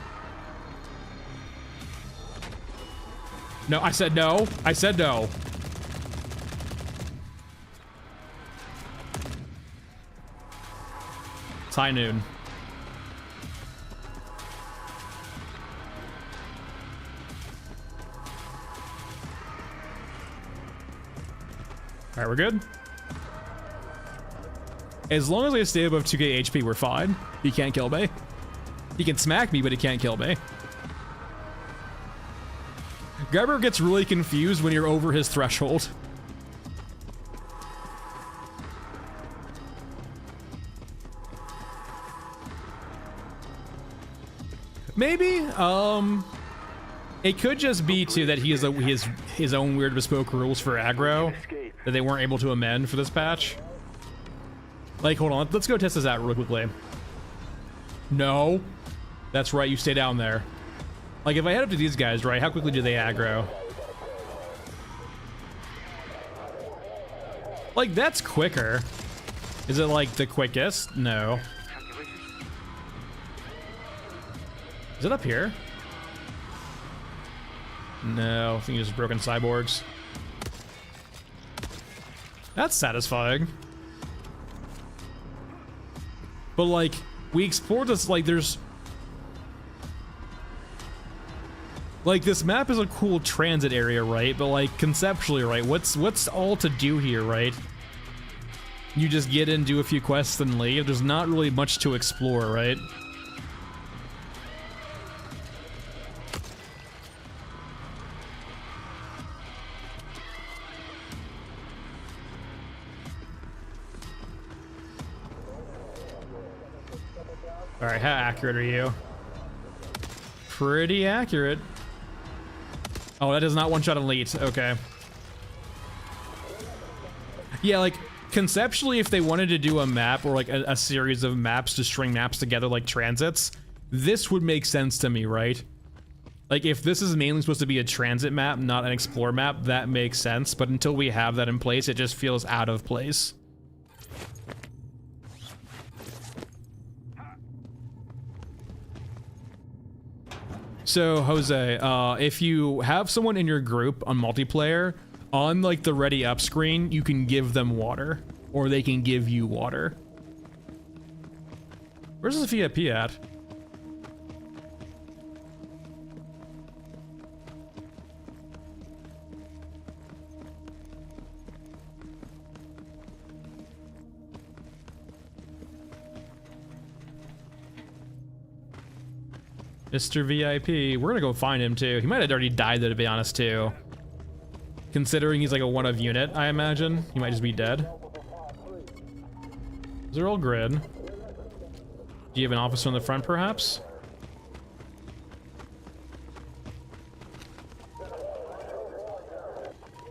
No, I said no. I said no. It's high noon. All right, we're good. As long as I stay above 2k HP, we're fine. He can't kill me. He can smack me, but he can't kill me. Grabber gets really confused when you're over his threshold. Maybe, it could just be too that he has his own weird bespoke rules for aggro that they weren't able to amend for this patch. Like, hold on, let's go test this out real quickly. No, that's right, you stay down there. Like, if I head up to these guys, right, how quickly do they aggro? Like, that's quicker. Is it, like, the quickest? No. Is it up here? No, I think it's just broken cyborgs. That's satisfying. But, like, we explored this, like, there's... Like, this map is a cool transit area, right? But, like, conceptually, right? What's all to do here, right? You just get in, do a few quests, and leave. There's not really much to explore, right? Alright, how accurate are you? Pretty accurate. Oh, that does not one-shot elite. Okay. Yeah, like, conceptually, if they wanted to do a map or, like, a series of maps to string maps together like transits, this would make sense to me, right? Like, if this is mainly supposed to be a transit map, not an explore map, that makes sense. But until we have that in place, it just feels out of place. So, Jose, if you have someone in your group on multiplayer, on, like, the ready up screen, you can give them water. Or they can give you water. Where's this VIP at? Mr. VIP. We're gonna go find him too. He might have already died though, to be honest too. Considering he's like a one-of unit, I imagine. He might just be dead. These are all grid. Do you have an officer on the front perhaps?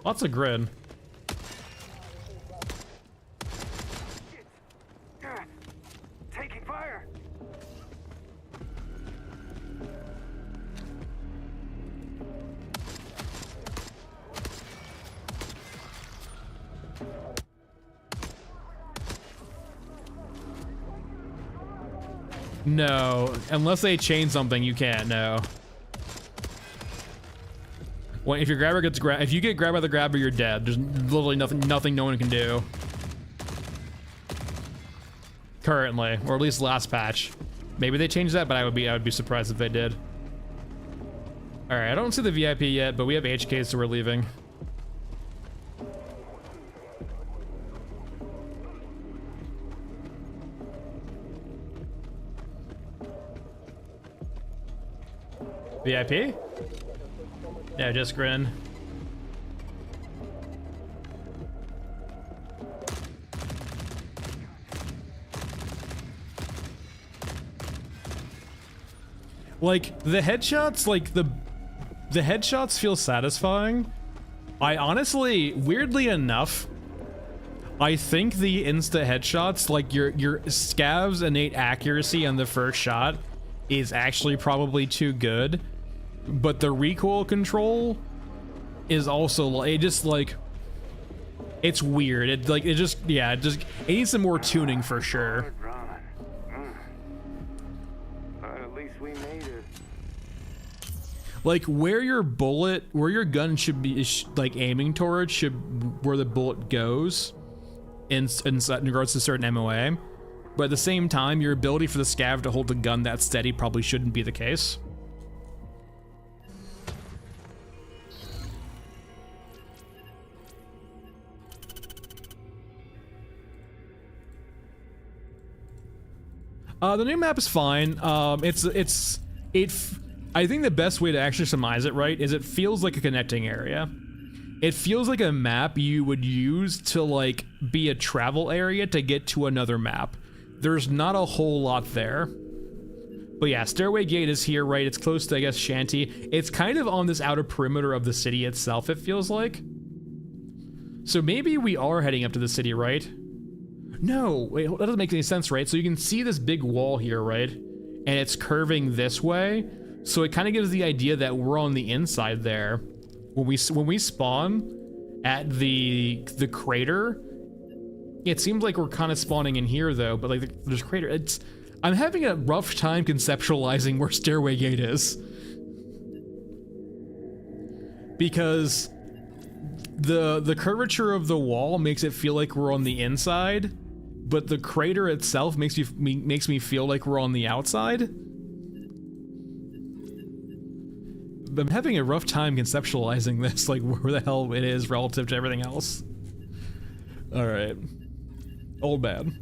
Lots of grid. Taking fire. No, unless they change something, you can't. No. Well, if your grabber gets if you get grabbed by the grabber, you're dead. There's literally nothing no one can do. Currently, or at least last patch. Maybe they changed that, but I would be surprised if they did. All right, I don't see the VIP yet, but we have HKs, so we're leaving. VIP? Yeah, just grin. Like, the headshots, like, the headshots feel satisfying. I honestly, weirdly enough, I think the insta headshots, like your Scav's innate accuracy on the first shot is actually probably too good, but the recoil control is also, it just like, it's weird. It needs some more tuning for sure. At least we made it. Like where your gun should be like aiming towards where the bullet goes in regards to certain MOA, but at the same time, your ability for the scav to hold the gun that steady probably shouldn't be the case. The new map is fine. I think the best way to actually surmise it right is it feels like a connecting area. It feels like a map you would use to like be a travel area to get to another map. There's not a whole lot there. But yeah, Stairway Gate is here, right? It's close to, I guess, Shanty. It's kind of on this outer perimeter of the city itself, it feels like. So maybe we are heading up to the city, right? No, wait, that doesn't make any sense, right? So you can see this big wall here, right? And it's curving this way. So it kind of gives the idea that we're on the inside there. When we spawn at the crater, it seems like we're kind of spawning in here though, but like there's crater. I'm having a rough time conceptualizing where Stairway Gate is. Because the curvature of the wall makes it feel like we're on the inside, but the crater itself makes me feel like we're on the outside. I'm having a rough time conceptualizing this, like where the hell it is relative to everything else. All right, old man.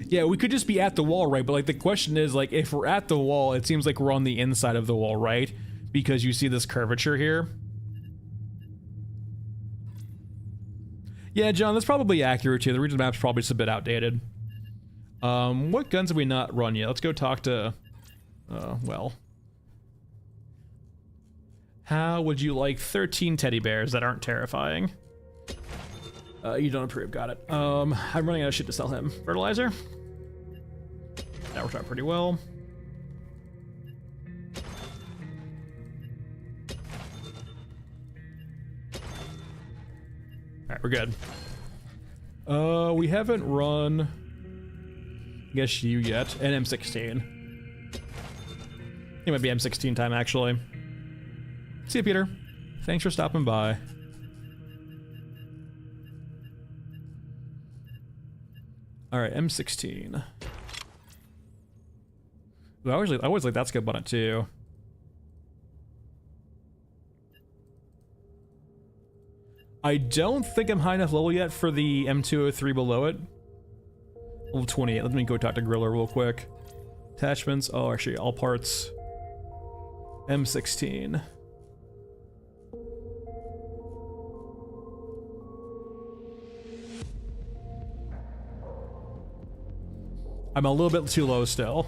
Yeah, we could just be at the wall, right? But like the question is, like, if we're at the wall, it seems like we're on the inside of the wall, right? Because you see this curvature here. Yeah, John, that's probably accurate too. The region map's probably just a bit outdated. What guns have we not run yet? Let's go talk to, well. How would you like 13 teddy bears that aren't terrifying? You don't approve, got it. I'm running out of shit to sell him. Fertilizer? That worked out pretty well. Alright, we're good. We haven't run... I guess you yet, an M16. It might be M16 time, actually. See you, Peter. Thanks for stopping by. Alright, M16. I always like that skip on it, too. I don't think I'm high enough level yet for the M203 below it. Level 28. Let me go talk to Griller real quick. Attachments. Oh, actually, all parts. M16. I'm a little bit too low still.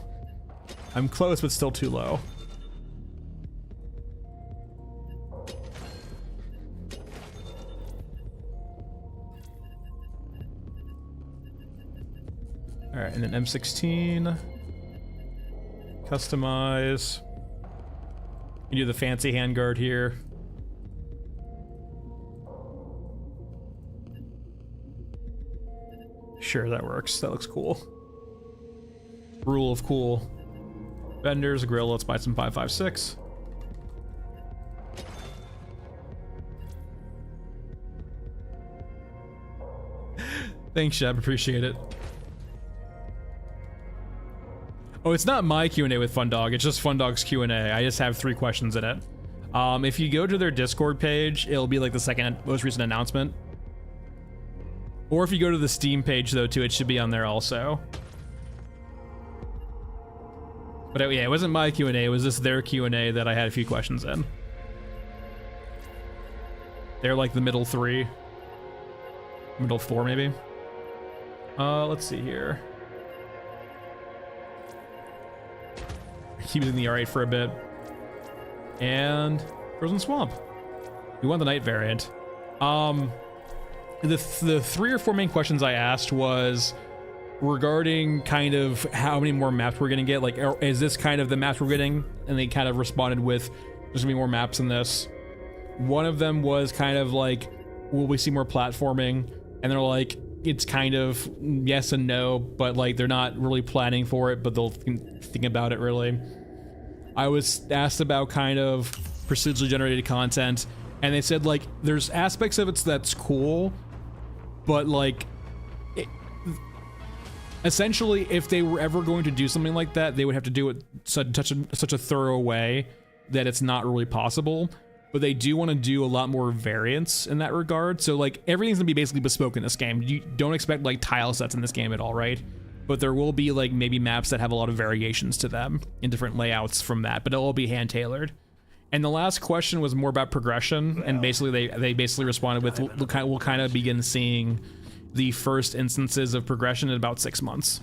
I'm close, but still too low. Alright, and then M16. Customize. You do the fancy handguard here. Sure, that works. That looks cool. Rule of cool. Vendors, grill, let's buy some 5.56. Thanks, Shep, appreciate it. Oh, it's not my Q&A with Fundog, it's just Fundog's Q&A. I just have 3 questions in it. If you go to their Discord page, it'll be like the second most recent announcement. Or if you go to the Steam page though too, it should be on there also. But yeah, it wasn't my Q&A, it was just their Q&A that I had a few questions in. They're like the middle 3. Middle 4 maybe. Let's see here. Keep it in the R8 for a bit. And Frozen Swamp. We want the night variant. The 3 or 4 main questions I asked was regarding kind of how many more maps we're gonna get. Like, is this kind of the maps we're getting? And they kind of responded with, there's gonna be more maps in this. One of them was kind of like, will we see more platforming? And they're like, it's kind of yes and no, but like they're not really planning for it, but they'll think about it really. I was asked about kind of procedurally generated content, and they said like there's aspects of it that's cool, but like essentially if they were ever going to do something like that, they would have to do it such a thorough way that it's not really possible. But they do want to do a lot more variants in that regard. So like everything's gonna be basically bespoke in this game. You don't expect like tile sets in this game at all, right? But there will be like maybe maps that have a lot of variations to them in different layouts from that, but it'll all be hand tailored. And the last question was more about progression, and basically they basically responded with we'll kind of begin seeing the first instances of progression in about 6 months.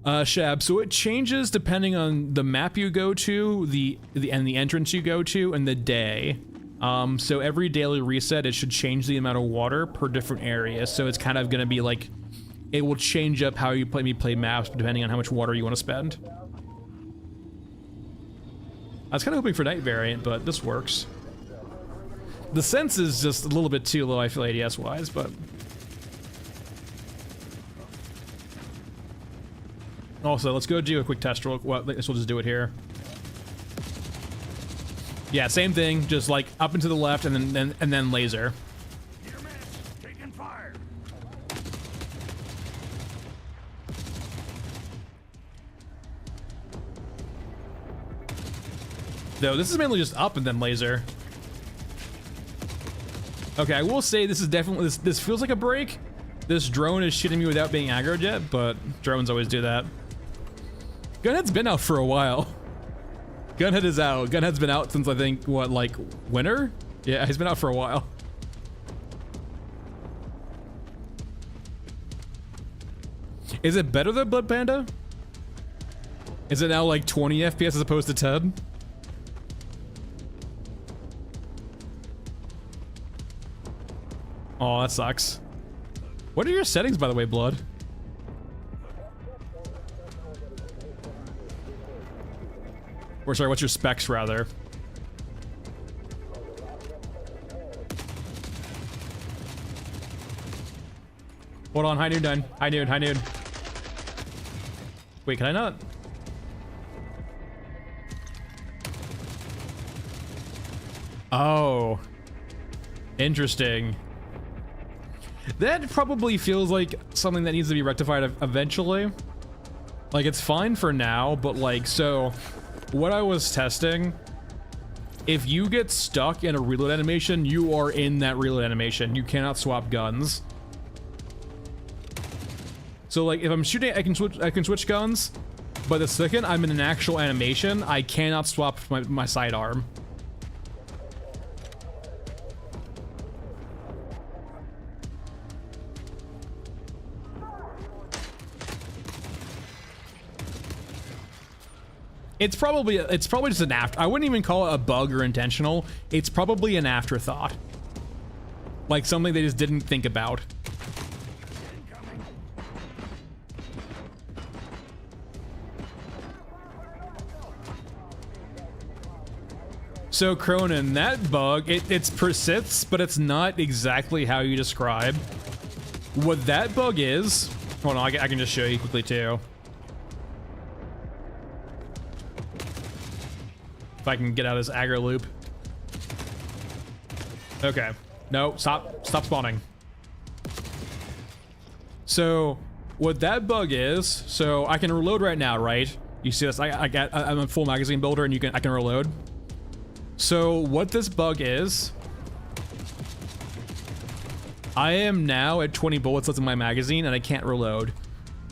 Shab, so it changes depending on the map you go to, the entrance you go to, and the day. So every daily reset, it should change the amount of water per different area. So it's kind of gonna be like, it will change up how you play maps depending on how much water you want to spend. I was kind of hoping for night variant, but this works. The sense is just a little bit too low, I feel, ADS wise, but. Also, let's go do a quick test roll. Well, I guess we'll just do it here. Yeah, same thing, just like up and to the left and then laser. Taking fire. No, this is mainly just up and then laser. Okay, I will say this is definitely, this feels like a break. This drone is shitting me without being aggroed yet, but drones always do that. Gunhead's been out for a while. Gunhead is out. Gunhead's been out since I think, what, like, winter? Yeah, he's been out for a while. Is it better than Blood Panda? Is it now like 20 FPS as opposed to 10? Oh, that sucks. What are your settings, by the way, Blood? Or sorry, what's your specs, rather? Hold on, high noon done. High noon, high noon. Wait, can I not? Oh. Interesting. That probably feels like something that needs to be rectified eventually. Like, it's fine for now, but like, so what I was testing, if you get stuck in a reload animation, you are in that reload animation. You cannot swap guns. So like, if I'm shooting, I can switch guns, but the second I'm in an actual animation, I cannot swap my sidearm. It's probably just an I wouldn't even call it a bug or intentional. It's probably an afterthought. Like something they just didn't think about. So Cronin, that bug, it persists, but it's not exactly how you describe. what that bug is, hold on, I can just show you quickly too. If I can get out of this aggro loop. Okay. No, stop spawning. So what that bug is, so I can reload right now, right? You see this? I'm a full magazine builder, and I can reload. So what this bug is, I am now at 20 bullets left in my magazine, and I can't reload.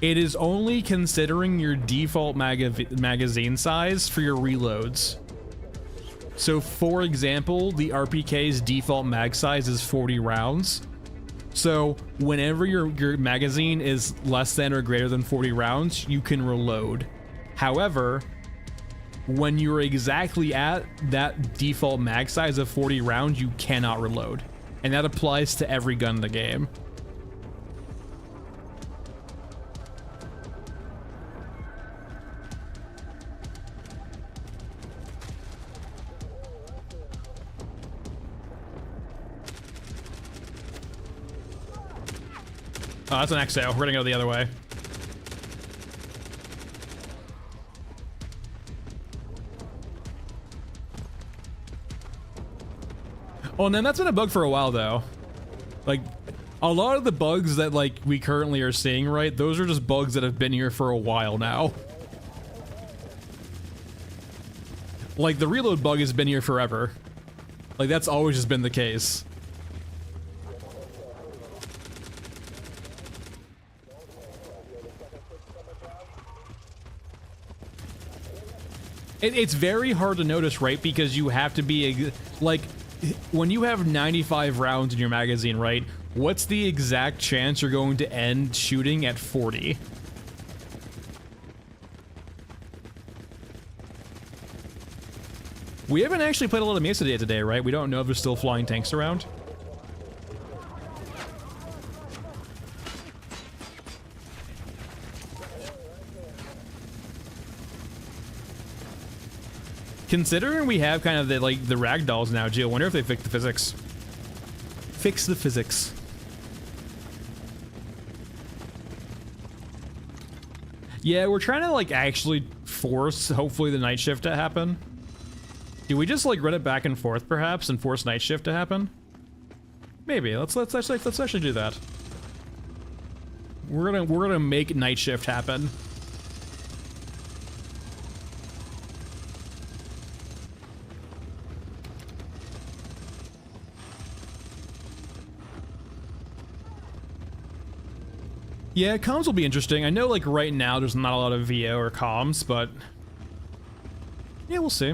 It is only considering your default magazine size for your reloads. So for example, the RPK's default mag size is 40 rounds. So whenever your magazine is less than or greater than 40 rounds, you can reload. However, when you're exactly at that default mag size of 40 rounds, you cannot reload. And that applies to every gun in the game. Oh, that's an exo. We're gonna go the other way. Oh, and then that's been a bug for a while, though. Like, a lot of the bugs that, like, we currently are seeing, right? Those are just bugs that have been here for a while now. Like, the reload bug has been here forever. Like, that's always just been the case. It's very hard to notice, right? Because you have to be, like, when you have 95 rounds in your magazine, right? What's the exact chance you're going to end shooting at 40? We haven't actually played a lot of Mesa Day today, right? We don't know if there's still flying tanks around. Considering we have kind of the, like, the ragdolls now, Gio, I wonder if they fix the physics. Fix the physics. Yeah, we're trying to, like, actually force, hopefully, the night shift to happen. Do we just, like, run it back and forth, perhaps, and force night shift to happen? Maybe. Let's actually do that. We're gonna make night shift happen. Yeah, comms will be interesting. I know, like, right now there's not a lot of VO or comms, but yeah, we'll see.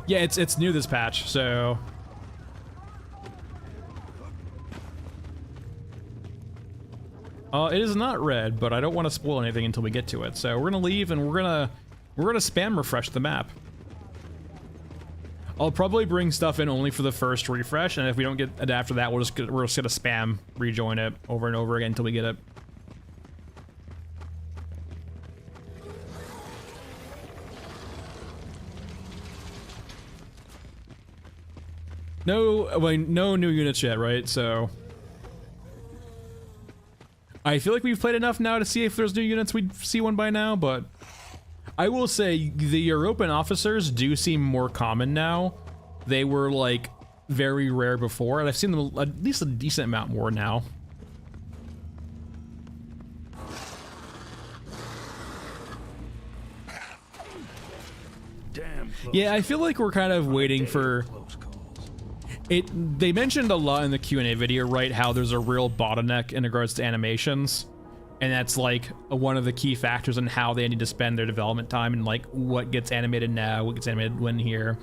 Yeah, it's new this patch, so it is not red, but I don't want to spoil anything until we get to it. So we're gonna leave and we're gonna spam refresh the map. I'll probably bring stuff in only for the first refresh, and if we don't get it after that, we're just gonna spam rejoin it over and over again until we get it. No, well, no new units yet, right? So I feel like we've played enough now to see if there's new units. We'd see one by now, but I will say the European officers do seem more common now. They were, like, very rare before, and I've seen them at least a decent amount more now. Damn close. Yeah, I feel like we're kind of waiting for it. They mentioned a lot in the Q&A video, right, how there's a real bottleneck in regards to animations. And that's, like, one of the key factors in how they need to spend their development time and, like, what gets animated now, what gets animated when here.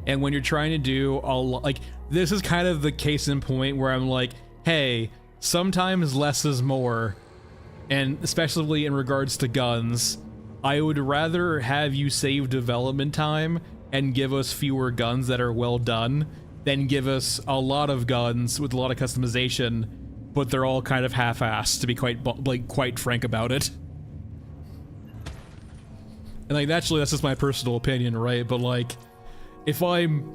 And when you're trying to do a lot, like, this is kind of the case in point where I'm like, hey, sometimes less is more. And especially in regards to guns, I would rather have you save development time and give us fewer guns that are well done than give us a lot of guns with a lot of customization, but they're all kind of half-assed, to be quite frank about it. And, like, naturally, that's just my personal opinion, right? But, like, if I'm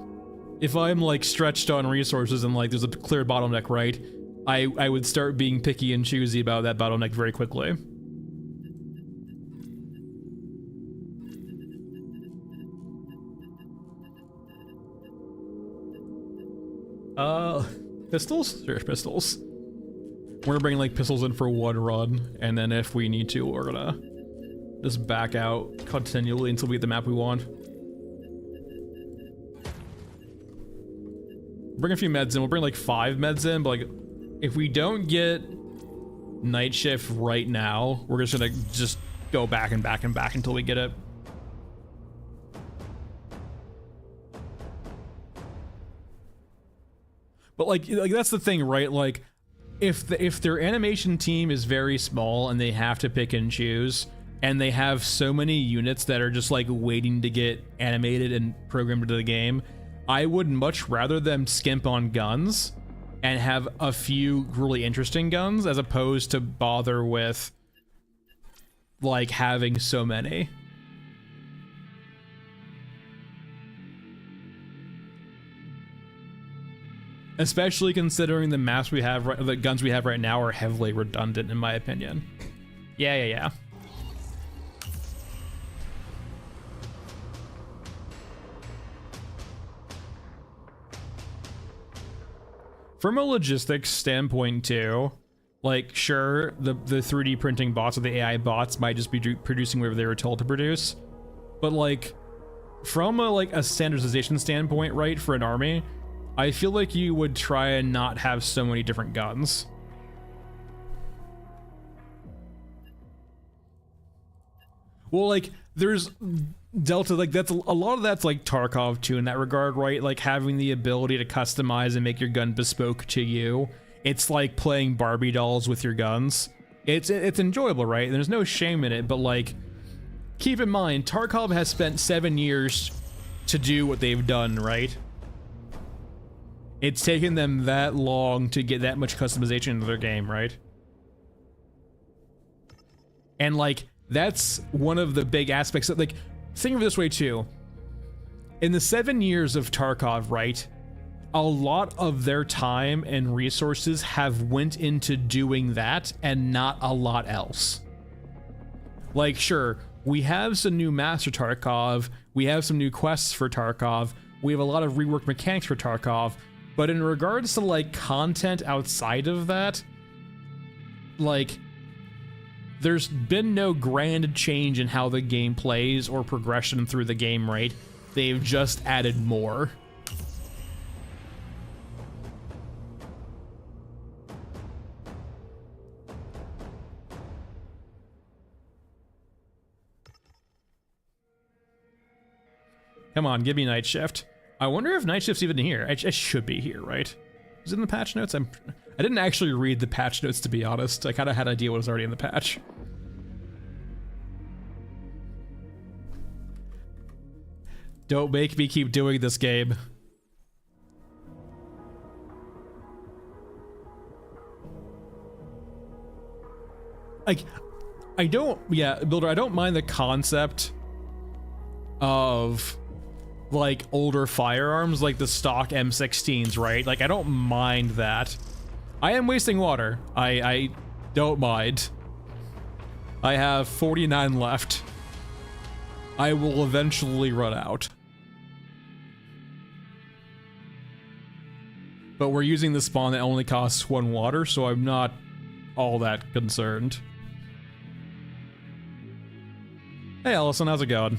if I'm like stretched on resources and like there's a clear bottleneck, right? I would start being picky and choosy about that bottleneck very quickly. Pistols? Sure, pistols. We're gonna bring like pistols in for one run, and then if we need to, we're gonna just back out continually until we get the map we want. Bring a few meds in. We'll bring like 5 meds in, but like if we don't get night shift right now, we're just gonna go back and back and back until we get it. But like that's the thing, right? Like if their animation team is very small and they have to pick and choose, and they have so many units that are just like waiting to get animated and programmed into the game, I would much rather them skimp on guns and have a few really interesting guns as opposed to bother with like having so many. Especially considering the maps we have, the guns we have right now are heavily redundant in my opinion. Yeah. From a logistics standpoint too, like sure, the 3D printing bots or the AI bots might just be producing whatever they were told to produce, but like from a standardization standpoint, right, for an army, I feel like you would try and not have so many different guns. Well, like there's Delta, like that's a lot of that's like Tarkov too in that regard, right? Like having the ability to customize and make your gun bespoke to you. It's like playing Barbie dolls with your guns. It's enjoyable, right? There's no shame in it, but like keep in mind Tarkov has spent 7 years to do what they've done, right? It's taken them that long to get that much customization into their game, right? And like that's one of the big aspects of, like, think of it this way too. In the 7 years of Tarkov, right, a lot of their time and resources have went into doing that and not a lot else. Like, sure, we have some new maps for Tarkov, we have some new quests for Tarkov, we have a lot of reworked mechanics for Tarkov, but in regards to like content outside of that, like there's been no grand change in how the game plays or progression through the game, right? They've just added more. Come on, give me night shift. I wonder if night shift's even here. It should be here, right? Is it in the patch notes? I didn't actually read the patch notes, to be honest. I kind of had an idea what was already in the patch. Don't make me keep doing this game. Like, Builder, I don't mind the concept of like older firearms, like the stock M16s, right? Like I don't mind that. I am wasting water. I don't mind. I have 49 left. I will eventually run out. But we're using the spawn that only costs 1 water, so I'm not all that concerned. Hey Allison, how's it going?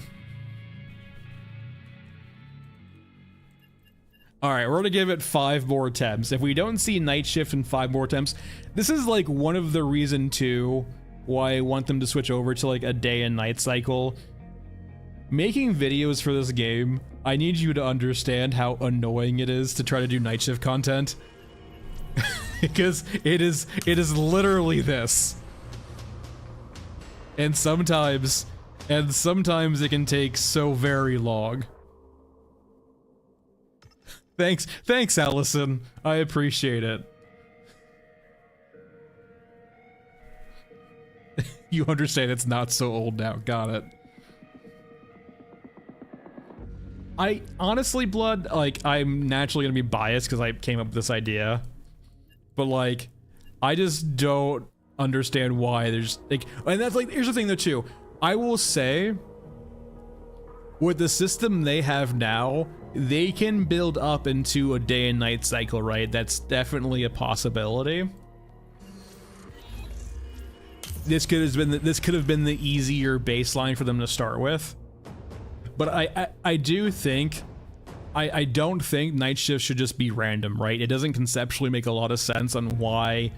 Alright, we're gonna give it 5 more attempts. If we don't see night shift in 5 more attempts, this is like one of the reason too why I want them to switch over to like a day and night cycle. Making videos for this game, I need you to understand how annoying it is to try to do night shift content. Because it is literally this. And sometimes it can take so very long. Thanks, Allison. I appreciate it. You understand it's not so old now. Got it. I honestly, Blood, like, I'm naturally gonna be biased because I came up with this idea. But like, I just don't understand why there's like, and that's like, here's the thing though too. I will say, with the system they have now, they can build up into a day and night cycle, right? That's definitely a possibility. This could have been the easier baseline for them to start with. But I do think, I don't think night shifts should just be random, right? It doesn't conceptually make a lot of sense on why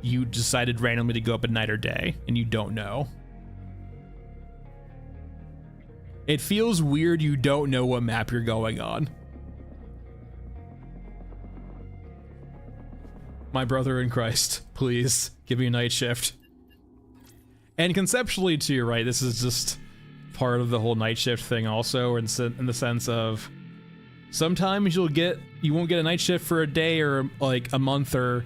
you decided randomly to go up at night or day, and you don't know. It feels weird you don't know what map you're going on. My brother in Christ, please give me a night shift. And conceptually too, right, this is just part of the whole night shift thing also, in the sense of sometimes you won't get a night shift for a day or like a month, or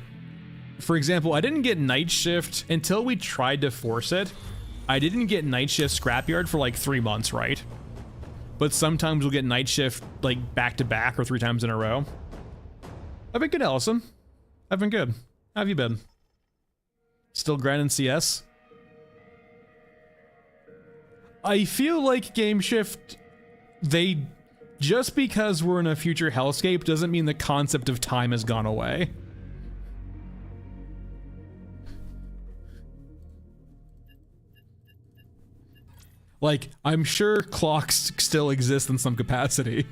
for example, I didn't get night shift until we tried to force it. I didn't get night shift Scrapyard for like 3 months, right? But sometimes we'll get night shift like back to back or 3 times in a row. I've been good, Allison. I've been good. How have you been? Still grinding CS? I feel like Game Shift, just because we're in a future hellscape doesn't mean the concept of time has gone away. Like, I'm sure clocks still exist in some capacity.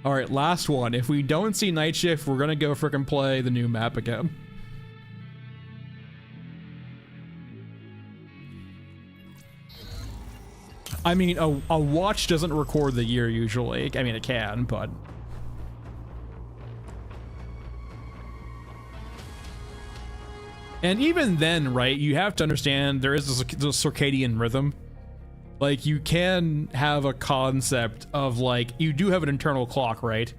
Alright, last one. If we don't see night shift, we're gonna go frickin' play the new map again. I mean, a watch doesn't record the year usually. I mean, it can, but... And even then, right, you have to understand there is the circadian rhythm. Like, you can have a concept of, like, you do have an internal clock, right?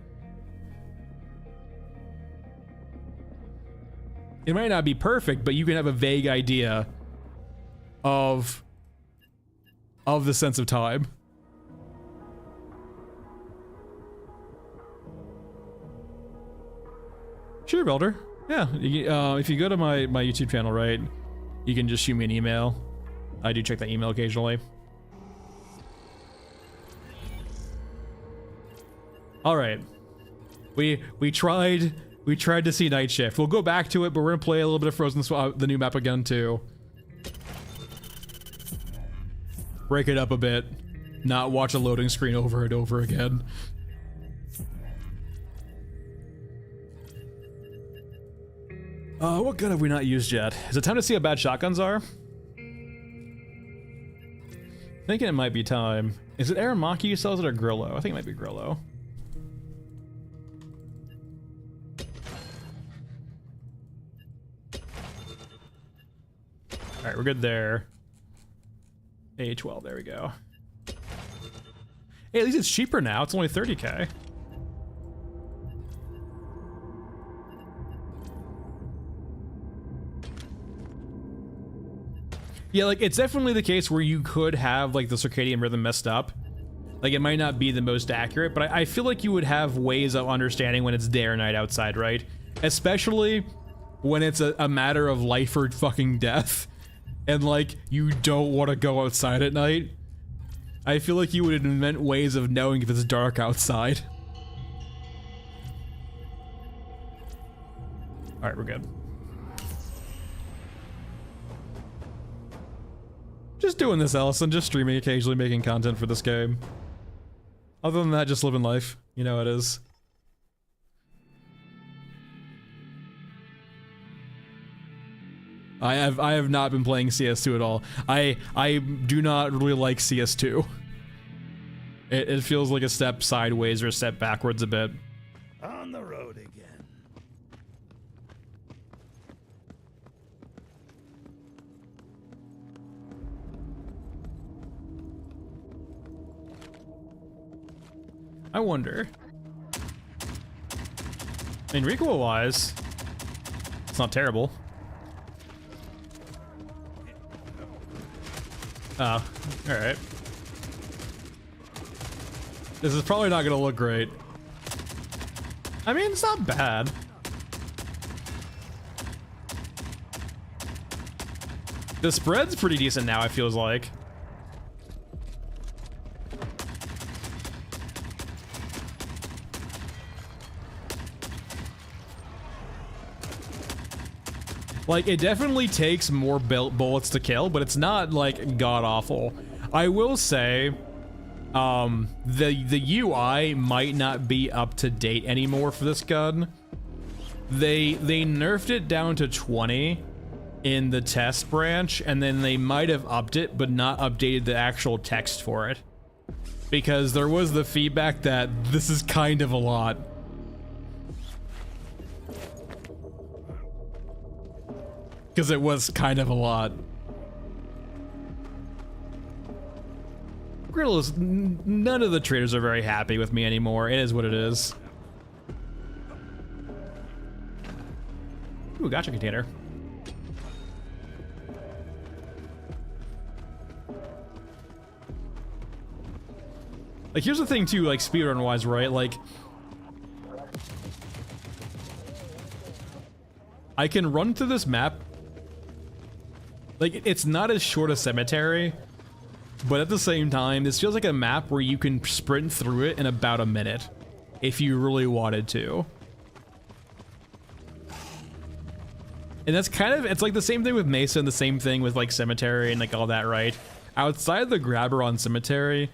It might not be perfect, but you can have a vague idea of the sense of time. Sure, Builder. Yeah, if you go to my YouTube channel, right, you can just shoot me an email. I do check that email occasionally. All right, we tried to see night shift. We'll go back to it, but we're gonna play a little bit of Frozen Swamp, the new map again too. Break it up a bit, not watch a loading screen over and over again. What gun have we not used yet? Is it time to see how bad shotguns are? Thinking it might be time. Is it Aramaki who sells it or Grillo? I think it might be Grillo. Alright, we're good there. A12, there we go. Hey, at least it's cheaper now. It's only 30K. Yeah, like, it's definitely the case where you could have, like, the circadian rhythm messed up. Like, it might not be the most accurate, but I feel like you would have ways of understanding when it's day or night outside, right? Especially when it's a matter of life or fucking death. And, like, you don't want to go outside at night. I feel like you would invent ways of knowing if it's dark outside. Alright, we're good. Just doing this, Allison. Just streaming occasionally, making content for this game. Other than that, just living life. You know how it is. I have not been playing CS2 at all. I do not really like CS2. It feels like a step sideways or a step backwards a bit. On the road again. I wonder. I mean, recoil-wise, it's not terrible. Oh, alright. This is probably not gonna look great. I mean, it's not bad. The spread's pretty decent now, it feels like. Like, it definitely takes more bullets to kill, but it's not, like, god-awful. I will say, the UI might not be up to date anymore for this gun. They nerfed it down to 20 in the test branch, and then they might have upped it, but not updated the actual text for it. Because there was the feedback that this is kind of a lot. Because it was kind of a lot. Grillos, none of the traders are very happy with me anymore. It is what it is. Ooh, gotcha container. Like, here's the thing too, like, speedrun wise, right? Like, I can run through this map. Like, it's not as short a cemetery, but at the same time, this feels like a map where you can sprint through it in about a minute, if you really wanted to. And that's kind of, it's like the same thing with Mesa and the same thing with, like, Cemetery and, like, all that, right? Outside the grabber on Cemetery,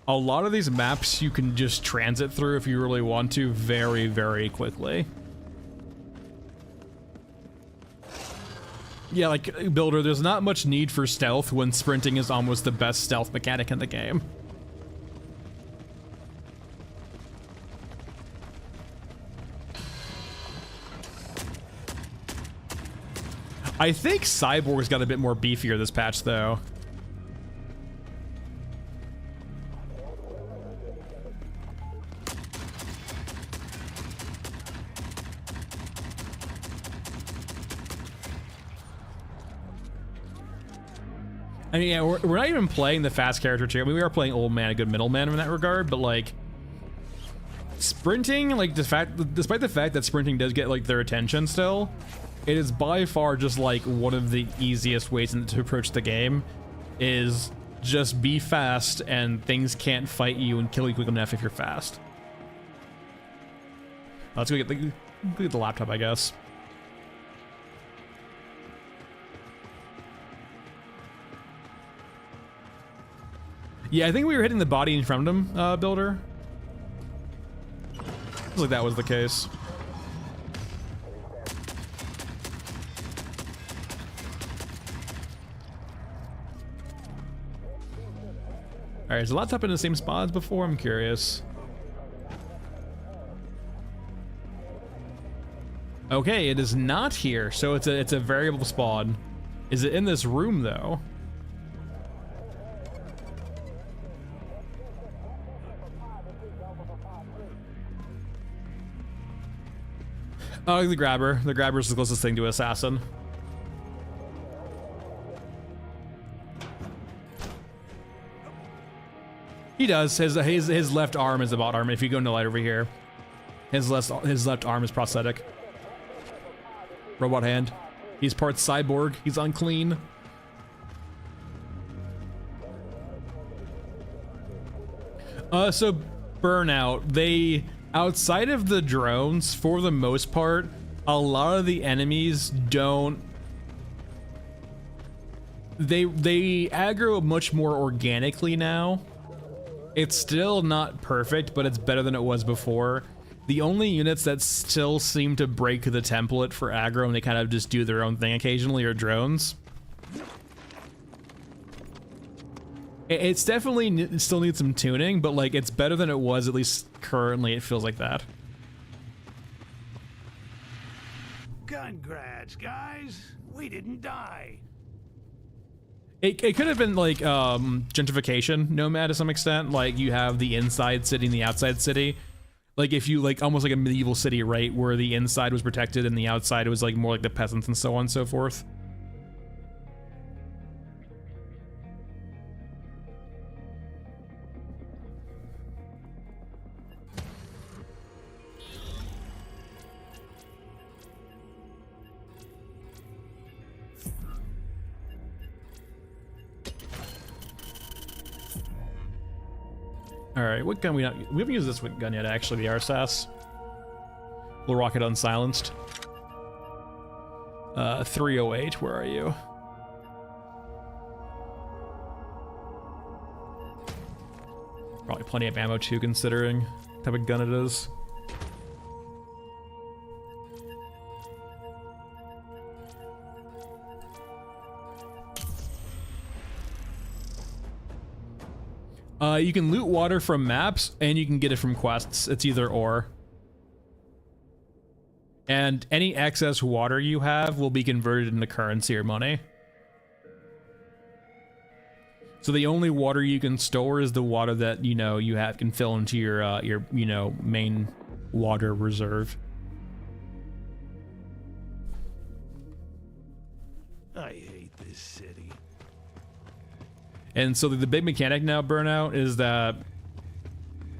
a lot of these maps you can just transit through if you really want to very, very quickly. Yeah, like, Builder, there's not much need for stealth when sprinting is almost the best stealth mechanic in the game. I think Cyborg's got a bit more beefier this patch, though. I mean, yeah, we're not even playing the fast character too. I mean, we are playing Old Man, a good middleman in that regard, but like, sprinting, like, despite the fact that sprinting does get, like, their attention still, it is by far just, like, one of the easiest ways to approach the game, is just be fast and things can't fight you and kill you quick enough if you're fast. Let's go get the laptop, I guess. Yeah, I think we were hitting the body in front of him, Builder. Looks like that was the case. Alright, is the laptop in the same spot as before? I'm curious. Okay, it is not here, so it's a variable spawn. Is it in this room though? Oh, the grabber. The grabber's the closest thing to assassin. He does. His left arm is the bot arm. If you go into light over here, his left arm is prosthetic. Robot hand. He's part cyborg. He's unclean. So Burnout, they, outside of the drones, for the most part, a lot of the enemies don't, they aggro much more organically now. It's still not perfect, but it's better than it was before. The only units that still seem to break the template for aggro and they kind of just do their own thing occasionally are drones. It's definitely still needs some tuning, but like, it's better than it was, at least currently it feels like that. Congrats, guys. We didn't die. It could have been like gentrification nomad to some extent. Like, you have the inside city and the outside city. Like, if you, like, almost like a medieval city, right, where the inside was protected and the outside was like more like the peasants and so on and so forth. All right, what gun we haven't used this gun yet, actually, the RSS. Little rocket unsilenced. 308, where are you? Probably plenty of ammo too, considering what type of gun it is. You can loot water from maps, and you can get it from quests. It's either or. And any excess water you have will be converted into currency or money. So the only water you can store is the water that, you know, you can fill into your you know, main water reserve. I hate this city. And so the big mechanic now, Burnout, is that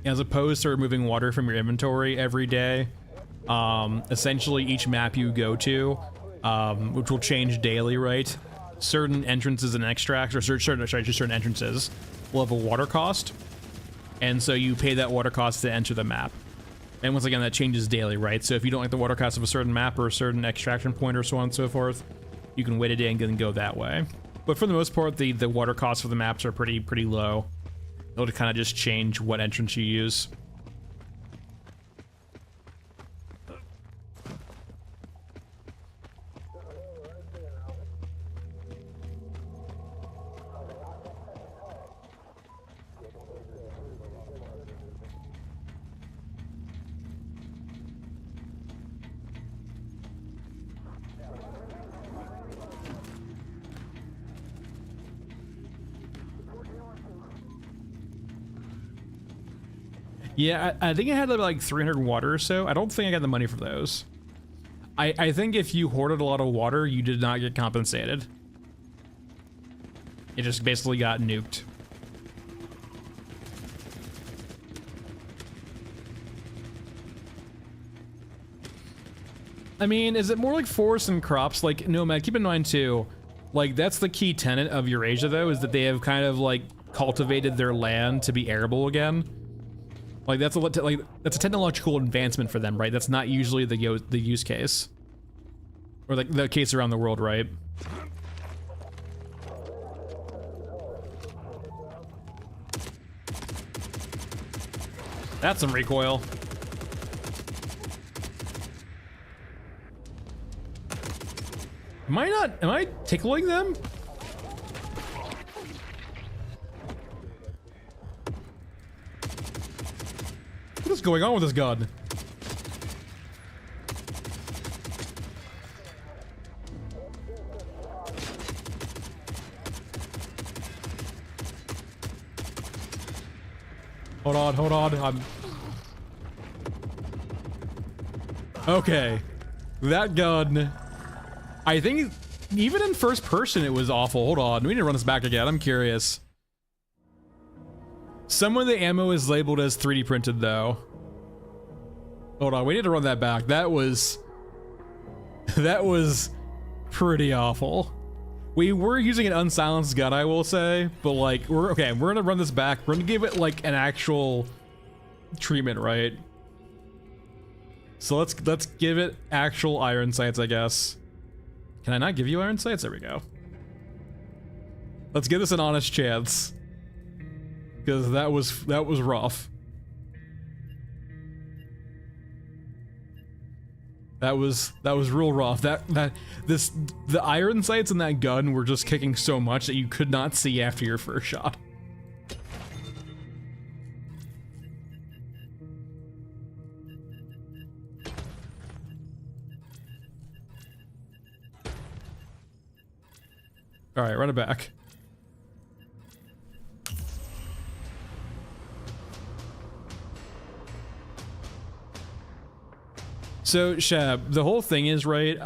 as opposed to removing water from your inventory every day, essentially each map you go to, which will change daily, right? Certain entrances and extracts, or certain entrances will have a water cost. And so you pay that water cost to enter the map. And once again, that changes daily, right? So if you don't like the water cost of a certain map or a certain extraction point or so on and so forth, you can wait a day and then go that way. But for the most part, the water costs for the maps are pretty low. It'll kind of just change what entrance you use. Yeah, I think I had like 300 water or so. I don't think I got the money for those. I think if you hoarded a lot of water, you did not get compensated. It just basically got nuked. I mean, is it more like forests and crops? Like, Nomad, keep in mind too, like that's the key tenet of Eurasia though, is that they have kind of like cultivated their land to be arable again. Like that's a technological advancement for them, right? That's not usually the use case, or like the case around the world, right? That's some recoil. Am I tickling them? What is going on with this gun? Hold on. Okay. That gun, I think even in first person it was awful. Hold on, we need to run this back again. I'm curious. Some of the ammo is labeled as 3D printed though. Hold on, we need to run that back. That was pretty awful. We were using an unsilenced gun, I will say, but like we're gonna run this back. We're gonna give it like an actual treatment, right? So let's give it actual iron sights, I guess. Can I not give you iron sights? There we go. Let's give this an honest chance, because that was rough. That was real rough. The iron sights in that gun were just kicking so much that you could not see after your first shot. All right, run it back. So, Shab, the whole thing is, right,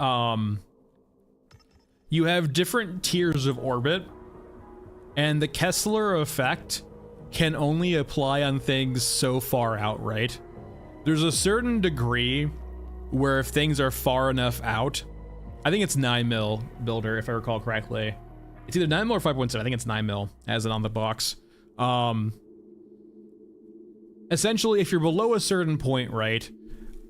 you have different tiers of orbit, and the Kessler effect can only apply on things so far out, right? There's a certain degree where if things are far enough out, I think it's 9mm builder, if I recall correctly. It's either 9mm or 5.7, I think it's 9mm, as it on the box. essentially, if you're below a certain point, right,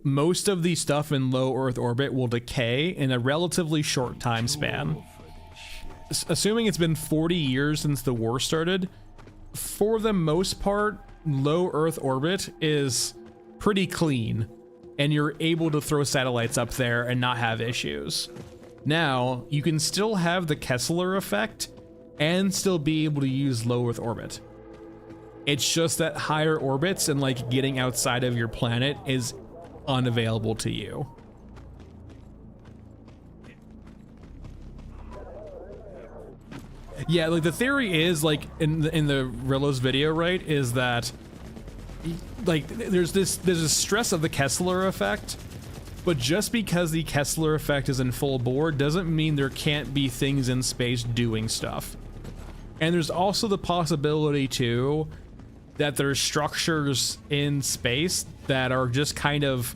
most of the stuff in low Earth orbit will decay in a relatively short time span. Assuming it's been 40 years since the war started, for the most part, low Earth orbit is pretty clean, and you're able to throw satellites up there and not have issues. Now, you can still have the Kessler effect and still be able to use low Earth orbit. It's just that higher orbits and like getting outside of your planet is unavailable to you. Yeah, like the theory is like in the Rillo's video, right, is that like there's a stress of the Kessler effect, but just because the Kessler effect is in full bore doesn't mean there can't be things in space doing stuff. And there's also the possibility too that there's structures in space that are just kind of,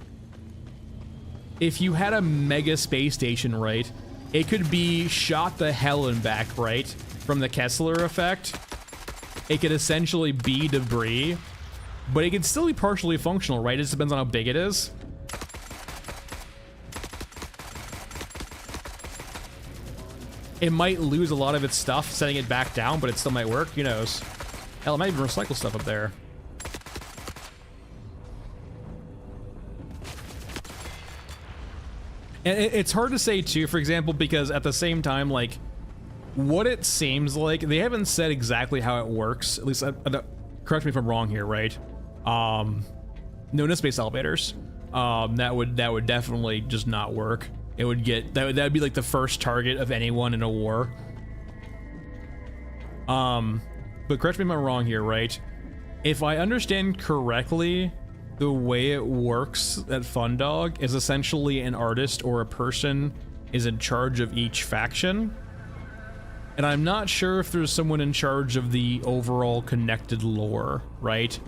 if you had a mega space station, right, it could be shot the hell and back, right, from the Kessler effect. It could essentially be debris, but it could still be partially functional, right? It just depends on how big it is. It might lose a lot of its stuff setting it back down, but it still might work, who knows. Hell, it might even recycle stuff up there. And it's hard to say too, for example, because at the same time, like, what it seems like, they haven't said exactly how it works, at least, correct me if I'm wrong here, right? No space elevators. That would definitely just not work. It would get, that would be like the first target of anyone in a war. But correct me if I'm wrong here, right? If I understand correctly, the way it works at Fundog is essentially an artist or a person is in charge of each faction. And I'm not sure if there's someone in charge of the overall connected lore, right?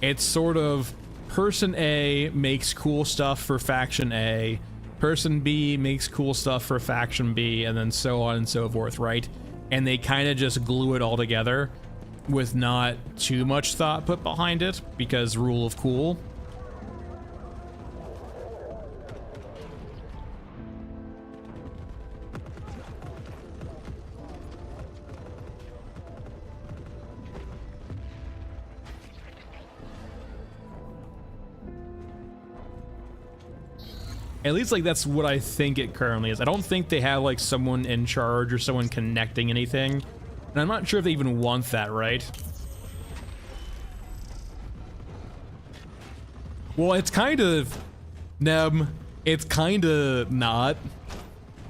It's sort of person A makes cool stuff for faction A, person B makes cool stuff for faction B, and then so on and so forth, right? And they kind of just glue it all together with not too much thought put behind it, because rule of cool. At least, like, that's what I think it currently is. I don't think they have, like, someone in charge or someone connecting anything. And I'm not sure if they even want that, right? Well, it's kind of... it's kind of not.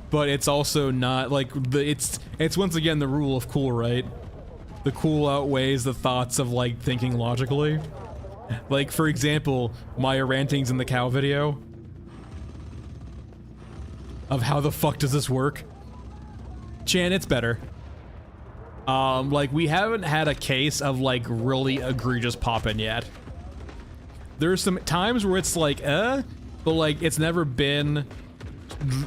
But it's also not, like, it's once again the rule of cool, right? The cool outweighs the thoughts of, like, thinking logically. Like, for example, my rantings in the cow video of how the fuck does this work? Chan, it's better. Like, we haven't had a case of, like, really egregious popping yet. There's some times where it's like, but, like, it's never been,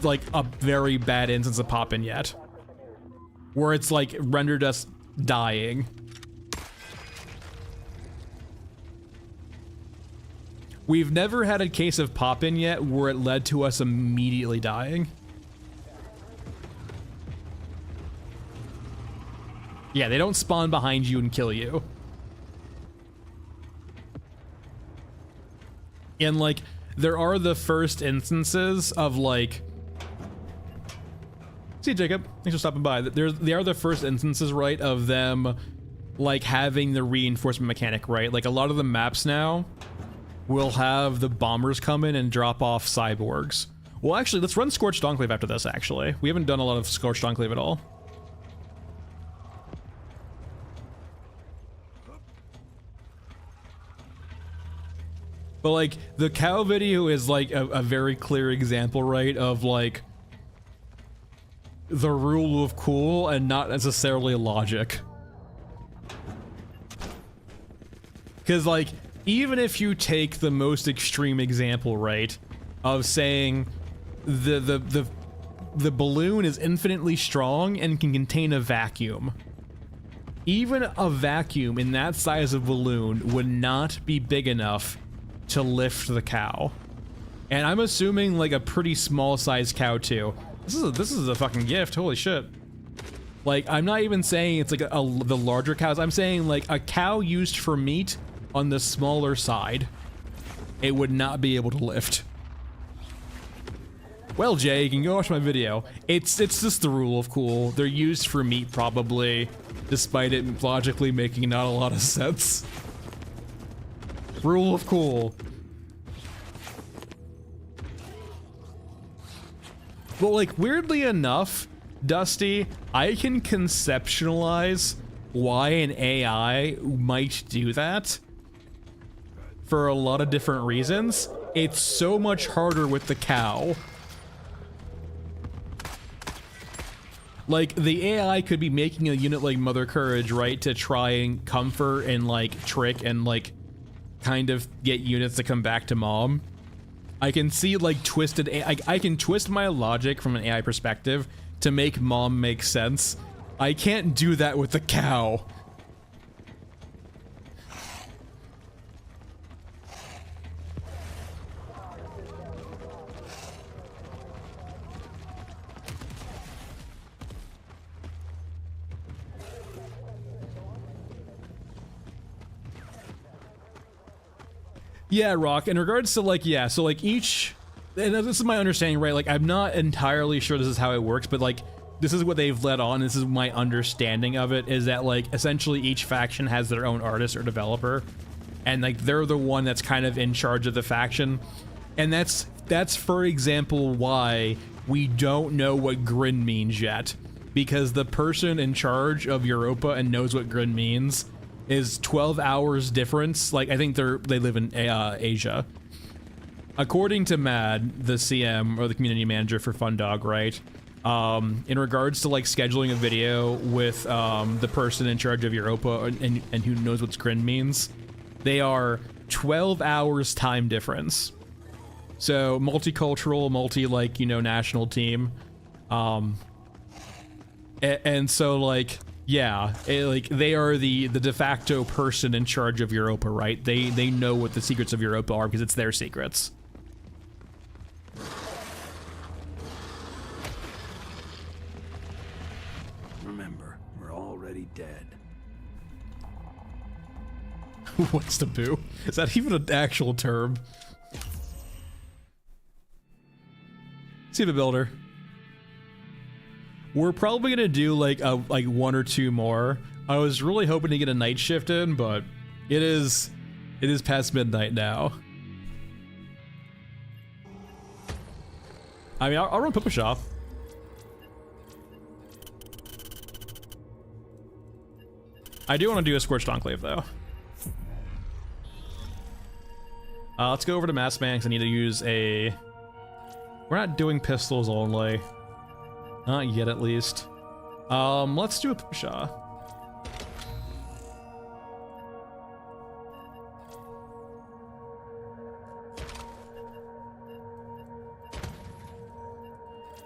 like, a very bad instance of popping yet. Where it's, like, rendered us dying. We've never had a case of pop-in yet where it led to us immediately dying. Yeah, they don't spawn behind you and kill you. And, like, there are the first instances of, like... See, Jacob, thanks for stopping by. They are the first instances, right, of them, like, having the reinforcement mechanic, right? Like, a lot of the maps now will have the bombers come in and drop off cyborgs. Well, actually, let's run Scorched Enclave after this, actually. We haven't done a lot of Scorched Enclave at all. But, like, the cow video is, like, a very clear example, right, of, like, the rule of cool and not necessarily logic. Because, like, even if you take the most extreme example, right, of saying the balloon is infinitely strong and can contain a vacuum. even a vacuum in that size of balloon would not be big enough to lift the cow. And I'm assuming like a pretty small sized cow too. This is a fucking gift, holy shit. Like, I'm not even saying it's like the larger cows, I'm saying like a cow used for meat on the smaller side, it would not be able to lift. Well, Jay, you can go watch my video. It's just the rule of cool. They're used for meat probably, despite it logically making not a lot of sense. Rule of cool. But like, weirdly enough, Dusty, I can conceptualize why an AI might do that for a lot of different reasons. It's so much harder with the cow. Like, the AI could be making a unit like Mother Courage, right, to try and comfort and like trick and like kind of get units to come back to mom. I can see like twisted, I can twist my logic from an AI perspective to make mom make sense. I can't do that with the cow. Yeah, Rock, in regards to like, yeah, so like each, and this is my understanding, right? Like, I'm not entirely sure this is how it works, but like, this is what they've led on. This is my understanding of it, is that like, essentially each faction has their own artist or developer, and like, they're the one that's kind of in charge of the faction. And that's for example, why we don't know what grin means yet, because the person in charge of Europa and knows what grin means is 12 hours difference. Like, I think they live in Asia. According to Mad, the CM, or the community manager for Fundog, right? In regards to like scheduling a video with the person in charge of Europa and who knows what grin means, they are 12 hours time difference. So multicultural, like, you know, national team. And so like, yeah, like they are the de facto person in charge of Europa, right? They know what the secrets of Europa are because it's their secrets. Remember, we're already dead. What's taboo? Is that even an actual term? See the builder. We're probably gonna do like one or two more. I was really hoping to get a night shift in, but it is past midnight now. I mean, I'll run Pippa Shop. I do want to do a Scorched Enclave though. Let's go over to Mass Man because I need to use a... We're not doing pistols only. Not yet, at least. Let's do a Pusha.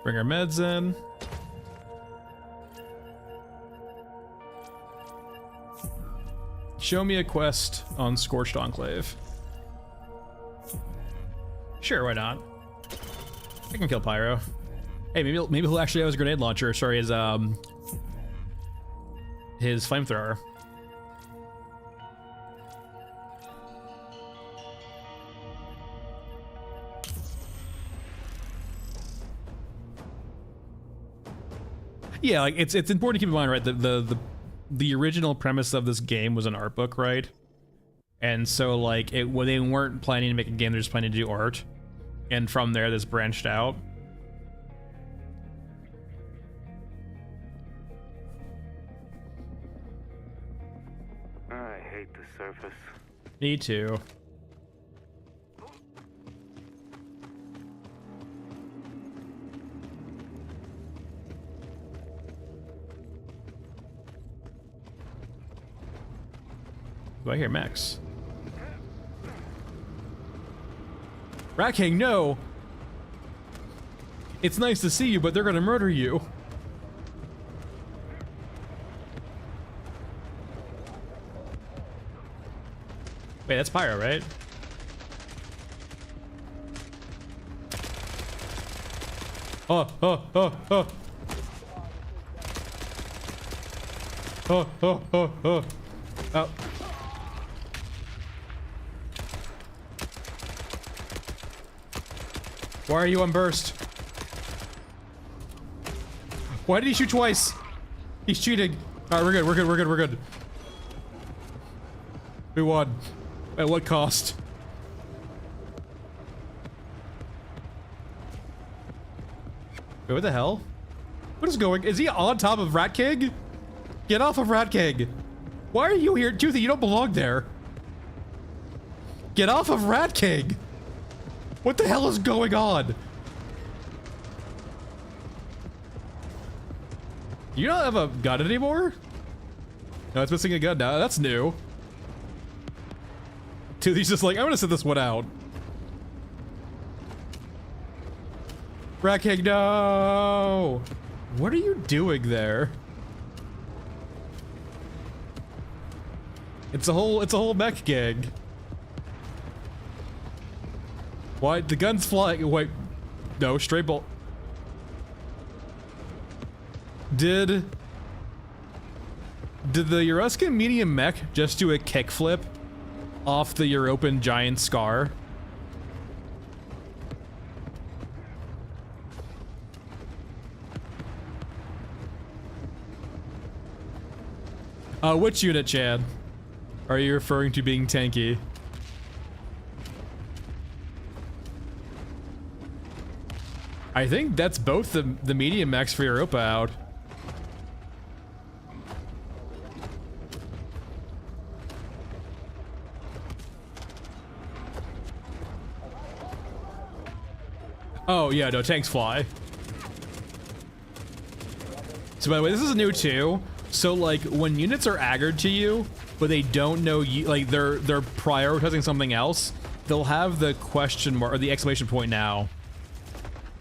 Bring our meds in. Show me a quest on Scorched Enclave. Sure, why not? I can kill Pyro. Hey, maybe he'll actually have his grenade launcher. Sorry, his flamethrower. Yeah, like it's important to keep in mind, right? The original premise of this game was an art book, right? And so like they weren't planning to make a game; they're just planning to do art. And from there, this branched out. I hate the surface. Me too. Do I hear Max? Rat King, no! It's nice to see you, but they're gonna murder you. Wait, that's Pyro, right? Oh. Oh. Why are you on burst? Why did he shoot twice? He's cheating. Alright, we're good. We won. At what cost? Wait, what the hell? What is going? Is he on top of Rat King? Get off of Rat King. Why are you here? Toothy, you don't belong there. Get off of Rat King. What the hell is going on? You don't have a gun anymore? No, it's missing a gun now. That's new. Toothy's just like, I'm gonna sit this one out. Rat King, no! What are you doing there? It's a whole mech gang. Why? The gun's flying. Wait. No, straight bolt. Did the Euruscan medium mech just do a kickflip off the European giant Scar? Which unit, Chad? Are you referring to being tanky? I think that's both the medium mechs for Europa out. Oh yeah, no, tanks fly. So by the way, this is new too. So like when units are aggroed to you, but they don't know you, like they're prioritizing something else, they'll have the question mark or the exclamation point now.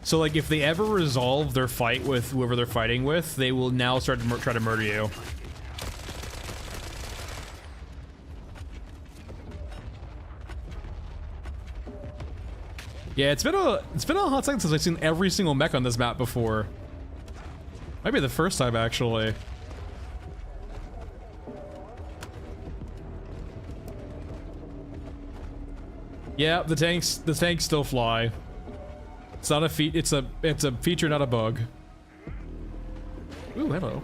So like if they ever resolve their fight with whoever they're fighting with, they will now start to try to murder you. Yeah, it's been a hot second since I've seen every single mech on this map before. Might be the first time actually. Yeah, the tanks still fly. It's not a it's a feature, not a bug. Ooh, hello.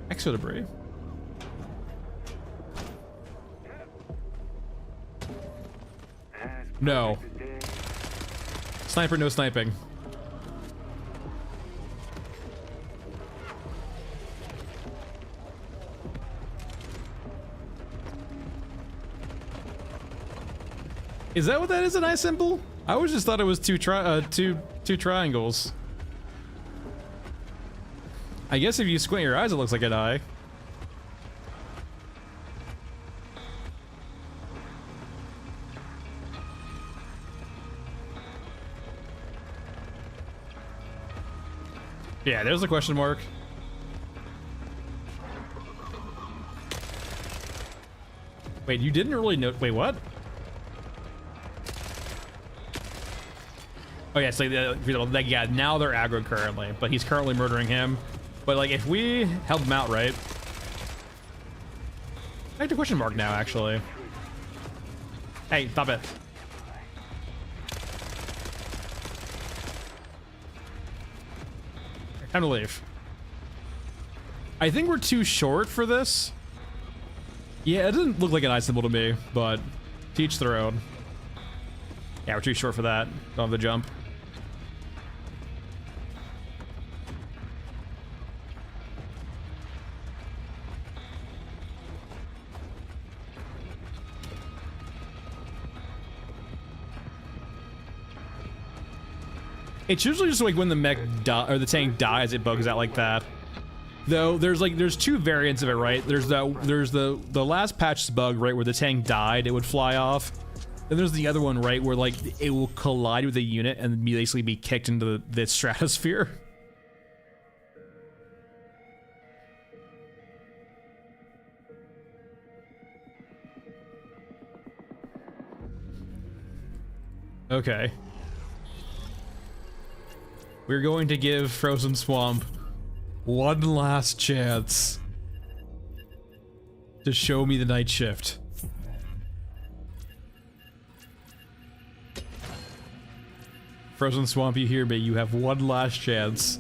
Exo debris. No. Sniper, no sniping. Is that what that is, an eye symbol? I always just thought it was two triangles. I guess if you squint your eyes, it looks like an eye. Yeah, there's a question mark. Wait, you didn't really know. Wait, what? Oh yeah, so yeah, now they're aggro currently, but he's currently murdering him. But like, if we held him out right, I have a question mark now, actually. Hey, stop it. Time to leave. I think we're too short for this. Yeah, it doesn't look like an eye symbol to me, but to each their own. Yeah, we're too short for that. Don't have the jump. It's usually just like when the mech or the tank dies, it bugs out like that. Though there's two variants of it, right? There's the last patch's bug, right, where the tank died, it would fly off. Then there's the other one, right, where like it will collide with a unit and basically be kicked into the stratosphere. Okay. We're going to give Frozen Swamp one last chance to show me the night shift. Frozen Swamp, you hear me? You have one last chance.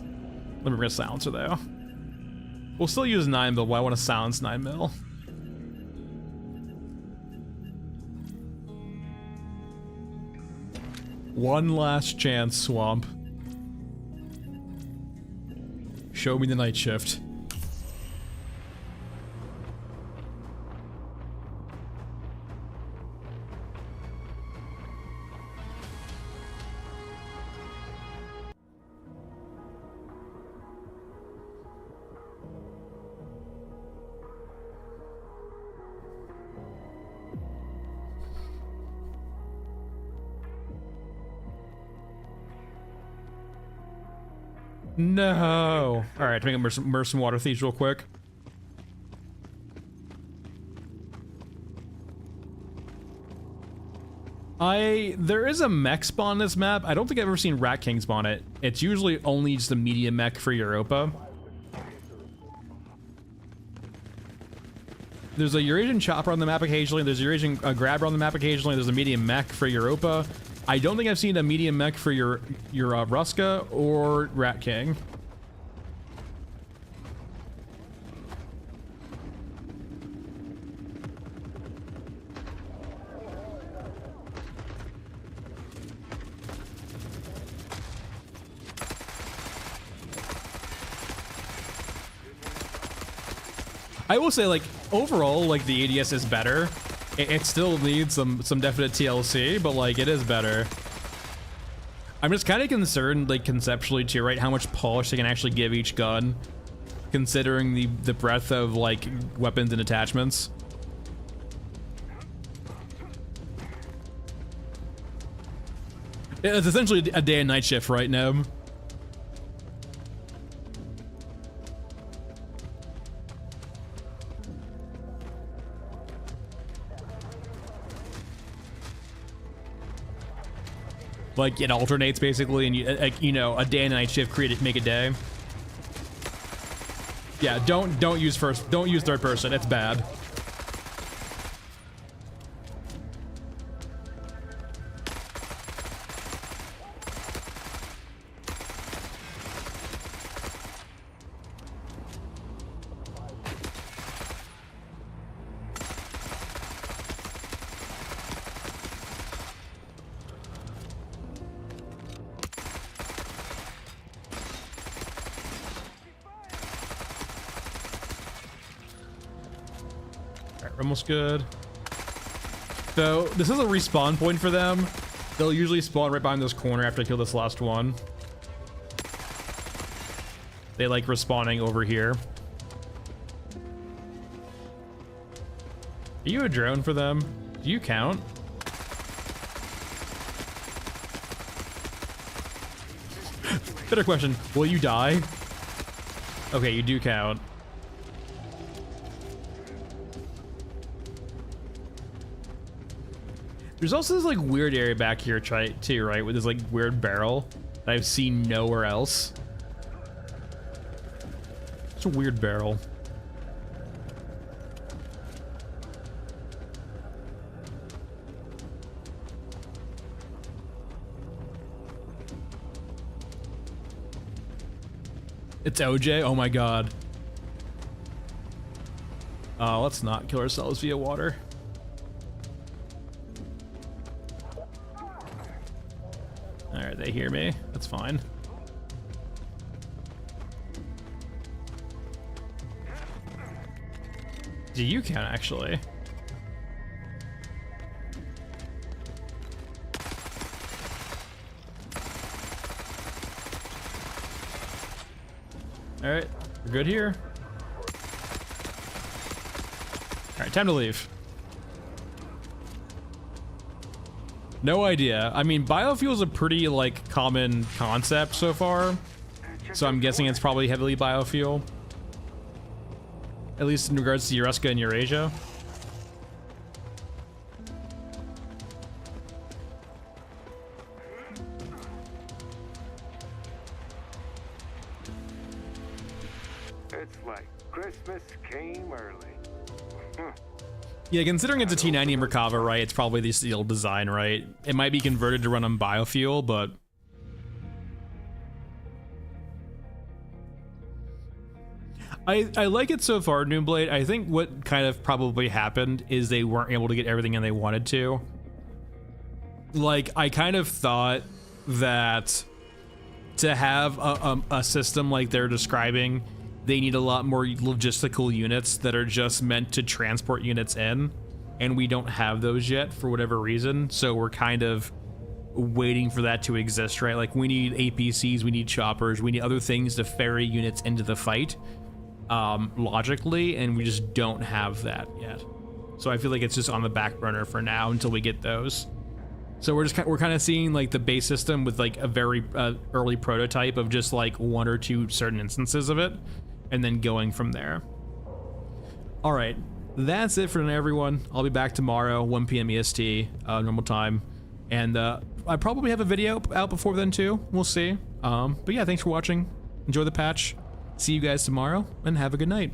Let me bring a silencer though. We'll still use 9mm, but I want to silence 9mm. One last chance, Swamp. Show me the night shift. No. All right, make immerse some water thieves real quick. There is a mech spawn on this map. I don't think I've ever seen Rat King spawn it. It's usually only just a medium mech for Europa. There's a Eurasian chopper on the map occasionally. There's a Eurasian grabber on the map occasionally. There's a medium mech for Europa. I don't think I've seen a medium mech for your Ruska or Rat King. I will say, like, overall, like, the ADS is better. It still needs some definite TLC, but, like, it is better. I'm just kind of concerned, like, conceptually, too, right? How much polish they can actually give each gun, considering the breadth of, like, weapons and attachments. It's essentially a day and night shift, right, Neb? Like, it alternates basically, and you know, a day and night shift make a day. Yeah, don't use third person. It's bad. Almost good. So this is a respawn point for them. They'll usually spawn right behind this corner after I kill this last one. They like respawning over here. Are you a drone for them? Do you count? Better question. Will you die? Okay, you do count. There's also this like weird area back here too, right? With this like weird barrel that I've seen nowhere else. It's a weird barrel. It's OJ? Oh my god. Let's not kill ourselves via water. Alright, they hear me. That's fine. Do you count, actually? Alright, we're good here. Alright, time to leave. No idea. I mean, biofuel is a pretty, like, common concept so far. So I'm guessing it's probably heavily biofuel. At least in regards to Eruska and Eurasia. It's like Christmas came early. Yeah, considering it's a T90 Merkava, right, it's probably the steel design, right? It might be converted to run on biofuel, but... I like it so far, Noonblade. I think what kind of probably happened is they weren't able to get everything in they wanted to. Like, I kind of thought that to have a system like they're describing, they need a lot more logistical units that are just meant to transport units in, and we don't have those yet for whatever reason, so we're kind of waiting for that to exist, right? Like, we need APCs, we need choppers, we need other things to ferry units into the fight, logically, and we just don't have that yet. So I feel like it's just on the back burner for now until we get those. So we're kind of seeing like the base system with like a very early prototype of just like 1 or 2 certain instances of it, and then going from there. All right, that's it for everyone. I'll be back tomorrow, 1 p.m. EST, normal time, and I probably have a video out before then too. We'll see. But yeah, thanks for watching. Enjoy the patch. See you guys tomorrow, and have a good night.